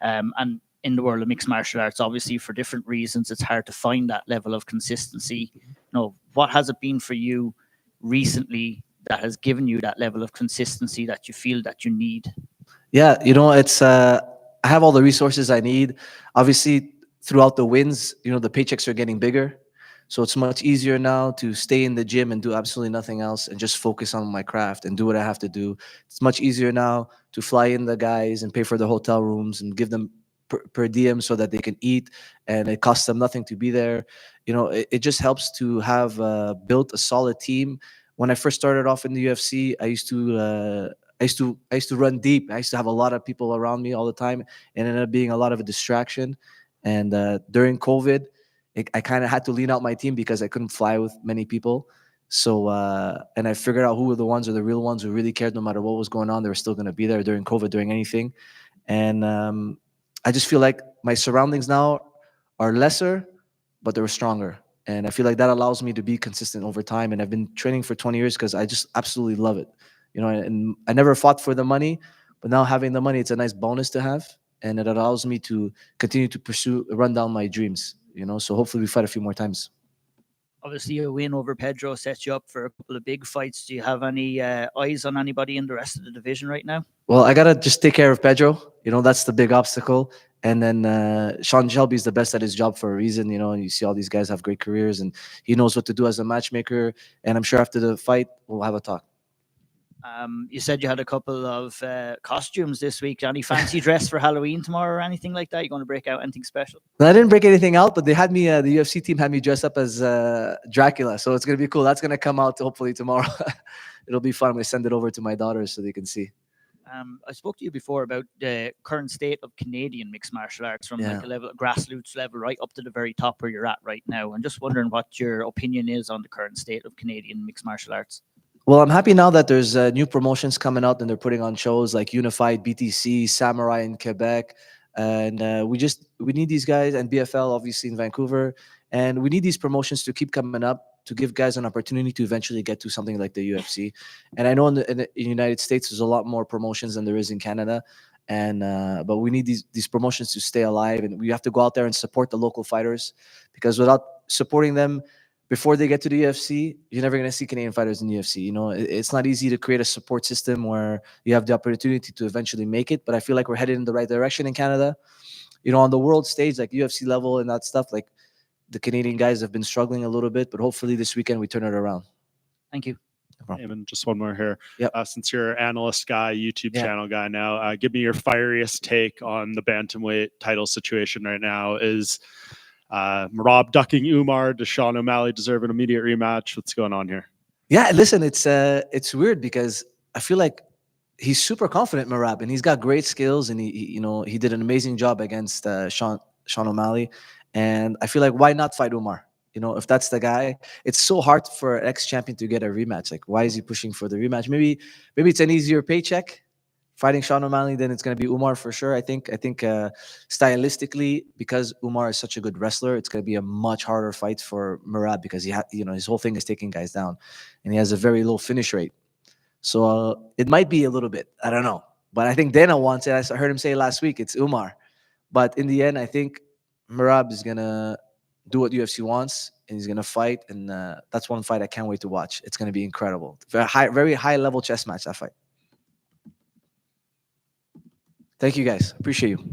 And in the world of mixed martial arts, obviously, for different reasons, it's hard to find that level of consistency. What has it been for you recently that has given you that level of consistency that you feel that you need? Yeah, it's I have all the resources I need. Obviously, throughout the wins, the paychecks are getting bigger. So it's much easier now to stay in the gym and do absolutely nothing else and just focus on my craft and do what I have to do. It's much easier now to fly in the guys and pay for the hotel rooms and give them per diem so that they can eat, and it costs them nothing to be there. It just helps to have built a solid team. When I first started off in the UFC, I used to run deep. I used to have a lot of people around me all the time, and ended up being a lot of a distraction. And during COVID, I kind of had to lean out my team because I couldn't fly with many people. So and I figured out who were the ones, or the real ones, who really cared. No matter what was going on, they were still going to be there during COVID, during anything. And I just feel like my surroundings now are lesser, but they're stronger. And I feel like that allows me to be consistent over time. And I've been training for 20 years because I just absolutely love it. And I never fought for the money, but now having the money, it's a nice bonus to have. And it allows me to continue to run down my dreams, so hopefully we fight a few more times. Obviously, a win over Pedro sets you up for a couple of big fights. Do you have any eyes on anybody in the rest of the division right now? Well, I got to just take care of Pedro. That's the big obstacle. And then Sean Shelby is the best at his job for a reason. You see all these guys have great careers, and he knows what to do as a matchmaker. And I'm sure after the fight, we'll have a talk. You said you had a couple of costumes this week. Any fancy dress for Halloween tomorrow or anything like that? You going to break out anything special? No, I didn't break anything out, but they had me. The UFC team had me dress up as Dracula, so it's gonna be cool. That's gonna come out hopefully tomorrow. It'll be fun. I'm gonna send it over to my daughters so they can see. I spoke to you before about the current state of Canadian mixed martial arts, from like a grassroots level right up to the very top where you're at right now. I'm just wondering what your opinion is on the current state of Canadian mixed martial arts. Well, I'm happy now that there's new promotions coming out and they're putting on shows like Unified, BTC, Samurai in Quebec. And we need these guys, and BFL obviously in Vancouver. And we need these promotions to keep coming up to give guys an opportunity to eventually get to something like the UFC. And I know in the United States, there's a lot more promotions than there is in Canada. And but we need these promotions to stay alive, and we have to go out there and support the local fighters, because without supporting them before they get to the UFC, you're never going to see Canadian fighters in the UFC. It's not easy to create a support system where you have the opportunity to eventually make it. But I feel like we're headed in the right direction in Canada. On the world stage, like UFC level and that stuff, like the Canadian guys have been struggling a little bit, but hopefully this weekend we turn it around. Thank you. Aiemann, just one more here. Yep. Since you're an analyst guy, YouTube channel guy now, give me your fieriest take on the bantamweight title situation right now. Is Rob ducking Umar? Does Sean O'Malley deserve an immediate rematch? What's going on here? Yeah, listen, it's weird because I feel like he's super confident, Merab, and he's got great skills, and he did an amazing job against Sean O'Malley, and I feel like, why not fight Umar? If that's the guy. It's so hard for an ex-champion to get a rematch. Like, why is he pushing for the rematch? Maybe it's an easier paycheck fighting Sean O'Malley, then it's going to be Umar for sure. I think stylistically, because Umar is such a good wrestler, it's going to be a much harder fight for Merab, because his whole thing is taking guys down, and he has a very low finish rate. So it might be a little bit. I don't know, but I think Dana wants it. I heard him say last week it's Umar, but in the end, I think Merab is gonna do what UFC wants, and he's gonna fight, and that's one fight I can't wait to watch. It's gonna be incredible. Very high level chess match, that fight. Thank you, guys. Appreciate you.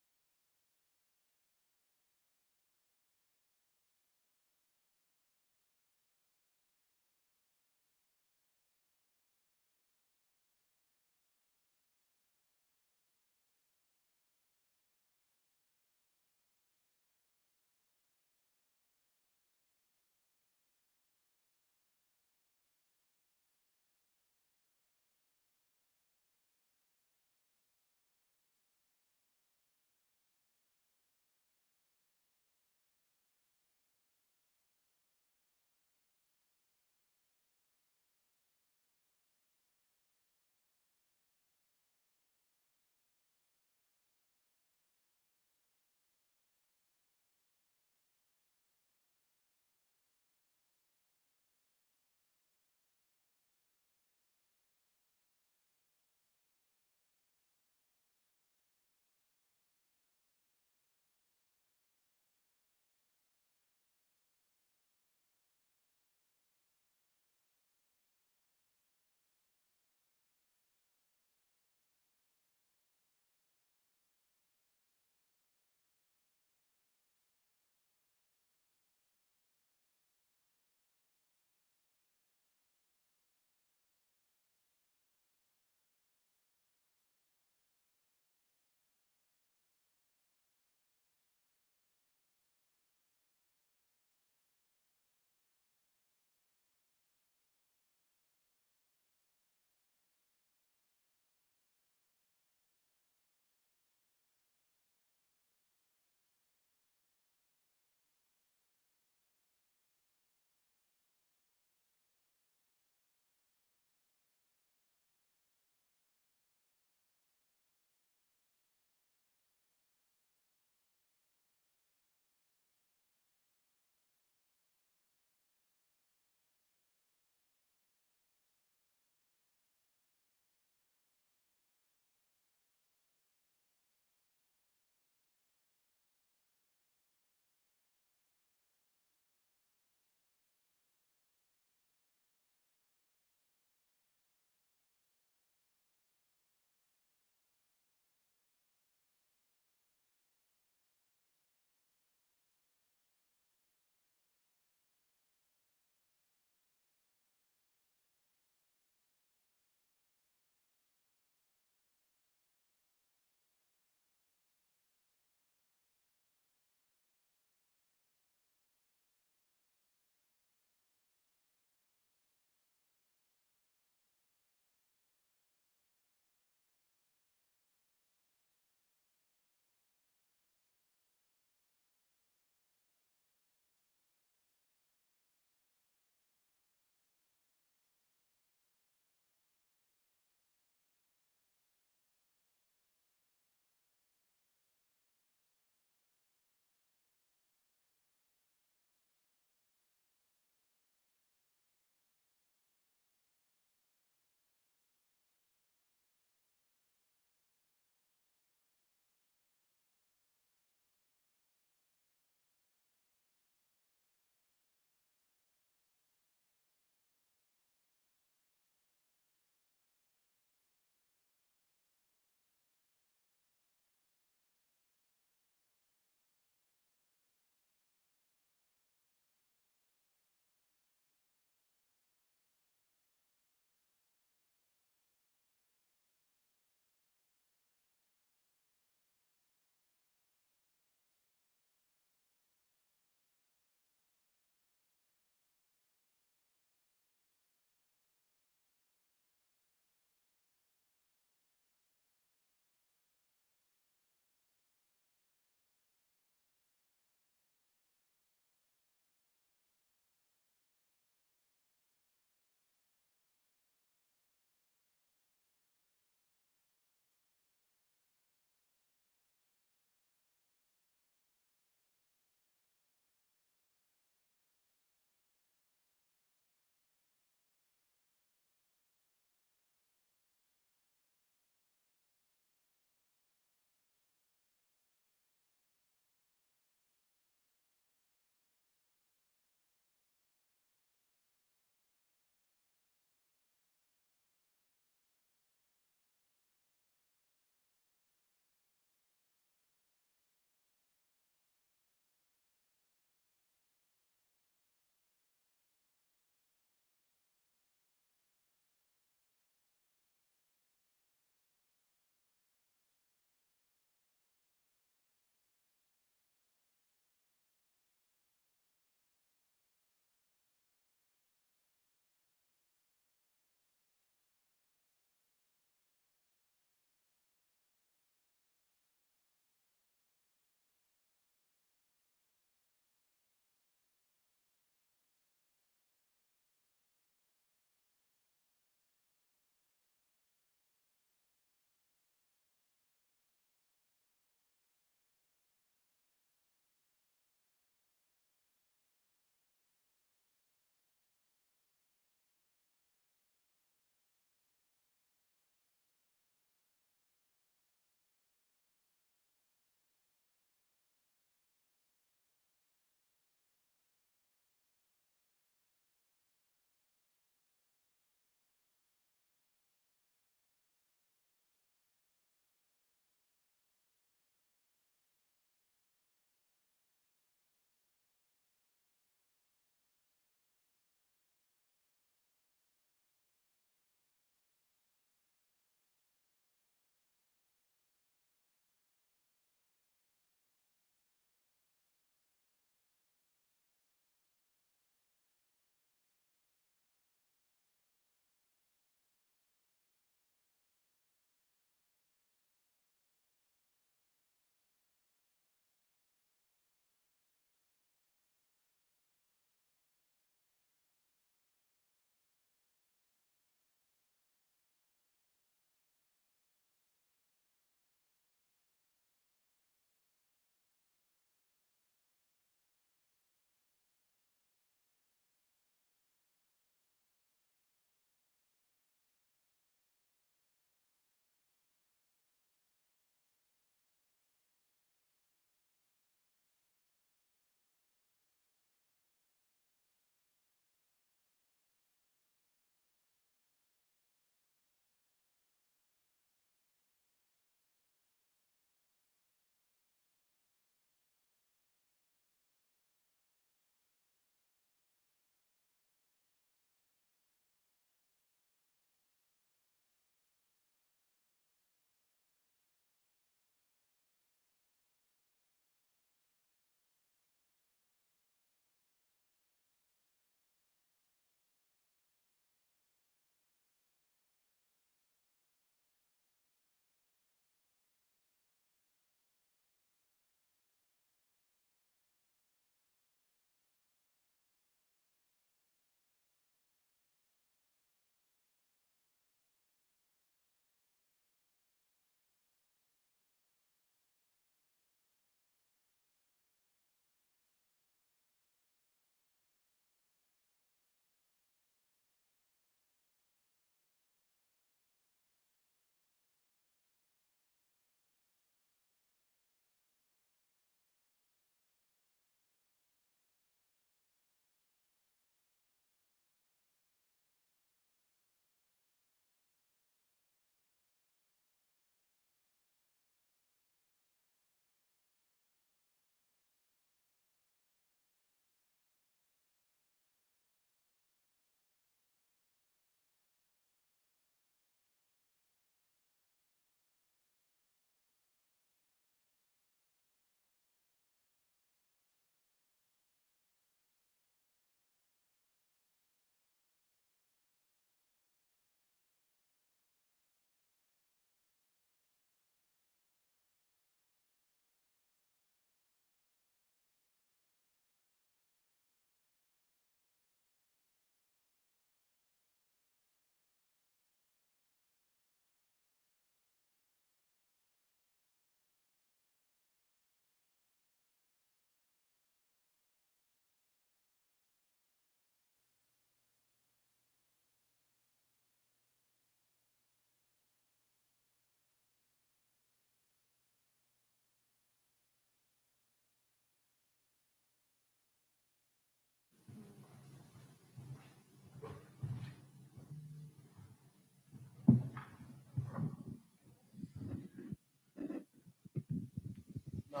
Good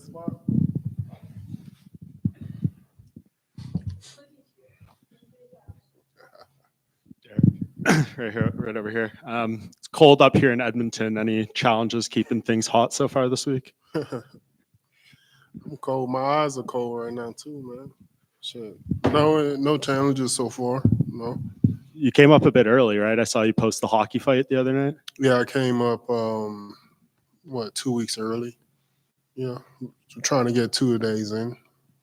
spot. Right here, right over here. It's cold up here in Edmonton. Any challenges keeping things hot so far this week? I'm cold. My eyes are cold right now too, man. Shit. No challenges so far. No. You came up a bit early, right? I saw you post the hockey fight the other night. Yeah, I came up 2 weeks early. Yeah. Trying to get 2 days in.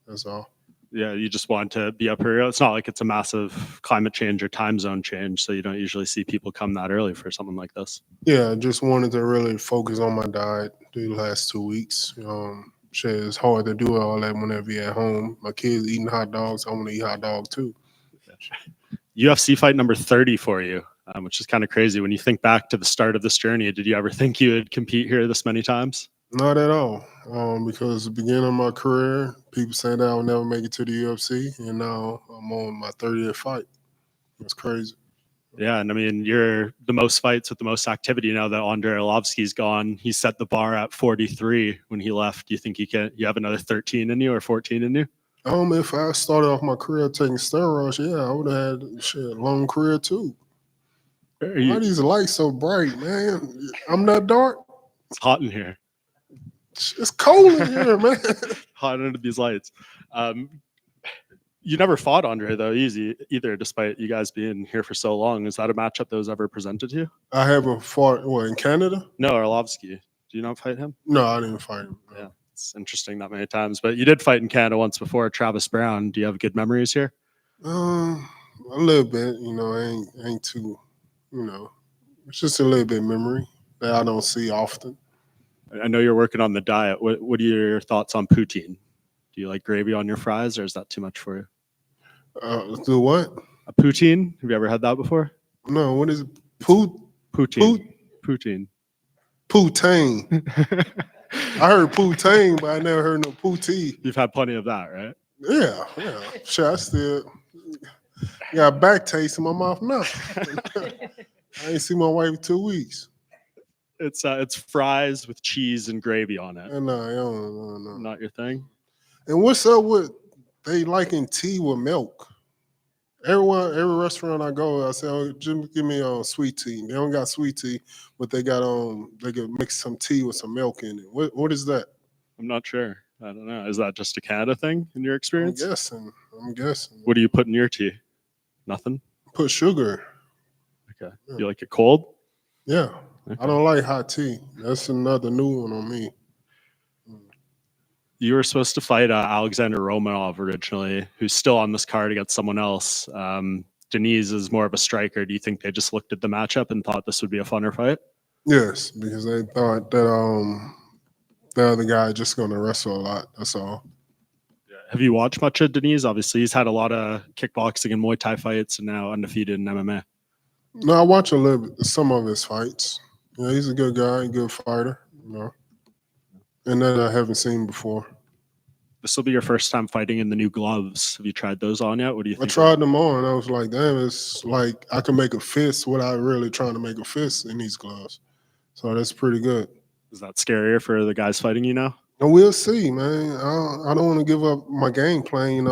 That's all. Yeah, you just want to be up here. It's not like it's a massive climate change or time zone change, so you don't usually see people come that early for something like this. Yeah, I just wanted to really focus on my diet the last 2 weeks. Shit, it's hard to do all that whenever you're at home. My kids eating hot dogs. I want to eat hot dogs too. UFC fight number 30 for you, which is kind of crazy. When you think back to the start of this journey, did you ever think you would compete here this many times? Not at all. Because the beginning of my career, people said that I would never make it to the UFC, and now I'm on my 30th fight. It's crazy. Yeah, and I mean, you're the most fights with the most activity now that Amir Albazi's gone. He set the bar at 43 when he left. Do you think you have another 13 in you or 14 in you? If I started off my career taking steroids, yeah, I would have had a long career too. Why are these lights so bright, man? I'm not dark. It's hot in here. It's cold in here, man. Hot under these lights. You never fought Andre though, either, despite you guys being here for so long. Is that a matchup that was ever presented to you? I haven't fought in Canada. No, Arlovsky. Do you not fight him? No, I didn't fight him. No. Yeah, it's interesting that many times. But you did fight in Canada once before, Travis Brown. Do you have good memories here? A little bit. Ain't too. It's just a little bit memory that I don't see often. I know you're working on the diet. What are your thoughts on poutine? Do you like gravy on your fries, or is that too much for you? Do what? A poutine? Have you ever had that before? No. What is it? Poutine. Poutine. I heard poutine, but I never heard no poutine. You've had plenty of that, right? Yeah. Sure, I still got back taste in my mouth now. I ain't seen my wife in 2 weeks. It's fries with cheese and gravy on it. No. Not your thing? And what's up with they liking tea with milk? Every restaurant I go, I say, "Oh, just give me sweet tea." They don't got sweet tea, but they got they can mix some tea with some milk in it. What is that? I'm not sure. I don't know. Is that just a Canada thing in your experience? I'm guessing. What do you put in your tea? Nothing? Put sugar. Okay. Yeah. You like it cold? Yeah. Okay. I don't like hot tea. That's another new one on me. You were supposed to fight Alexander Romanov originally, who's still on this card against someone else. Diniz is more of a striker. Do you think they just looked at the matchup and thought this would be a funner fight? Yes, because they thought that the other guy just going to wrestle a lot. That's all. Have you watched much of Diniz? Obviously, he's had a lot of kickboxing and Muay Thai fights and now undefeated in MMA. No, I watch a little bit, some of his fights. Yeah, he's a good guy, a good fighter. And that I haven't seen before. This will be your first time fighting in the new gloves. Have you tried those on yet? What do you think? I tried them on. I was like, damn, it's like I can make a fist without really trying to make a fist in these gloves. So that's pretty good. Is that scarier for the guys fighting you now? And we'll see, man. I don't want to give up my game plan.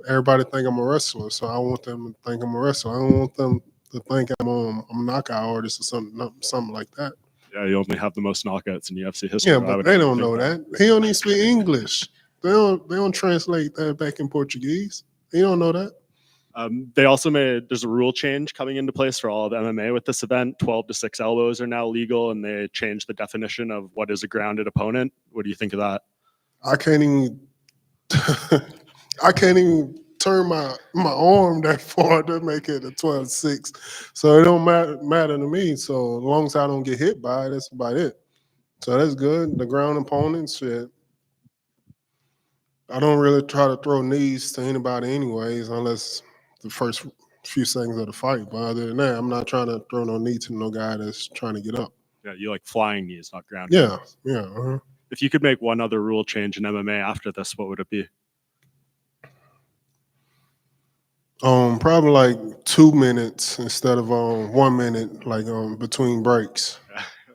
Everybody think I'm a wrestler, so I want them to think I'm a wrestler. I don't want them to think I'm a knockout artist or something like that. Yeah, you only have the most knockouts in UFC history. Yeah, but they don't know that. He don't even speak English. They don't translate that back in Portuguese. He don't know that. They also there's a rule change coming into place for all of MMA with this event. 12-6 elbows are now legal, and they changed the definition of what is a grounded opponent. What do you think of that? I can't even turn my arm that far to make it a 12-6. So it don't matter to me. So as long as I don't get hit by it, that's about it. So that's good. The ground opponents, shit. I don't really try to throw knees to anybody anyways, unless the first few seconds of the fight. But other than that, I'm not trying to throw no knee to no guy that's trying to get up. Yeah, you like flying knees, not ground knees. Yeah. Uh-huh. If you could make one other rule change in MMA after this, what would it be? Probably like 2 minutes instead of 1 minute, like between breaks.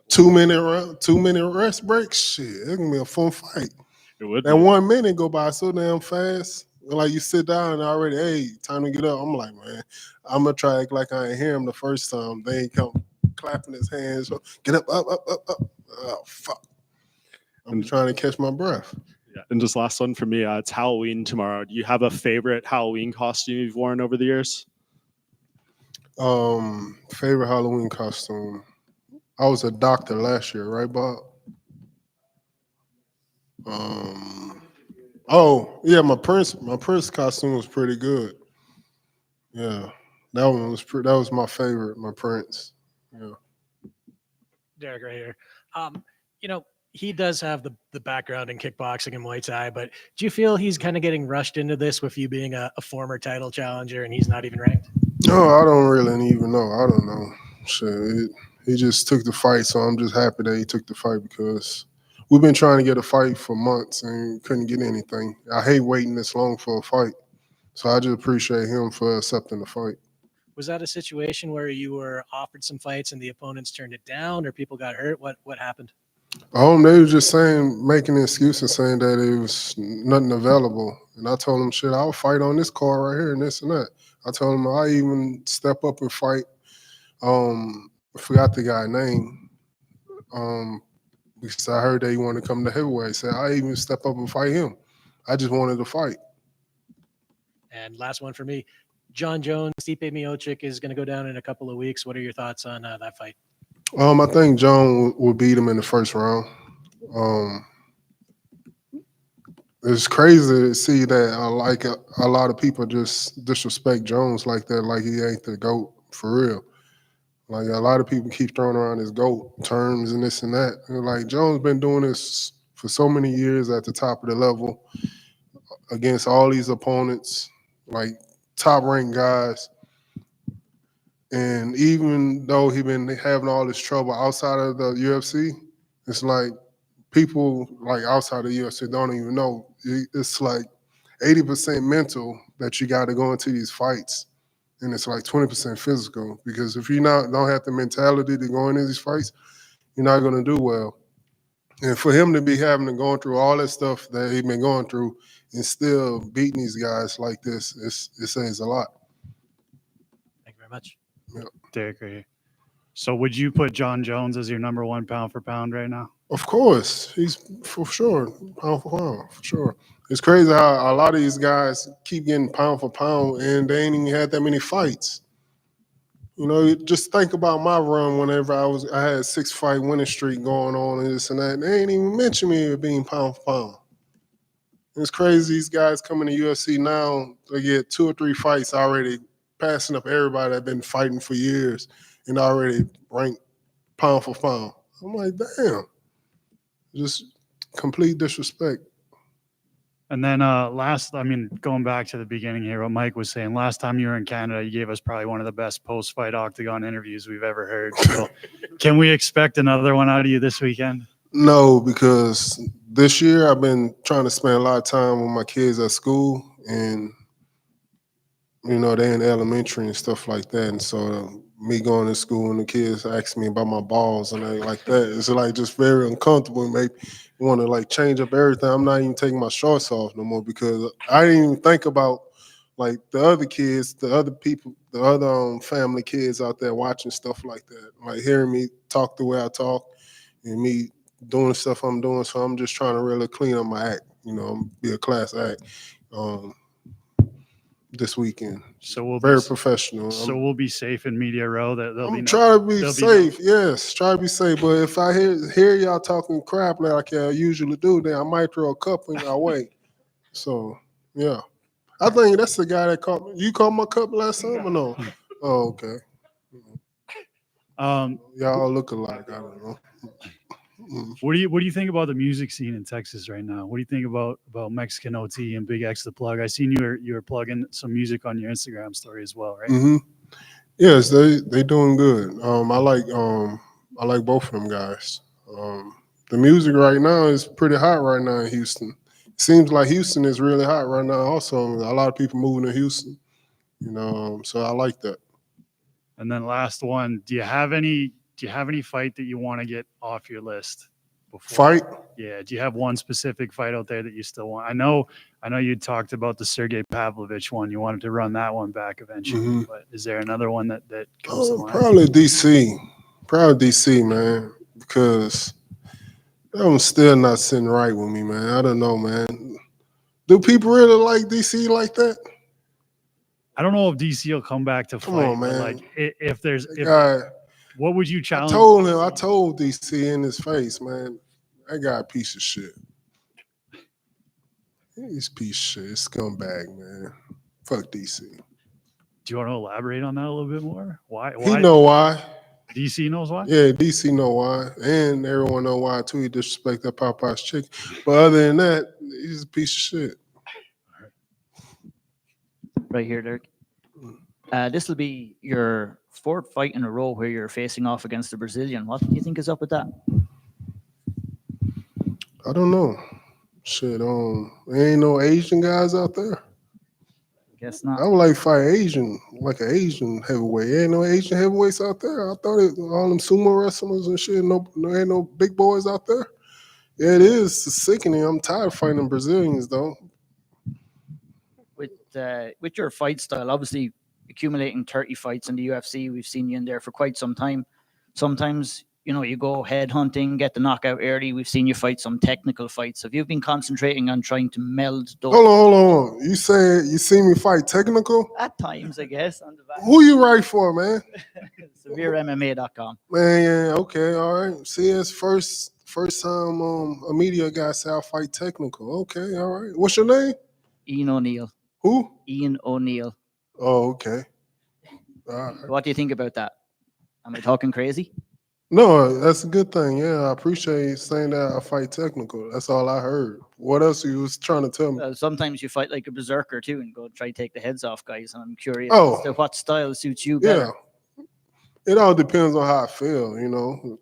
2 minute rest breaks. Shit, it's gonna be a fun fight. It would That be. 1 minute go by so damn fast. Like you sit down and already, hey, time to get up. I'm like, man, I'm gonna try to act like I ain't hear him the first time. They ain't come clapping his hands. Get up. Oh fuck. I'm trying to catch my breath. Yeah. And just last one for me. It's Halloween tomorrow. Do you have a favorite Halloween costume you've worn over the years? Favorite Halloween costume. I was a doctor last year, right, Bob? Oh yeah, my prince costume was pretty good. Yeah, that one was that was my favorite. My prince. Yeah. Derrick right here. He does have the background in kickboxing and Muay Thai, but do you feel he's kind of getting rushed into this with you being a former title challenger and he's not even ranked? No, I don't really even know. I don't know. Shit, he just took the fight, so I'm just happy that he took the fight because we've been trying to get a fight for months and couldn't get anything. I hate waiting this long for a fight, so I just appreciate him for accepting the fight. Was that a situation where you were offered some fights and the opponents turned it down, or people got hurt? What happened? They were just making an excuse and saying that it was nothing available. And I told them, shit, I'll fight on this card right here and this and that. I told them I even step up and fight. I forgot the guy's name. Because I heard that he wanted to come to heavyweight. So I even step up and fight him. I just wanted to fight. And last one for me. John Jones, Stipe Miocic is going to go down in a couple of weeks. What are your thoughts on that fight? I think John will beat him in the first round. It's crazy to see that a lot of people just disrespect Jones like that, like he ain't the GOAT for real. Like a lot of people keep throwing around his GOAT terms and this and that. And like Jones been doing this for so many years at the top of the level against all these opponents, like top ranked guys. And even though he been having all this trouble outside of the UFC, it's like people like outside of the UFC don't even know. It's like 80% mental that you got to go into these fights, and it's like 20% physical. Because if you don't have the mentality to go into these fights, you're not going to do well. And for him to be having to go through all that stuff that he's been going through and still beating these guys like this, it says a lot. Thank you very much. Yeah. Derrick right here. So would you put John Jones as your number one pound for pound right now? Of course. He's for sure, pound for pound, for sure. It's crazy how a lot of these guys keep getting pound for pound and they ain't even had that many fights. You know, just think about my run whenever I had a 6-fight winning streak going on and this and that. They ain't even mention me being pound for pound. It's crazy these guys coming to UFC now, they get 2 or 3 fights already passing up everybody that been fighting for years and already ranked pound for pound. I'm like, damn. Just complete disrespect. And then going back to the beginning here, what Mike was saying, last time you were in Canada, you gave us probably one of the best post-fight octagon interviews we've ever heard. So can we expect another one out of you this weekend? No, because this year I've been trying to spend a lot of time with my kids at school, and they're in elementary and stuff like that. And so me going to school and the kids ask me about my balls and everything like that, it's like just very uncomfortable and make me want to like change up everything. I'm not even taking my shorts off no more because I didn't even think about like the other kids, the other people, the other family kids out there watching stuff like that, like hearing me talk the way I talk and me doing the stuff I'm doing. So I'm just trying to really clean up my act, be a class act. This weekend. So we'll very professional. So we'll be safe in Media Row. I'm trying to be safe. Yes, try to be safe. But if I hear y'all talking crap like I usually do, then I might throw a cup in your way. So yeah, I think that's the guy that called me. You called my cup last time or no? Oh, okay. Y'all look alike. I don't know. What do you think about the music scene in Texas right now? What do you think about Mexican OT and Big X the Plug? I seen you were plugging some music on your Instagram story as well, right? Mm-hmm. Yes, they doing good. I like both of them guys. The music right now is pretty hot right now in Houston. It seems like Houston is really hot right now. Also, a lot of people moving to Houston. You know, so I like that. And then last one, do you have any fight that you want to get off your list before? Fight? Yeah. Do you have one specific fight out there that you still want? I know you talked about the Sergey Pavlovich one. You wanted to run that one back eventually, but is there another one that comes to mind? Probably DC. Probably DC, man, because that one's still not sitting right with me, man. I don't know, man. Do people really like DC like that? I don't know if DC will come back to Come fight, on, but man. like if there's Guy, what would you challenge? I told DC in his face, man, that guy a piece of shit. He's a piece of shit. Scumbag, man. Fuck DC. Do you want to elaborate on that a little bit more? Why? He know why. DC knows why? Yeah, DC know why. And everyone know why too. He disrespect that Popeye's chicken. But other than that, he's a piece of shit. Right here, Derek. This will be your fourth fight in a row where you're facing off against a Brazilian. What do you think is up with that? I don't know. Shit, there ain't no Asian guys out there. Guess not. I would like to fight Asian, like an Asian heavyweight. There ain't no Asian heavyweights out there. I thought all them sumo wrestlers and shit. No, ain't no big boys out there. Yeah, it is sickening. I'm tired of fighting Brazilians though. With your fight style, obviously accumulating 30 fights in the UFC, we've seen you in there for quite some time. Sometimes, you go head hunting, get the knockout early. We've seen you fight some technical fights. Have you been concentrating on trying to meld those? Hold on. You say you see me fight technical? At times, I guess. On the back. Who you write for, man? SevereMMA.com. Man, yeah, okay, all right. See, it's first time a media guy say I fight technical. Okay, all right. What's your name? Ian O'Neill. Who? Ian O'Neill. Oh, okay. All right. What do you think about that? Am I talking crazy? No, that's a good thing. Yeah, I appreciate you saying that I fight technical. That's all I heard. What else you was trying to tell me? Sometimes you fight like a berserker too and go try to take the heads off guys. And I'm curious Oh. as to what style suits you better. Yeah. It all depends on how I feel,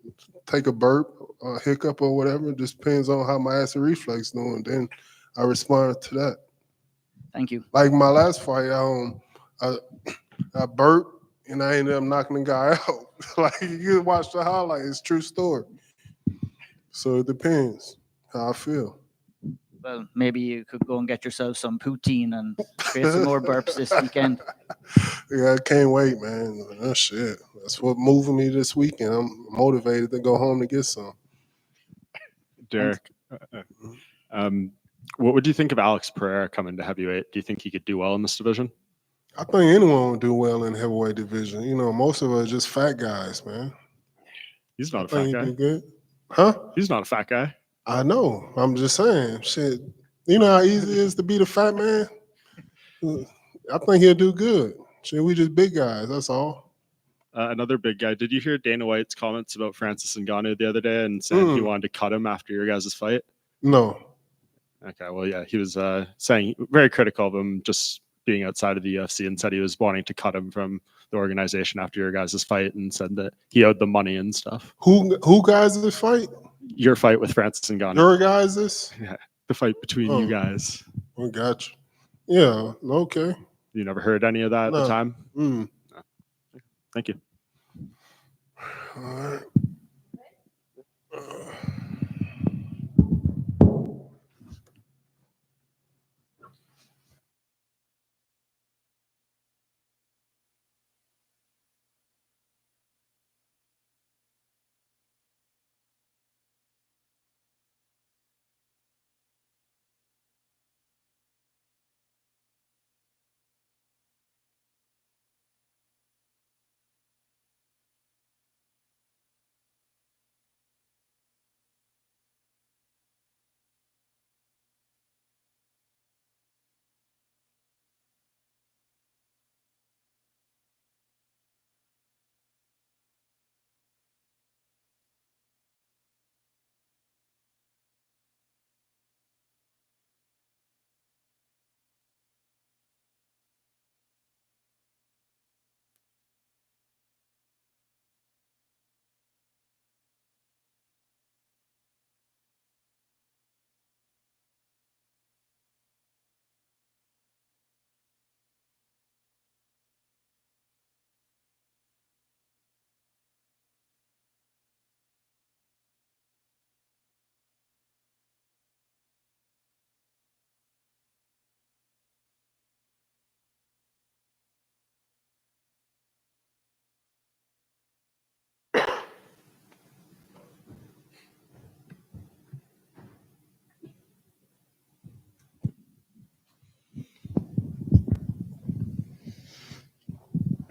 Take a burp, a hiccup or whatever. It just depends on how my acid reflex doing. Then I respond to that. Thank you. Like my last fight, I burped and I ended up knocking the guy out. Like you can watch the highlight, it's a true story. So it depends how I feel. Well, maybe you could go and get yourself some poutine and create some more burps this weekend. Yeah, I can't wait, man. Oh, shit. That's what moving me this weekend. I'm motivated to go home to get some. Derek, what would you think of Alex Pereira coming to heavyweight? Do you think he could do well in this division? I think anyone would do well in the heavyweight division. Most of us are just fat guys, man. He's not a fat guy. Do good. Huh? He's not a fat guy. I know. I'm just saying. Shit. You know how easy it is to beat a fat man? I think he'll do good. Shit, we just big guys. That's all. Another big guy. Did you hear Dana White's comments about Francis Ngannou the other day and saying he wanted to cut him after your guys' fight? No. Okay. Well, yeah, he was saying very critical of him just being outside of the UFC and said he was wanting to cut him from the organization after your guys' fight and said that he owed them money and stuff. Who guys this fight? Your fight with Francis Ngannou. Your guys this? Yeah, the fight between you guys. I got you. Yeah, okay. You never heard any of that at the time? No. Thank you. All right.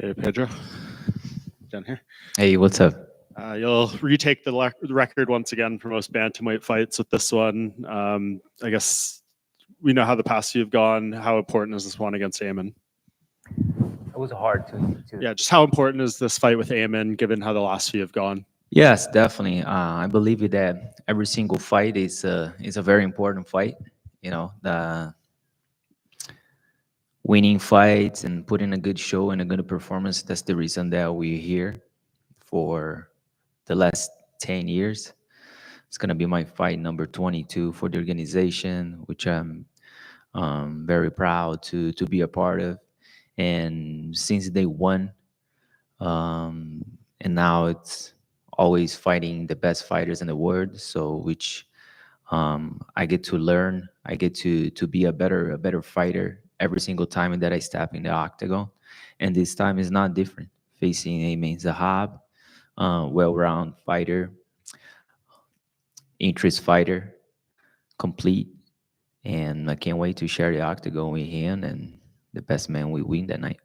Hey, Pedro. Down here. Hey, what's up? You'll retake the record once again for most bantamweight fights with this one. I guess we know how the past few have gone. How important is this one against Aiemann? It was hard to. Yeah, just how important is this fight with Aiemann, given how the last few have gone? Yes, definitely. I believe that every single fight is a very important fight. You know, the winning fights and putting a good show and a good performance. That's the reason that we're here for the last 10 years. It's going to be my fight number 22 for the organization, which I'm very proud to be a part of. And since day one, and now it's always fighting the best fighters in the world. So which I get to learn, I get to be a better fighter every single time that I step in the octagon. And this time is not different. Facing Aiemann Zahabi, well-rounded fighter, interest fighter, complete. And I can't wait to share the octagon with him, and the best man will win that night.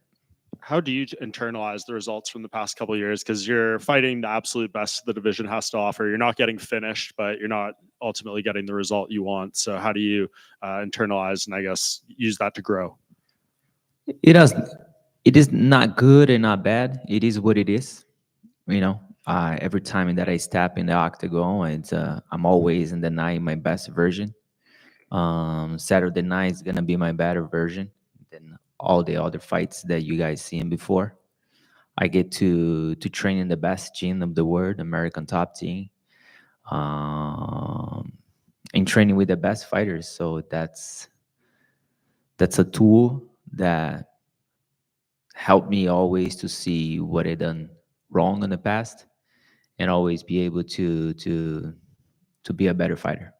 How do you internalize the results from the past couple of years? Because you're fighting the absolute best the division has to offer. You're not getting finished, but you're not ultimately getting the result you want. So how do you internalize and I guess use that to grow? It is not good and not bad. It is what it is. You know, every time that I step in the octagon, I'm always in the night my best version. Saturday night is gonna be my better version than all the other fights that you guys seen before. I get to train in the best gym of the world, American top team, and training with the best fighters. So that's a tool that helped me always to see what I done wrong in the past, and always be able to be a better fighter.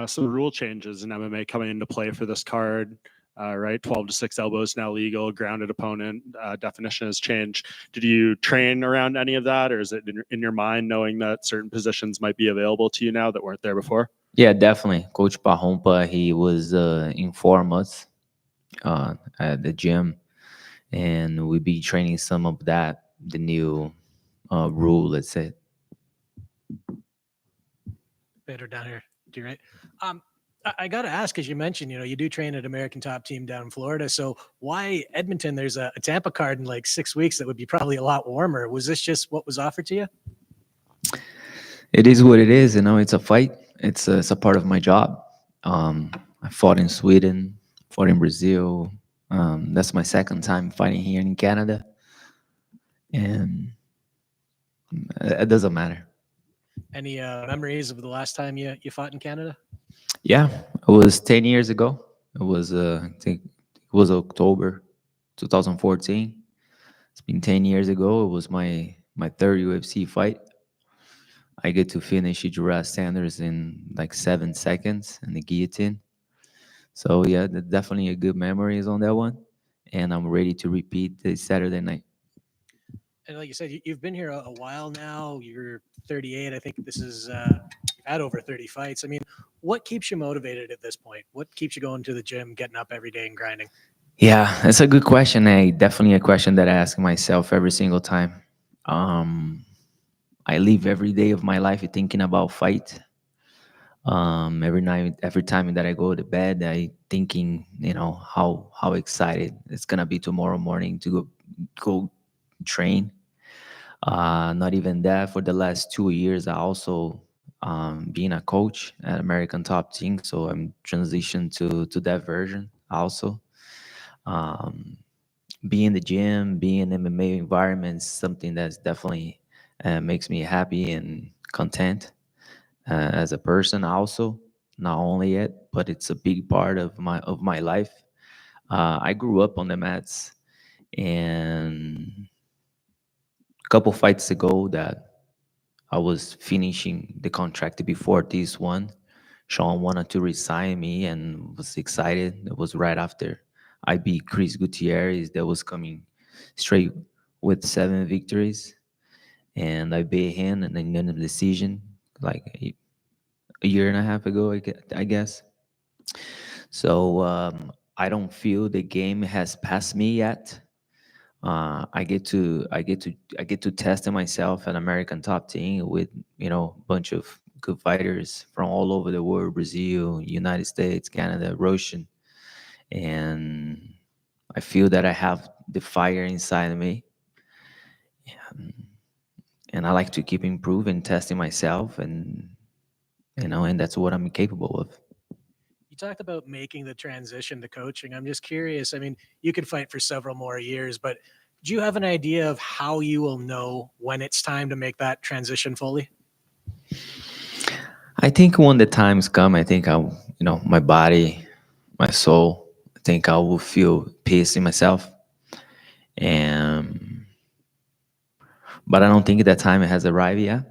Some rule changes in MMA coming into play for this card. Right, 12-6 elbows now legal. Grounded opponent definition has changed. Did you train around any of that, or is it in your mind knowing that certain positions might be available to you now that weren't there before? Yeah, definitely. Coach Pahompa, he was inform us at the gym, and we be training some of that, the new rule, let's say. Better down here, do you right? I got to ask, as you mentioned, you do train at American Top Team down in Florida. So why Edmonton? There's a Tampa card in like 6 weeks that would be probably a lot warmer. Was this just what was offered to you? It is what it is. It's a fight. It's a part of my job. I fought in Sweden, fought in Brazil. That's my second time fighting here in Canada. And it doesn't matter. Any memories of the last time you fought in Canada? Yeah, it was 10 years ago. It was, I think it was October 2014. It's been 10 years ago. It was my third UFC fight. I get to finish Jhonata Sanders in like 7 seconds in the guillotine. So yeah, definitely a good memories on that one. And I'm ready to repeat this Saturday night. And like you said, you've been here a while now. You're 38. I think this is you've had over 30 fights. I mean, what keeps you motivated at this point? What keeps you going to the gym, getting up every day and grinding? Yeah, that's a good question. Definitely a question that I ask myself every single time. I live every day of my life thinking about fight. Every night, every time that I go to bed, I thinking, how excited it's gonna be tomorrow morning to go train. Not even that. For the last 2 years, I also being a coach at American Top Team, so I'm transitioned to that version also. Being in the gym, being in MMA environment is something that's definitely makes me happy and content as a person also. Not only it, but it's a big part of my life. I grew up on the mats, and a couple fights ago that I was finishing the contract before this one, Sean wanted to resign me and was excited. It was right after I beat Chris Gutierrez that was coming straight with 7 victories. And I beat him in a unanimous decision like a year and a half ago, I guess. So I don't feel the game has passed me yet. I get to test myself an American top team with bunch of good fighters from all over the world, Brazil, United States, Canada, Russian, and I feel that I have the fire inside of me, and I like to keep improving, testing myself, and and that's what I'm capable of. You talked about making the transition to coaching. I'm just curious. I mean, you could fight for several more years, but do you have an idea of how you will know when it's time to make that transition fully? I think when the times come, I think I'll, my body, my soul, I think I will feel peace in myself. And, but I don't think that time has arrived yet.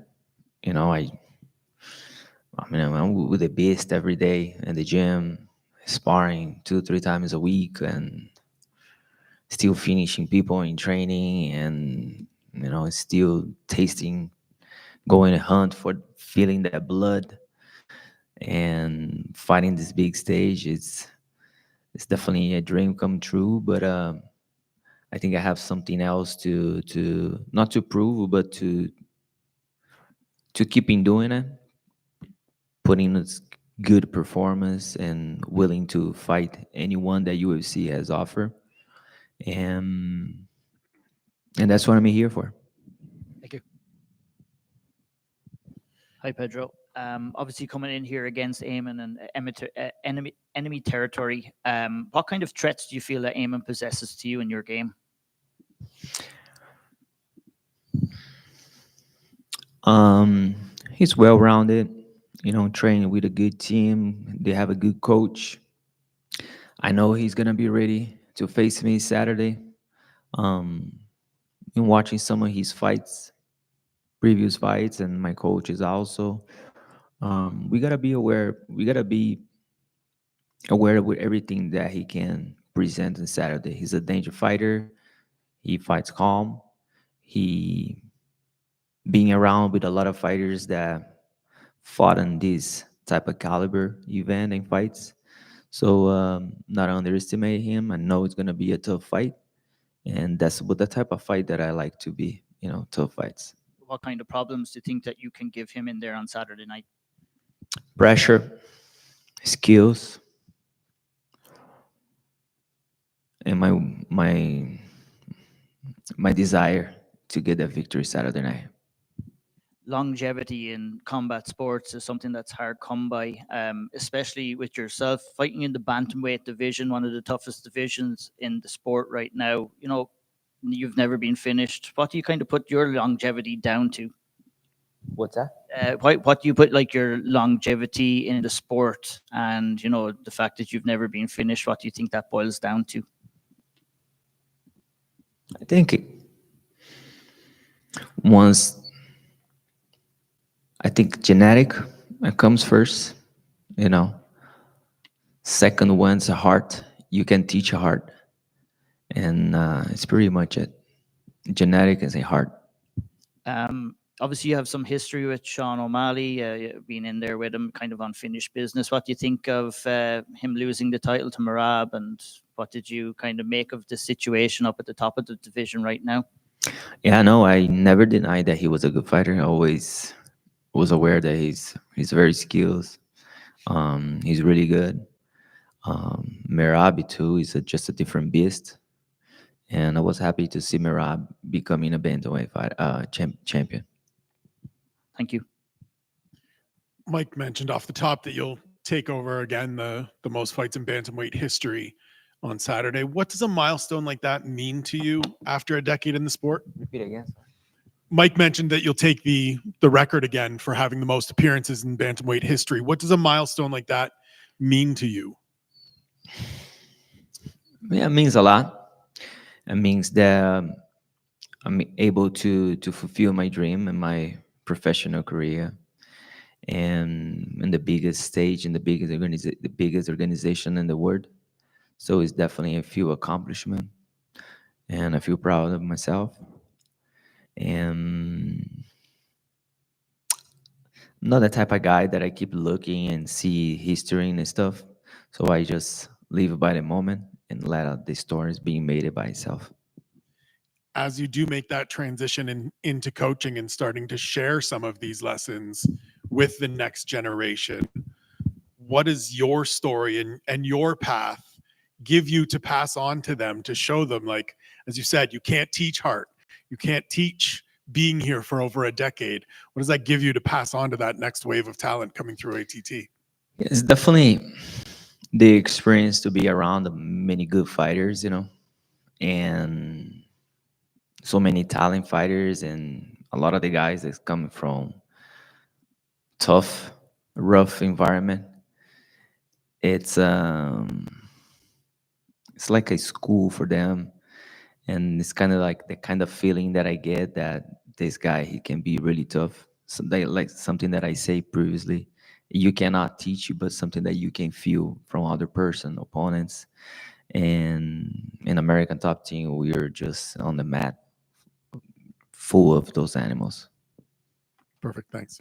I'm with the beast every day in the gym, sparring 2-3 times a week, and still finishing people in training, and still tasting, going to hunt for feeling that blood, and fighting this big stage. It's definitely a dream come true, but I think I have something else to not to prove, but to keeping doing it, putting this good performance, and willing to fight anyone that UFC has offered, and that's what I'm here for. Thank you. Hi, Pedro. Obviously, coming in here against Aiemann and enemy territory, what kind of threats do you feel that Aiemann possesses to you in your game? He's well-rounded, training with a good team. They have a good coach. I know he's gonna be ready to face me Saturday. In watching some of his fights, previous fights, and my coaches also, we gotta be aware. We gotta be aware with everything that he can present on Saturday. He's a danger fighter. He fights calm. He being around with a lot of fighters that fought in this type of caliber event and fights. So not underestimate him. I know it's gonna be a tough fight, and that's what the type of fight that I like to be. Tough fights. What kind of problems do you think that you can give him in there on Saturday night? Pressure, skills, and my desire to get that victory Saturday night. Longevity in combat sports is something that's hard come by, especially with yourself fighting in the bantamweight division, one of the toughest divisions in the sport right now. You've never been finished. What do you kind of put your longevity down to? What's that? What do you put like your longevity in the sport, and the fact that you've never been finished? What do you think that boils down to? I think genetic comes first. Second one's a heart. You can teach a heart, and it's pretty much it. Genetic is a heart. Obviously, you have some history with Sean O'Malley, being in there with him, kind of unfinished business. What do you think of him losing the title to Merab, and what did you kind of make of the situation up at the top of the division right now? Yeah, no, I never denied that he was a good fighter. I always was aware that he's very skilled. He's really good. Merab too is just a different beast, and I was happy to see Merab becoming a bantamweight champion. Thank you. Mike mentioned off the top that you'll take over again the most fights in bantamweight history on Saturday. What does a milestone like that mean to you after a decade in the sport? Repeat again. Mike mentioned that you'll take the record again for having the most appearances in bantamweight history. What does a milestone like that mean to you? Yeah, it means a lot. It means that I'm able to fulfill my dream in my professional career, and in the biggest stage, in the biggest organization in the world. So it's definitely a few accomplishment, and I feel proud of myself. And I'm not the type of guy that I keep looking and see history and stuff. So I just live by the moment and let out the stories being made by itself. as you do make that transition into coaching and starting to share some of these lessons with the next generation, what is your story and your path give you to pass on to them, to show them, like, as you said, you can't teach heart, you can't teach being here for over a decade. What does that give you to pass on to that next wave of talent coming through ATT? It's definitely the experience to be around many good fighters, you know, and so many talent fighters, and a lot of the guys that's coming from tough, rough environment. It's like a school for them, and it's kind of like the kind of feeling that I get that this guy, he can be really tough. So they, like something that I say previously, you cannot teach you, but something that you can feel from other person, opponents. And in American Top Team, we are just on the mat full of those animals. Perfect. Thanks.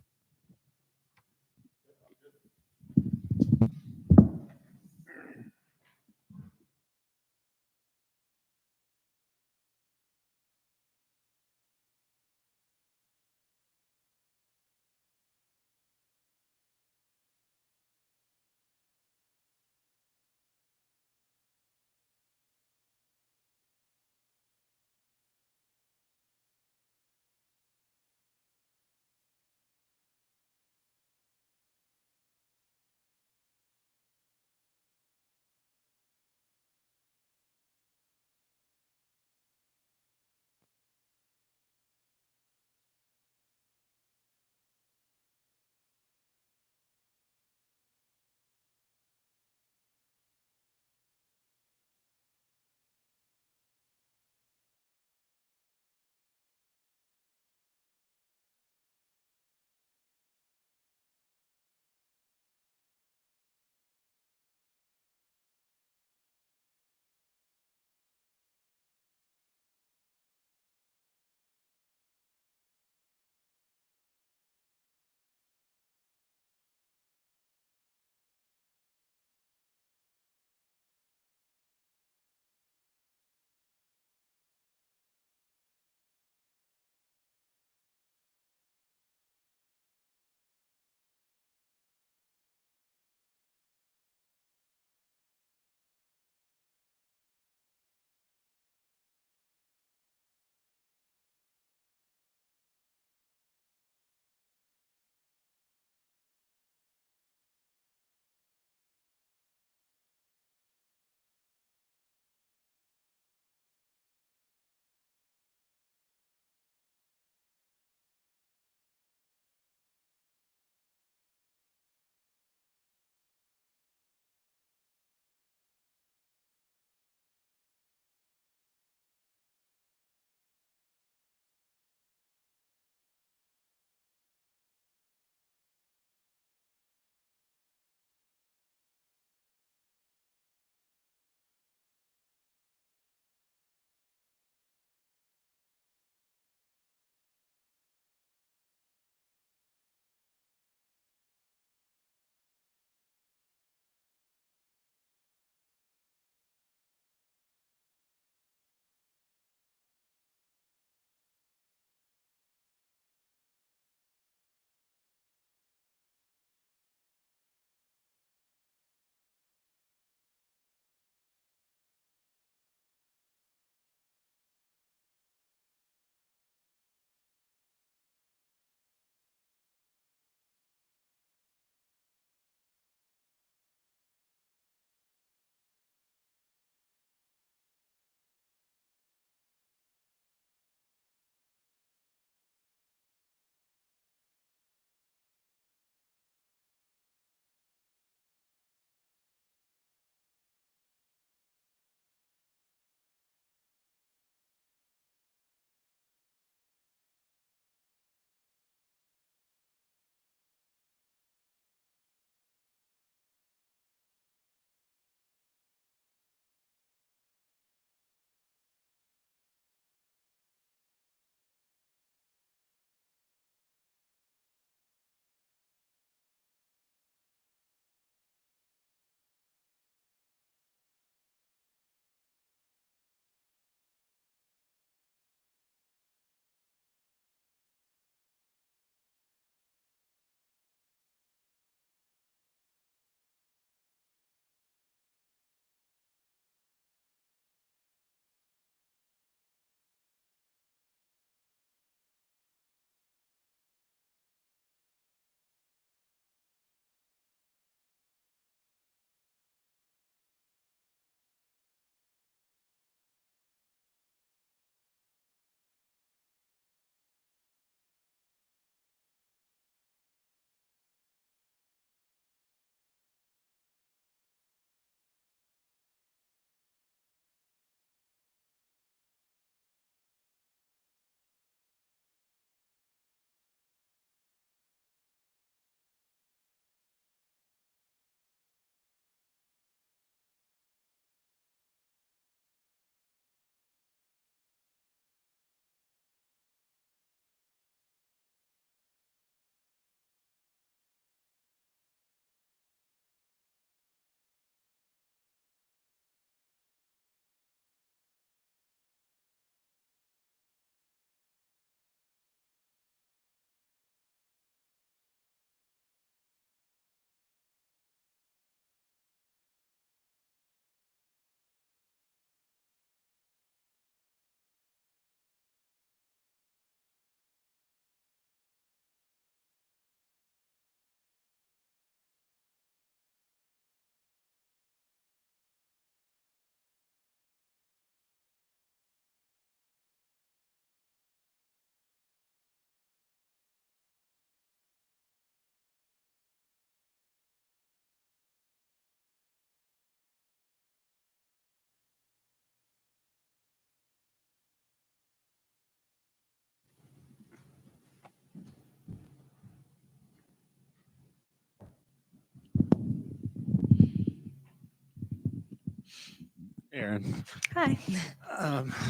Erin. Hi.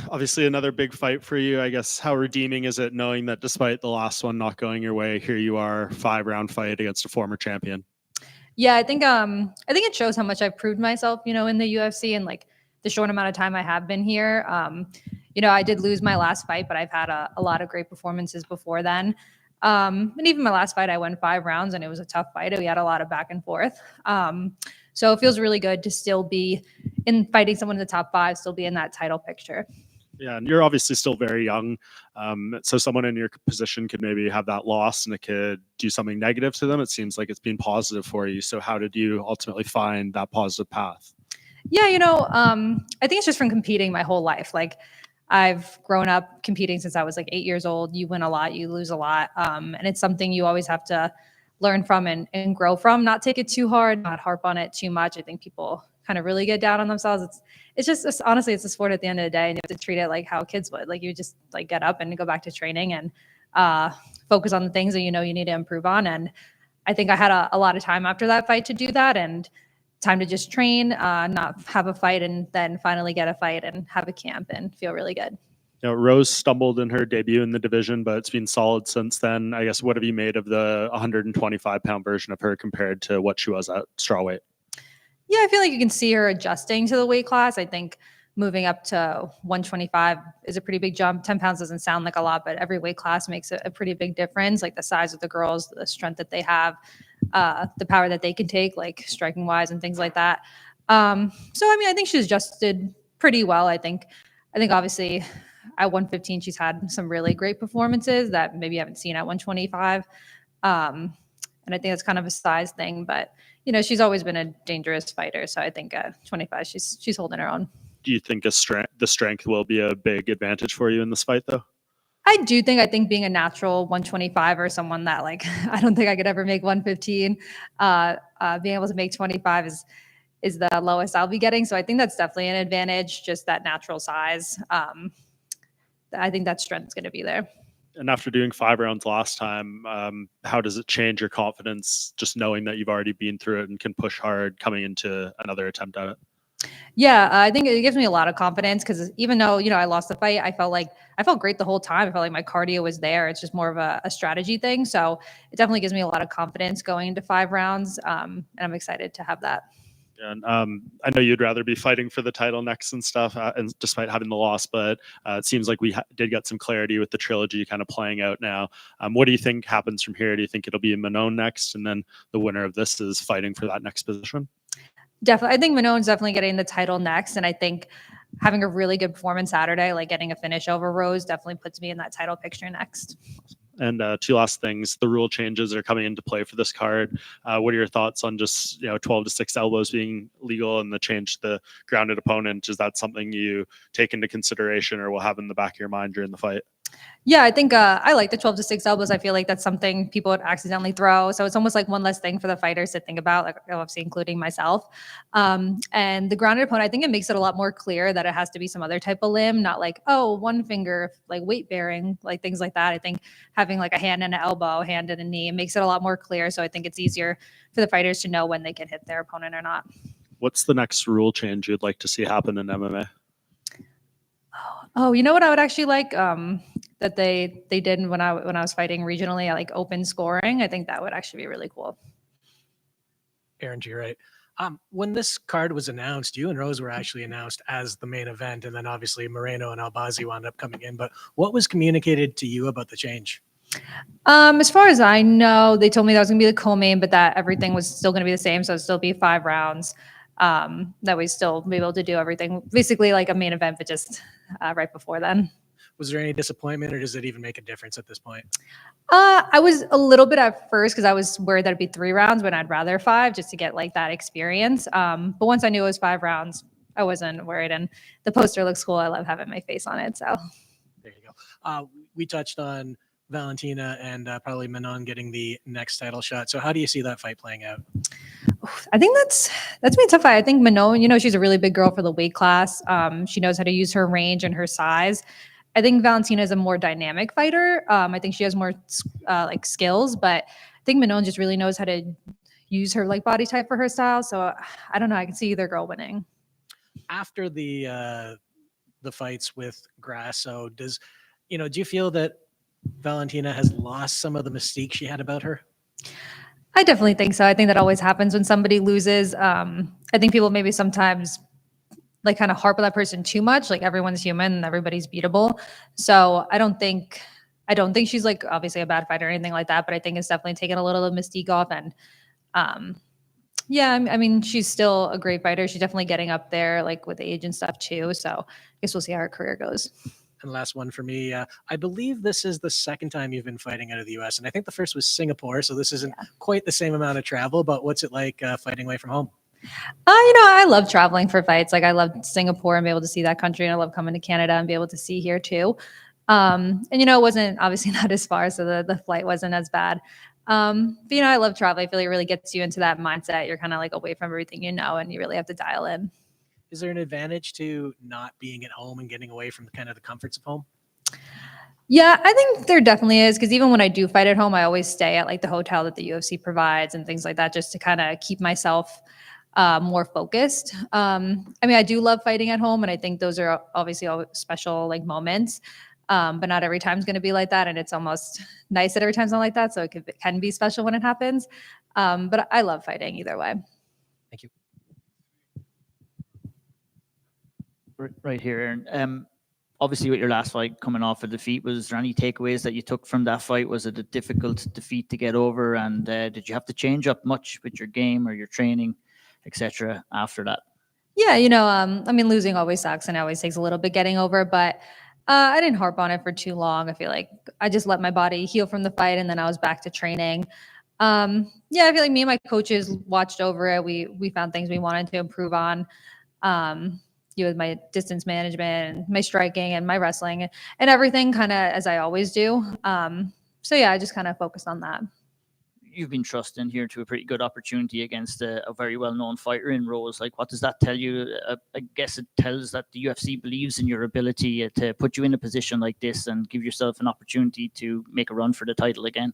Obviously, another big fight for you. I guess how redeeming is it knowing that despite the last one not going your way, here you are, 5-round fight against a former champion? Yeah, I think it shows how much I've proved myself, in the UFC and like the short amount of time I have been here. I did lose my last fight, but I've had a lot of great performances before then. And even my last fight, I went 5 rounds and it was a tough fight. We had a lot of back and forth. So it feels really good to still be in fighting someone in the top 5, still be in that title picture. Yeah, and you're obviously still very young. So someone in your position could maybe have that loss and it could do something negative to them. It seems like it's been positive for you. So how did you ultimately find that positive path? Yeah, I think it's just from competing my whole life. Like I've grown up competing since I was like 8 years old. You win a lot, you lose a lot. And it's something you always have to learn from and grow from, not take it too hard, not harp on it too much. I think people kind of really get down on themselves. Honestly, it's a sport at the end of the day, and you have to treat it like how kids would. Like you just like get up and go back to training and focus on the things that you need to improve on. And I think I had a lot of time after that fight to do that, and time to just train, not have a fight, and then finally get a fight and have a camp and feel really good. Rose stumbled in her debut in the division, but it's been solid since then. I guess, what have you made of the 125-pound version of her compared to what she was at strawweight? Yeah, I feel like you can see her adjusting to the weight class. I think moving up to 125 is a pretty big jump. 10 pounds doesn't sound like a lot, but every weight class makes a pretty big difference. Like the size of the girls, the strength that they have, the power that they can take, like striking wise and things like that. I think she's adjusted pretty well. I think obviously at 115, she's had some really great performances that maybe you haven't seen at 125. And I think that's kind of a size thing, but she's always been a dangerous fighter. So I think at 25, she's holding her own. Do you think the strength will be a big advantage for you in this fight, though? I think being a natural 125 or someone that I don't think I could ever make 115, being able to make 25 is the lowest I'll be getting. So I think that's definitely an advantage, just that natural size. I think that strength is going to be there. And after doing 5 rounds last time, how does it change your confidence just knowing that you've already been through it and can push hard coming into another attempt at it? Yeah, I think it gives me a lot of confidence because even though, I lost the fight, I felt great the whole time. I felt like my cardio was there. It's just more of a strategy thing. So it definitely gives me a lot of confidence going into 5 rounds. And I'm excited to have that. And I know you'd rather be fighting for the title next and stuff, and despite having the loss, but it seems like we did get some clarity with the trilogy kind of playing out now. What do you think happens from here? Do you think it'll be Manon next, and then the winner of this is fighting for that next position? Definitely. I think Manon's definitely getting the title next. And I think having a really good performance Saturday, like getting a finish over Rose, definitely puts me in that title picture next. And 2 last things, the rule changes are coming into play for this card. What are your thoughts on just 12 to 6 elbows being legal and the change to the grounded opponent? Is that something you take into consideration or will have in the back of your mind during the fight? Yeah, I think I like the 12 to 6 elbows. I feel like that's something people would accidentally throw. So it's almost like one less thing for the fighters to think about, like obviously including myself. And the grounded opponent, I think it makes it a lot more clear that it has to be some other type of limb, not like, one finger, like weight bearing, like things like that. I think having like a hand and an elbow, hand and a knee, it makes it a lot more clear. So I think it's easier for the fighters to know when they can hit their opponent or not. What's the next rule change you'd like to see happen in MMA? Oh, you know what I would actually like that they did when I was fighting regionally, like open scoring. I think that would actually be really cool. Erin, you're right. When this card was announced, you and Rose were actually announced as the main event, and then obviously Moreno and Albazi wound up coming in. But what was communicated to you about the change? As far as I know, they told me that was going to be the co-main, but that everything was still going to be the same, so it'd still be 5 rounds. That we still be able to do everything basically like a main event, but just right before then. Was there any disappointment, or does it even make a difference at this point? I was a little bit at first because I was worried that it'd be 3 rounds, but I'd rather 5 just to get like that experience. But once I knew it was 5 rounds, I wasn't worried, and the poster looks cool. I love having my face on it. So there you go. We touched on Valentina and probably Manon getting the next title shot. So how do you see that fight playing out? I think that's been a tough fight. I think Manon, she's a really big girl for the weight class. She knows how to use her range and her size. I think Valentina is a more dynamic fighter. I think she has more like skills, but I think Manon just really knows how to use her like body type for her style. So I don't know. I can see either girl winning. after the fights with Grasso, do you feel that Valentina has lost some of the mystique she had about her? I definitely think so. I think that always happens when somebody loses. I think people maybe sometimes like kind of harp on that person too much. Like everyone's human and everybody's beatable. So I don't think she's like obviously a bad fighter or anything like that, but I think it's definitely taken a little of the mystique off. And yeah, I mean, she's still a great fighter. She's definitely getting up there like with age and stuff too. So I guess we'll see how her career goes. And last one for me, I believe this is the second time you've been fighting out of the U.S. And I think the first was Singapore. So this isn't quite the same amount of travel, but what's it like fighting away from home? I love traveling for fights. Like I love Singapore and be able to see that country, and I love coming to Canada and be able to see here too. And it wasn't obviously not as far, so the flight wasn't as bad. But I love traveling. I feel like it really gets you into that mindset. You're kind of like away from everything and you really have to dial in. Is there an advantage to not being at home and getting away from kind of the comforts of home? Yeah, I think there definitely is, because even when I do fight at home, I always stay at like the hotel that the UFC provides and things like that, just to kind of keep myself more focused. I mean, I do love fighting at home, and I think those are obviously all special like moments. But not every time's going to be like that, and it's almost nice that every time's not like that. So it can be special when it happens. But I love fighting either way. Thank you. Right here, Erin. Obviously, with your last fight coming off a defeat, was there any takeaways that you took from that fight? Was it a difficult defeat to get over? And did you have to change up much with your game or your training, etc. after that? Yeah, I mean, losing always sucks and it always takes a little bit getting over, but I didn't harp on it for too long. I feel like I just let my body heal from the fight, and then I was back to training. Yeah, I feel like me and my coaches watched over it. We found things we wanted to improve on. With my distance management and my striking and my wrestling and everything, kind of as I always do. So yeah, I just kind of focused on that. You've been thrust in here to a pretty good opportunity against a very well-known fighter in Rose. Like, what does that tell you? I guess it tells that the UFC believes in your ability to put you in a position like this and give yourself an opportunity to make a run for the title again.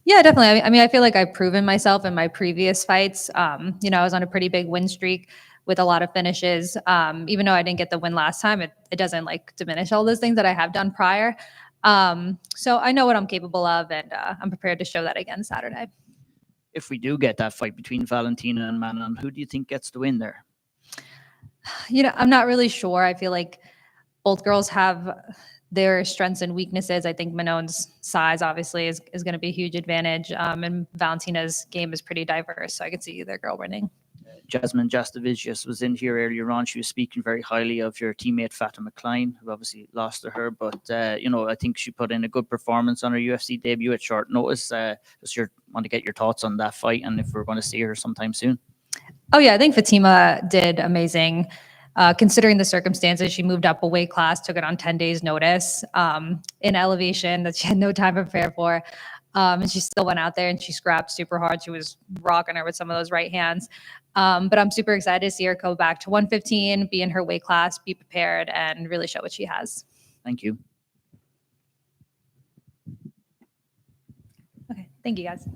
Yeah, definitely. I mean, I feel like I've proven myself in my previous fights. I was on a pretty big win streak with a lot of finishes. Even though I didn't get the win last time, it doesn't like diminish all those things that I have done prior. So I know what I'm capable of, and I'm prepared to show that again Saturday. If we do get that fight between Valentina and Manon, who do you think gets the win there? I'm not really sure. I feel like both girls have their strengths and weaknesses. I think Manon's size obviously is going to be a huge advantage. And Valentina's game is pretty diverse. So I could see either girl winning. Jasmine Jasudavicius was in here earlier on. She was speaking very highly of your teammate Fatima Klein, who obviously lost to her. But, I think she put in a good performance on her UFC debut at short notice. Just want to get your thoughts on that fight and if we're going to see her sometime soon. Oh, yeah. I think Fatima did amazing. Considering the circumstances, she moved up a weight class, took it on 10 days notice in elevation that she had no time to prepare for. And she still went out there and she scrapped super hard. She was rocking her with some of those right hands. But I'm super excited to see her go back to 115, be in her weight class, be prepared, and really show what she has. Thank you. Okay. Thank you, guys.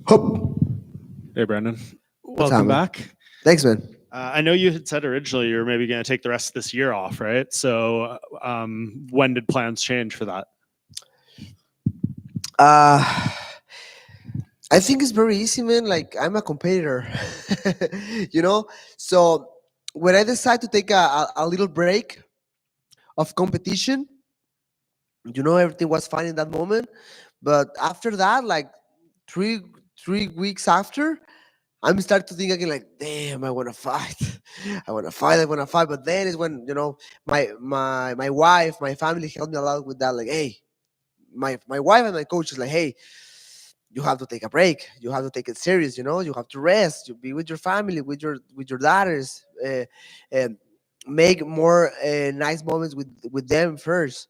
Hey, Brendan. What's Welcome happening? back. Thanks, man. I know you had said originally you were maybe going to take the rest of this year off, right? So when did plans change for that? I think it's very easy, man. Like, I'm a competitor, you know? So when I decide to take a little break of competition, everything was fine in that moment. But after that, like three weeks after, I'm starting to think again, like, damn, I want to fight. I want to fight. I want to fight. But then is when, my wife, my family helped me a lot with that. Like, hey, my wife and my coach is like, hey, you have to take a break. You have to take it serious. You have to rest. You be with your family, with your daughters, and make more nice moments with them first.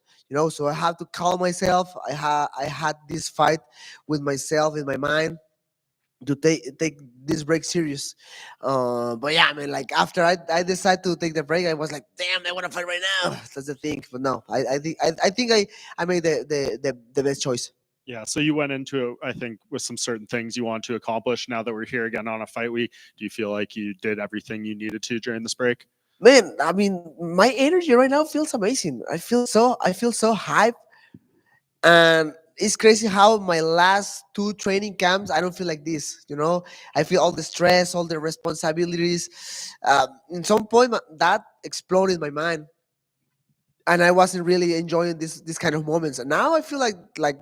So I have to calm myself. I had this fight with myself in my mind to take this break serious. But yeah, I mean, like after I decided to take the break, I was like, damn, I want to fight right now. That's the thing. But no, I think I made the best choice. Yeah, so you went into it, I think, with some certain things you want to accomplish. Now that we're here again on a fight week, do you feel like you did everything you needed to during this break? Man, I mean, my energy right now feels amazing. I feel so hyped, and it's crazy how my last 2 training camps I don't feel like this. I feel all the stress, all the responsibilities. In some point, that exploded in my mind, and I wasn't really enjoying this kind of moments. And now I feel like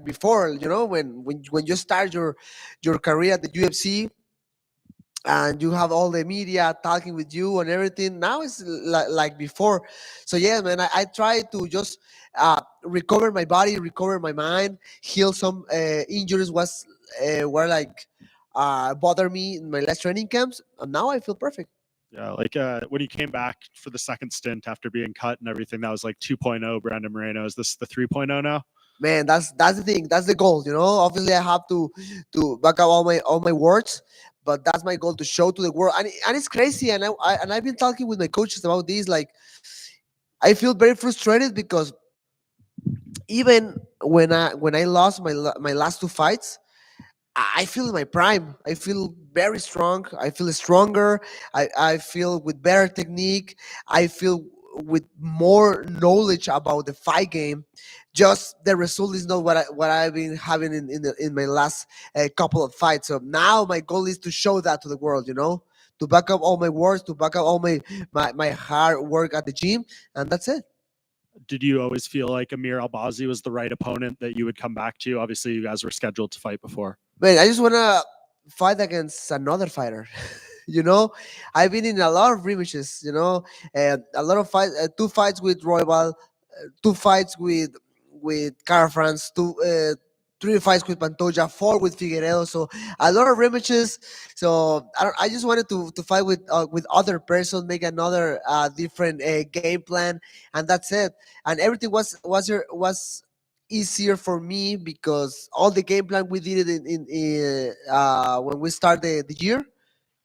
before, when you start your career at the UFC, and you have all the media talking with you and everything. Now it's like before. So yeah, man, I try to just recover my body, recover my mind, heal some injuries were like bother me in my last training camps, and now I feel perfect. Yeah, like when you came back for the second stint after being cut and everything, that was like 2.0 Brandon Moreno. Is this the 3.0 now? Man, that's the thing. That's the goal. Obviously I have to back up all my words, but that's my goal, to show to the world. And it's crazy. And I've been talking with my coaches about this. Like, I feel very frustrated because even when I lost my last 2 fights, I feel in my prime. I feel very strong. I feel stronger. I feel with better technique. I feel with more knowledge about the fight game. Just the result is not what I've been having in my last couple of fights. So now my goal is to show that to the world. To back up all my words, to back up all my hard work at the gym, and that's it. Did you always feel like Amir Albazi was the right opponent that you would come back to? Obviously, you guys were scheduled to fight before. Man, I just want to fight against another fighter. I've been in a lot of rematches, and a lot of fights, 2 fights with Roybal, 2 fights with Cara France, 3 fights with Pantoja, 4 with Figueiredo. So a lot of rematches. So I just wanted to fight with other person, make another different game plan, and that's it. And everything was easier for me because all the game plan we did it in when we started the year,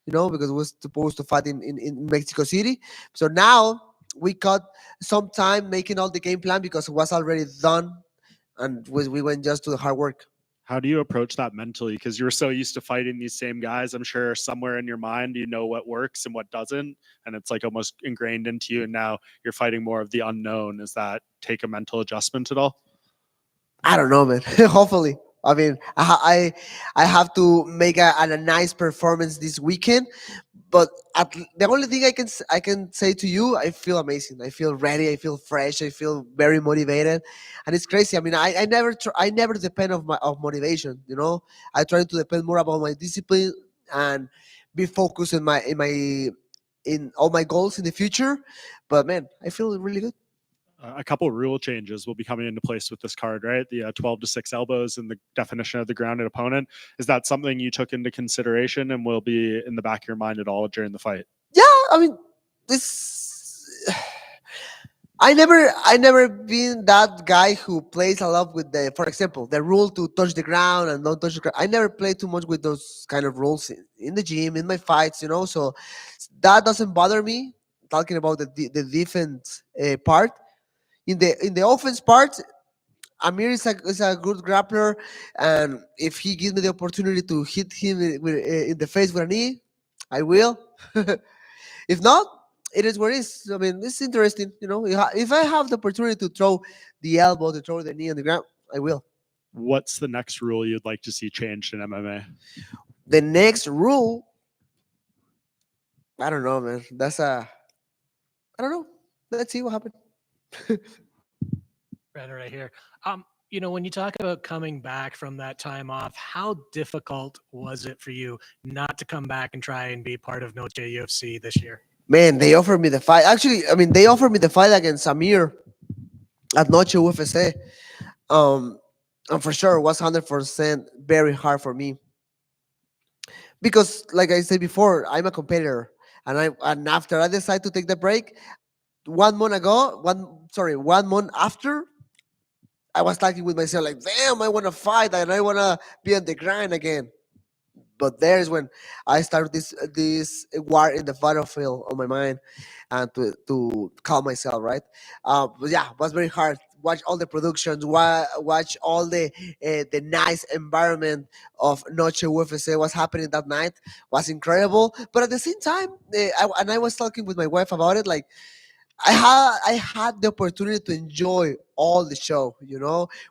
because we was supposed to fight in Mexico City. So now we cut some time making all the game plan because it was already done, and we went just to the hard work. How do you approach that mentally? Because you were so used to fighting these same guys. I'm sure somewhere in your mind, you know what works and what doesn't. And it's like almost ingrained into you. And now you're fighting more of the unknown. Does that take a mental adjustment at all? I don't know, man. Hopefully. I mean, I have to make a nice performance this weekend. But the only thing I can say to you, I feel amazing. I feel ready. I feel fresh. I feel very motivated, and it's crazy. I mean, I never depend of motivation. I try to depend more about my discipline and be focused in all my goals in the future. But man, I feel really good. A couple of rule changes will be coming into place with this card, right? The 12 to 6 elbows and the definition of the grounded opponent. Is that something you took into consideration and will be in the back of your mind at all during the fight? Yeah, I mean, I never been that guy who plays a lot with for example, the rule to touch the ground and don't touch the ground. I never play too much with those kind of rules in the gym, in my fights, so that doesn't bother me. Talking about the defense part. In the offense part, Amir is a good grappler, and if he gives me the opportunity to hit him in the face with a knee, I will. If not, it is what it is. I mean, it's interesting. If I have the opportunity to throw the elbow, to throw the knee on the ground, I will. What's the next rule you'd like to see changed in MMA? The next rule, I don't know, man. I don't know. Let's see what happens. Brandon, right here. When you talk about coming back from that time off, how difficult was it for you not to come back and try and be part of Noche UFC this year? Man, they offered me the fight. Actually, I mean, they offered me the fight against Amir at Noche UFC. And for sure, it was 100% very hard for me. Because, like I said before, I'm a competitor. And after I decided to take the break, 1 month after, I was talking with myself like, damn, I want to fight and I want to be on the grind again. But there's when I started this war in the battlefield on my mind, and to calm myself, right? But yeah, it was very hard. Watch all the productions, watch all the nice environment of Noche UFC. What's happening that night was incredible. But at the same time, I was talking with my wife about it, like, I had the opportunity to enjoy all the show.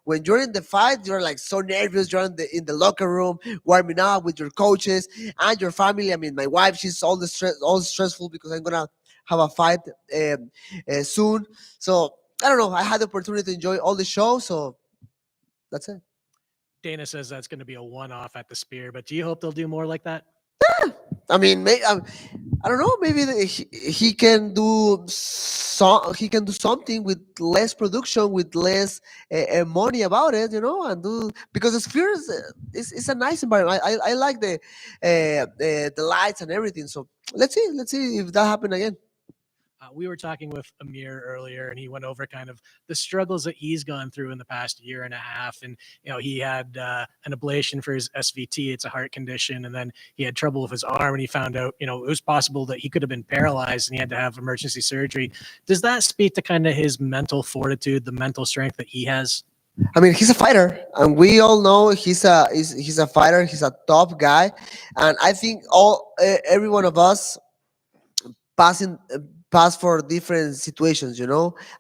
When you're in the fight, you're like so nervous. You're in the locker room, warming up with your coaches and your family. I mean, my wife, she's all stressful because I'm gonna have a fight soon. So I don't know. I had the opportunity to enjoy all the show. So that's it. Dana says that's going to be a one-off at the Spear, but do you hope they'll do more like that? I mean, I don't know. Maybe he can do something with less production, with less money about it, and do, because the Sphere is a nice environment. I like the lights and everything. So let's see if that happens again. We were talking with Amir earlier, and he went over kind of the struggles that he's gone through in the past year and a half. And, he had an ablation for his SVT. It's a heart condition. And then he had trouble with his arm, and he found out, it was possible that he could have been paralyzed and he had to have emergency surgery. Does that speak to kind of his mental fortitude, the mental strength that he has? I mean, he's a fighter, and we all know he's a fighter. He's a top guy. And I think every one of us pass for different situations.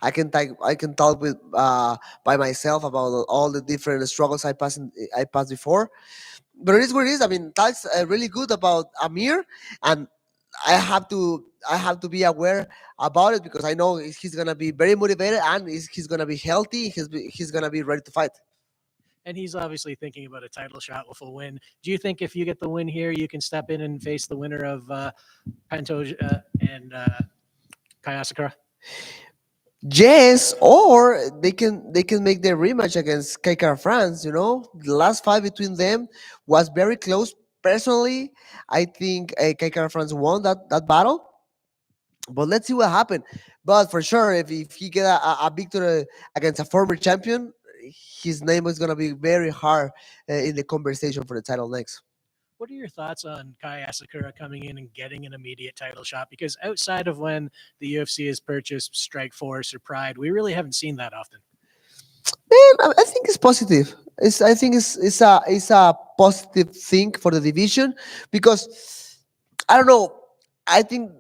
I can talk with by myself about all the different struggles I passed before, but it is what it is. I mean, that's really good about Amir, and I have to be aware about it, because I know he's gonna be very motivated, and he's gonna be healthy. He's gonna be ready to fight. And he's obviously thinking about a title shot with a win. Do you think if you get the win here, you can step in and face the winner of Pantoja and Kai Asakura? Yes, or they can make their rematch against Kai France. The last fight between them was very close. Personally, I think Kai France won that battle. But let's see what happened. But for sure, if he get a victory against a former champion, his name is gonna be very hard in the conversation for the title next. What are your thoughts on Kai Asakura coming in and getting an immediate title shot? Because outside of when the UFC has purchased Strikeforce or Pride, we really haven't seen that often. Man, I think it's positive. I think it's a positive thing for the division, because I don't know. I think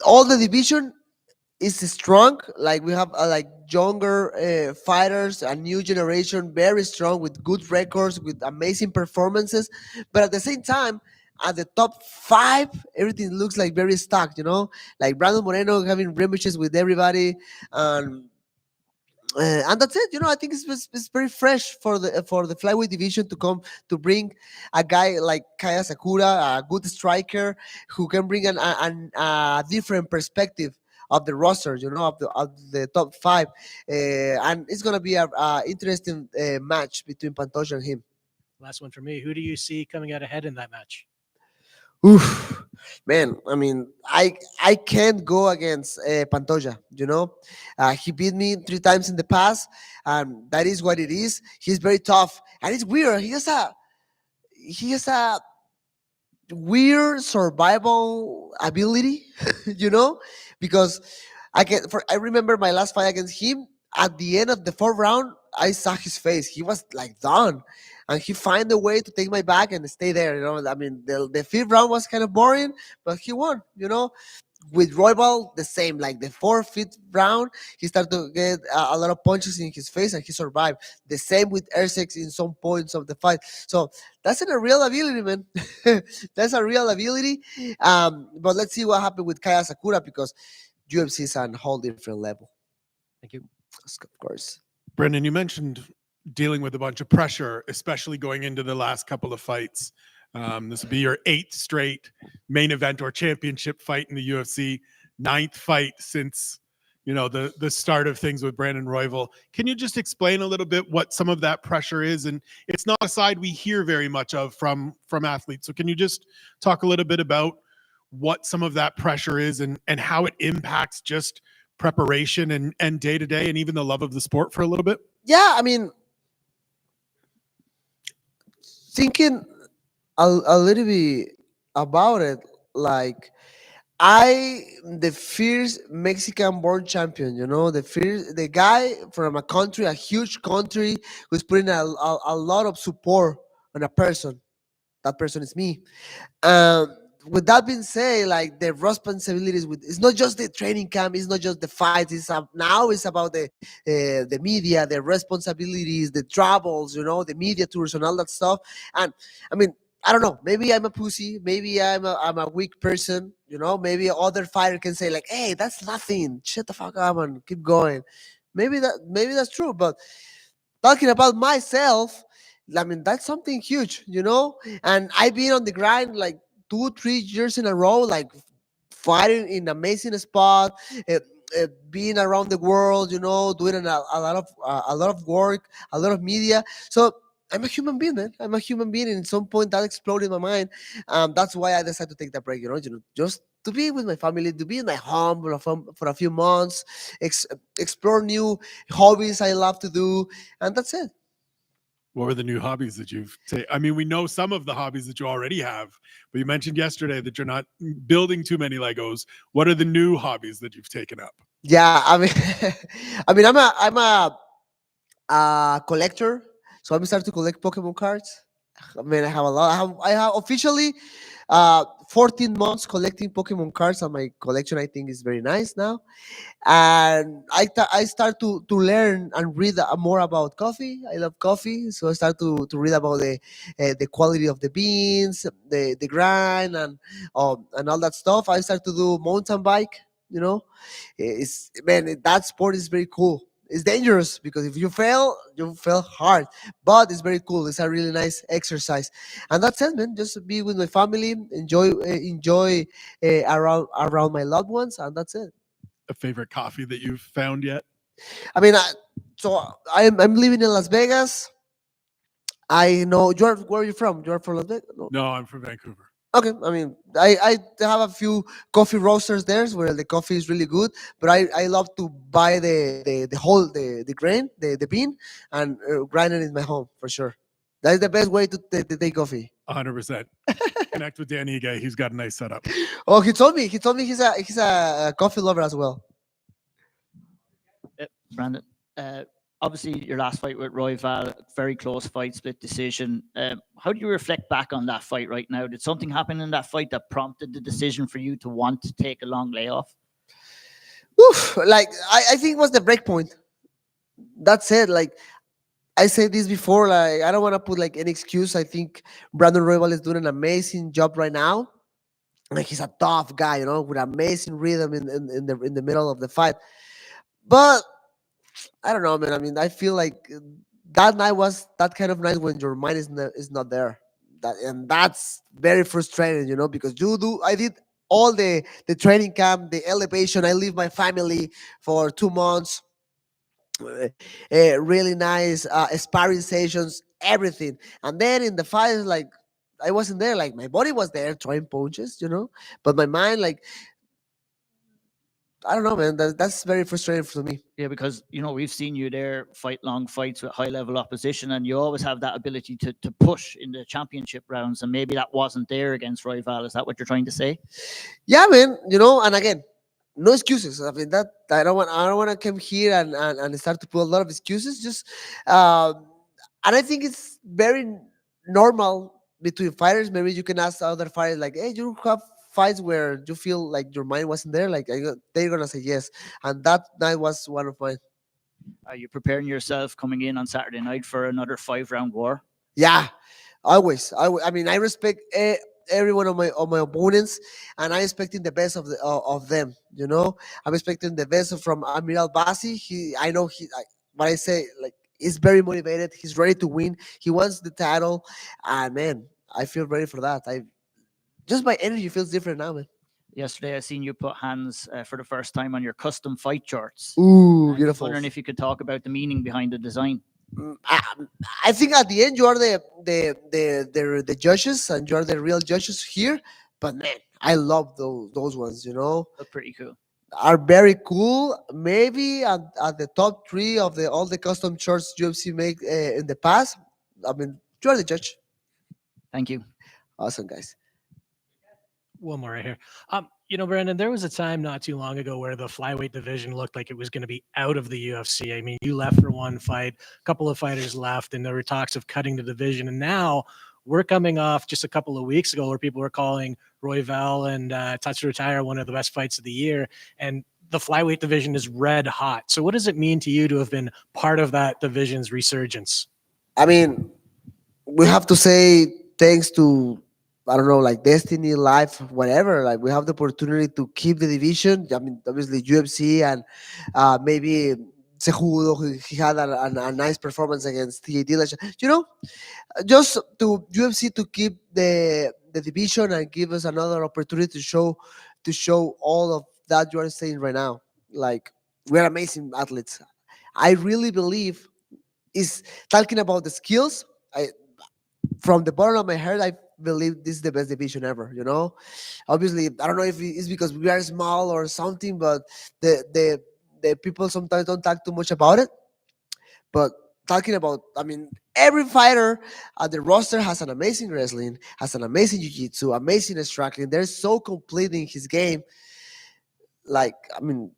all the division is strong. Like, we have like younger fighters, a new generation, very strong, with good records, with amazing performances. But at the same time, at the top 5, everything looks like very stuck. Like Brandon Moreno having rematches with everybody, and that's it. I think it's very fresh for the flyweight division to come to bring a guy like Kai Asakura, a good striker who can bring a different perspective of the roster, of the top 5, and it's gonna be a interesting match between Pantoja and him. Last one for me. Who do you see coming out ahead in that match? Oof, man. I mean, I can't go against Pantoja. He beat me 3 times in the past, and that is what it is. He's very tough, and it's weird. He has a weird survival ability, because I remember my last fight against him. At the end of the 4th round, I saw his face. He was like done, and he find a way to take my back and stay there. You know, I mean, the fifth round was kind of boring, but he won. You know, with Roybal, the same. Like the fourth, fifth round, he started to get a lot of punches in his face, and he survived. The same with Ersex in some points of the fight. So that's a real ability, man. That's a real ability. But let's see what happened with Kaya Sakura, because UFC is on a whole different level. Thank you. Of course. Brendan, you mentioned dealing with a bunch of pressure, especially going into the last couple of fights. This will be your 8th straight main event or championship fight in the UFC, 9th fight since, you know, the start of things with Brandon Royval. Can you just explain a little bit what some of that pressure is? And it's not a side we hear very much of from athletes. So can you just talk a little bit about what some of that pressure is and how it impacts just preparation and day to day and even the love of the sport for a little bit? Yeah, I mean, thinking a little bit about it, like the fierce Mexican-born champion, you know, the guy from a country, a huge country, who's putting a lot of support on a person. That person is me. With that being said, like the responsibilities it's not just the training camp, it's not just the fights. Now it's about the media, the responsibilities, the travels, you know, the media tours and all that stuff. And I mean, I don't know. Maybe I'm a pussy. Maybe I'm a weak person. You know, maybe other fighter can say like, "Hey, that's nothing. Shut the fuck up and keep going." Maybe that's true. But talking about myself, I mean, that's something huge, you know. And I've been on the grind like 2-3 years in a row, like fighting in amazing spot, being around the world, you know, doing a lot of work, a lot of media. So I'm a human being, man. I'm a human being, and at some point that exploded in my mind. That's why I decided to take that break, you know, just to be with my family, to be in my home for a few months, explore new hobbies I love to do, and that's it. What were the new hobbies that you've taken? I mean, we know some of the hobbies that you already have, but you mentioned yesterday that you're not building too many Legos. What are the new hobbies that you've taken up? Yeah, I mean, I'm a collector, so I'm starting to collect Pokemon cards. I mean, I have a lot. I have officially 14 months collecting Pokemon cards, and my collection I think is very nice now. And I start to learn and read more about coffee. I love coffee, so I start to read about the quality of the beans, the grind, and all that stuff. I start to do mountain bike. You know, that sport is very cool. It's dangerous because if you fail hard, but it's very cool. It's a really nice exercise, and that's it, man. Just be with my family, enjoy around my loved ones, and that's it. A favorite coffee that you've found yet? I mean, I'm living in Las Vegas. I know where are you from? You're from Las Vegas? No, I'm from Vancouver. Okay, I mean, I have a few coffee roasters there where the coffee is really good, but I love to buy the grain, the bean, and grind it in my home for sure. That is the best way to take coffee. 100%. Connect with Danny Gay. He's got a nice setup. Oh, he told me he's a coffee lover as well. Brandon, obviously your last fight with Royval, very close fight, split decision. How do you reflect back on that fight right now? Did something happen in that fight that prompted the decision for you to want to take a long layoff? Oof, like I think it was the break point. That's it. Like I said this before, like I don't want to put like any excuse. I think Brandon Royval is doing an amazing job right now. Like he's a tough guy, you know, with amazing rhythm in the middle of the fight. But I don't know, man. I mean, I feel like that night was that kind of night when your mind is not there. And that's very frustrating, you know, because I did all the training camp, the elevation. I leave my family for 2 months. Really nice sparring sessions, everything. And then in the fight, like I wasn't there. Like my body was there throwing punches, you know, but my mind, like, I don't know, man. That's very frustrating for me. Yeah, because, you know, we've seen you there fight long fights with high-level opposition, and you always have that ability to push in the championship rounds, and maybe that wasn't there against Royval. Is that what you're trying to say? Yeah, man. You know, and again, no excuses. I mean that I don't want to come here and start to put a lot of excuses. Just and I think it's very normal between fighters. Maybe you can ask other fighters like, "Hey, you have fights where you feel like your mind wasn't there?" Like they're gonna say yes, and that night was one of mine. Are you preparing yourself coming in on Saturday night for another 5-round war? Yeah, always. I mean, I respect every one of my opponents, and I'm expecting the best of them. You know, I'm expecting the best from Amir Albazi. I know what I say, like he's very motivated. He's ready to win. He wants the title, and man, I feel ready for that. I just my energy feels different now, man. Yesterday, I seen you put hands for the first time on your custom fight shorts. Ooh, I was beautiful. wondering if you could talk about the meaning behind the design. I think at the end you are the judges and you are the real judges here. But man, I love those ones. You know, Look pretty cool. Are very cool. Maybe at the top 3 of all the custom shorts UFC make in the past. I mean, you are the judge. Thank you. Awesome, guys. One more right here. You know, Brandon, there was a time not too long ago where the flyweight division looked like it was going to be out of the UFC. I mean, you left for one fight, a couple of fighters left, and there were talks of cutting the division. And now we're coming off just a couple of weeks ago where people were calling Royval and Touch to Retire one of the best fights of the year. And the flyweight division is red hot. So what does it mean to you to have been part of that division's resurgence? I mean, we have to say thanks to, I don't know, like destiny, life, whatever. Like we have the opportunity to keep the division. I mean, obviously UFC and maybe Cejudo, he had a nice performance against TJ Dillashaw. You know, just to UFC to keep the division and give us another opportunity to show all of that you are saying right now. Like we're amazing athletes. I really believe is talking about the skills. From the bottom of my heart, I believe this is the best division ever. You know, obviously, I don't know if it's because we are small or something, but the people sometimes don't talk too much about it. But talking about, I mean, every fighter at the roster has an amazing wrestling, has an amazing jiu-jitsu, amazing striking. They're so complete in his game. Like, I mean,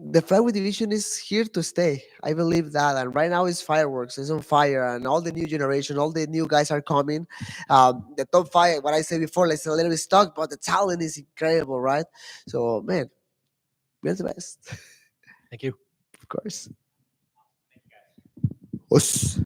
the flyweight division is here to stay. I believe that. And right now it's fireworks. It's on fire. And all the new generation, all the new guys are coming. The top 5, what I said before, like, it's a little bit stuck, but the talent is incredible, right? So, man, we're the best. Thank you. Of course. Us.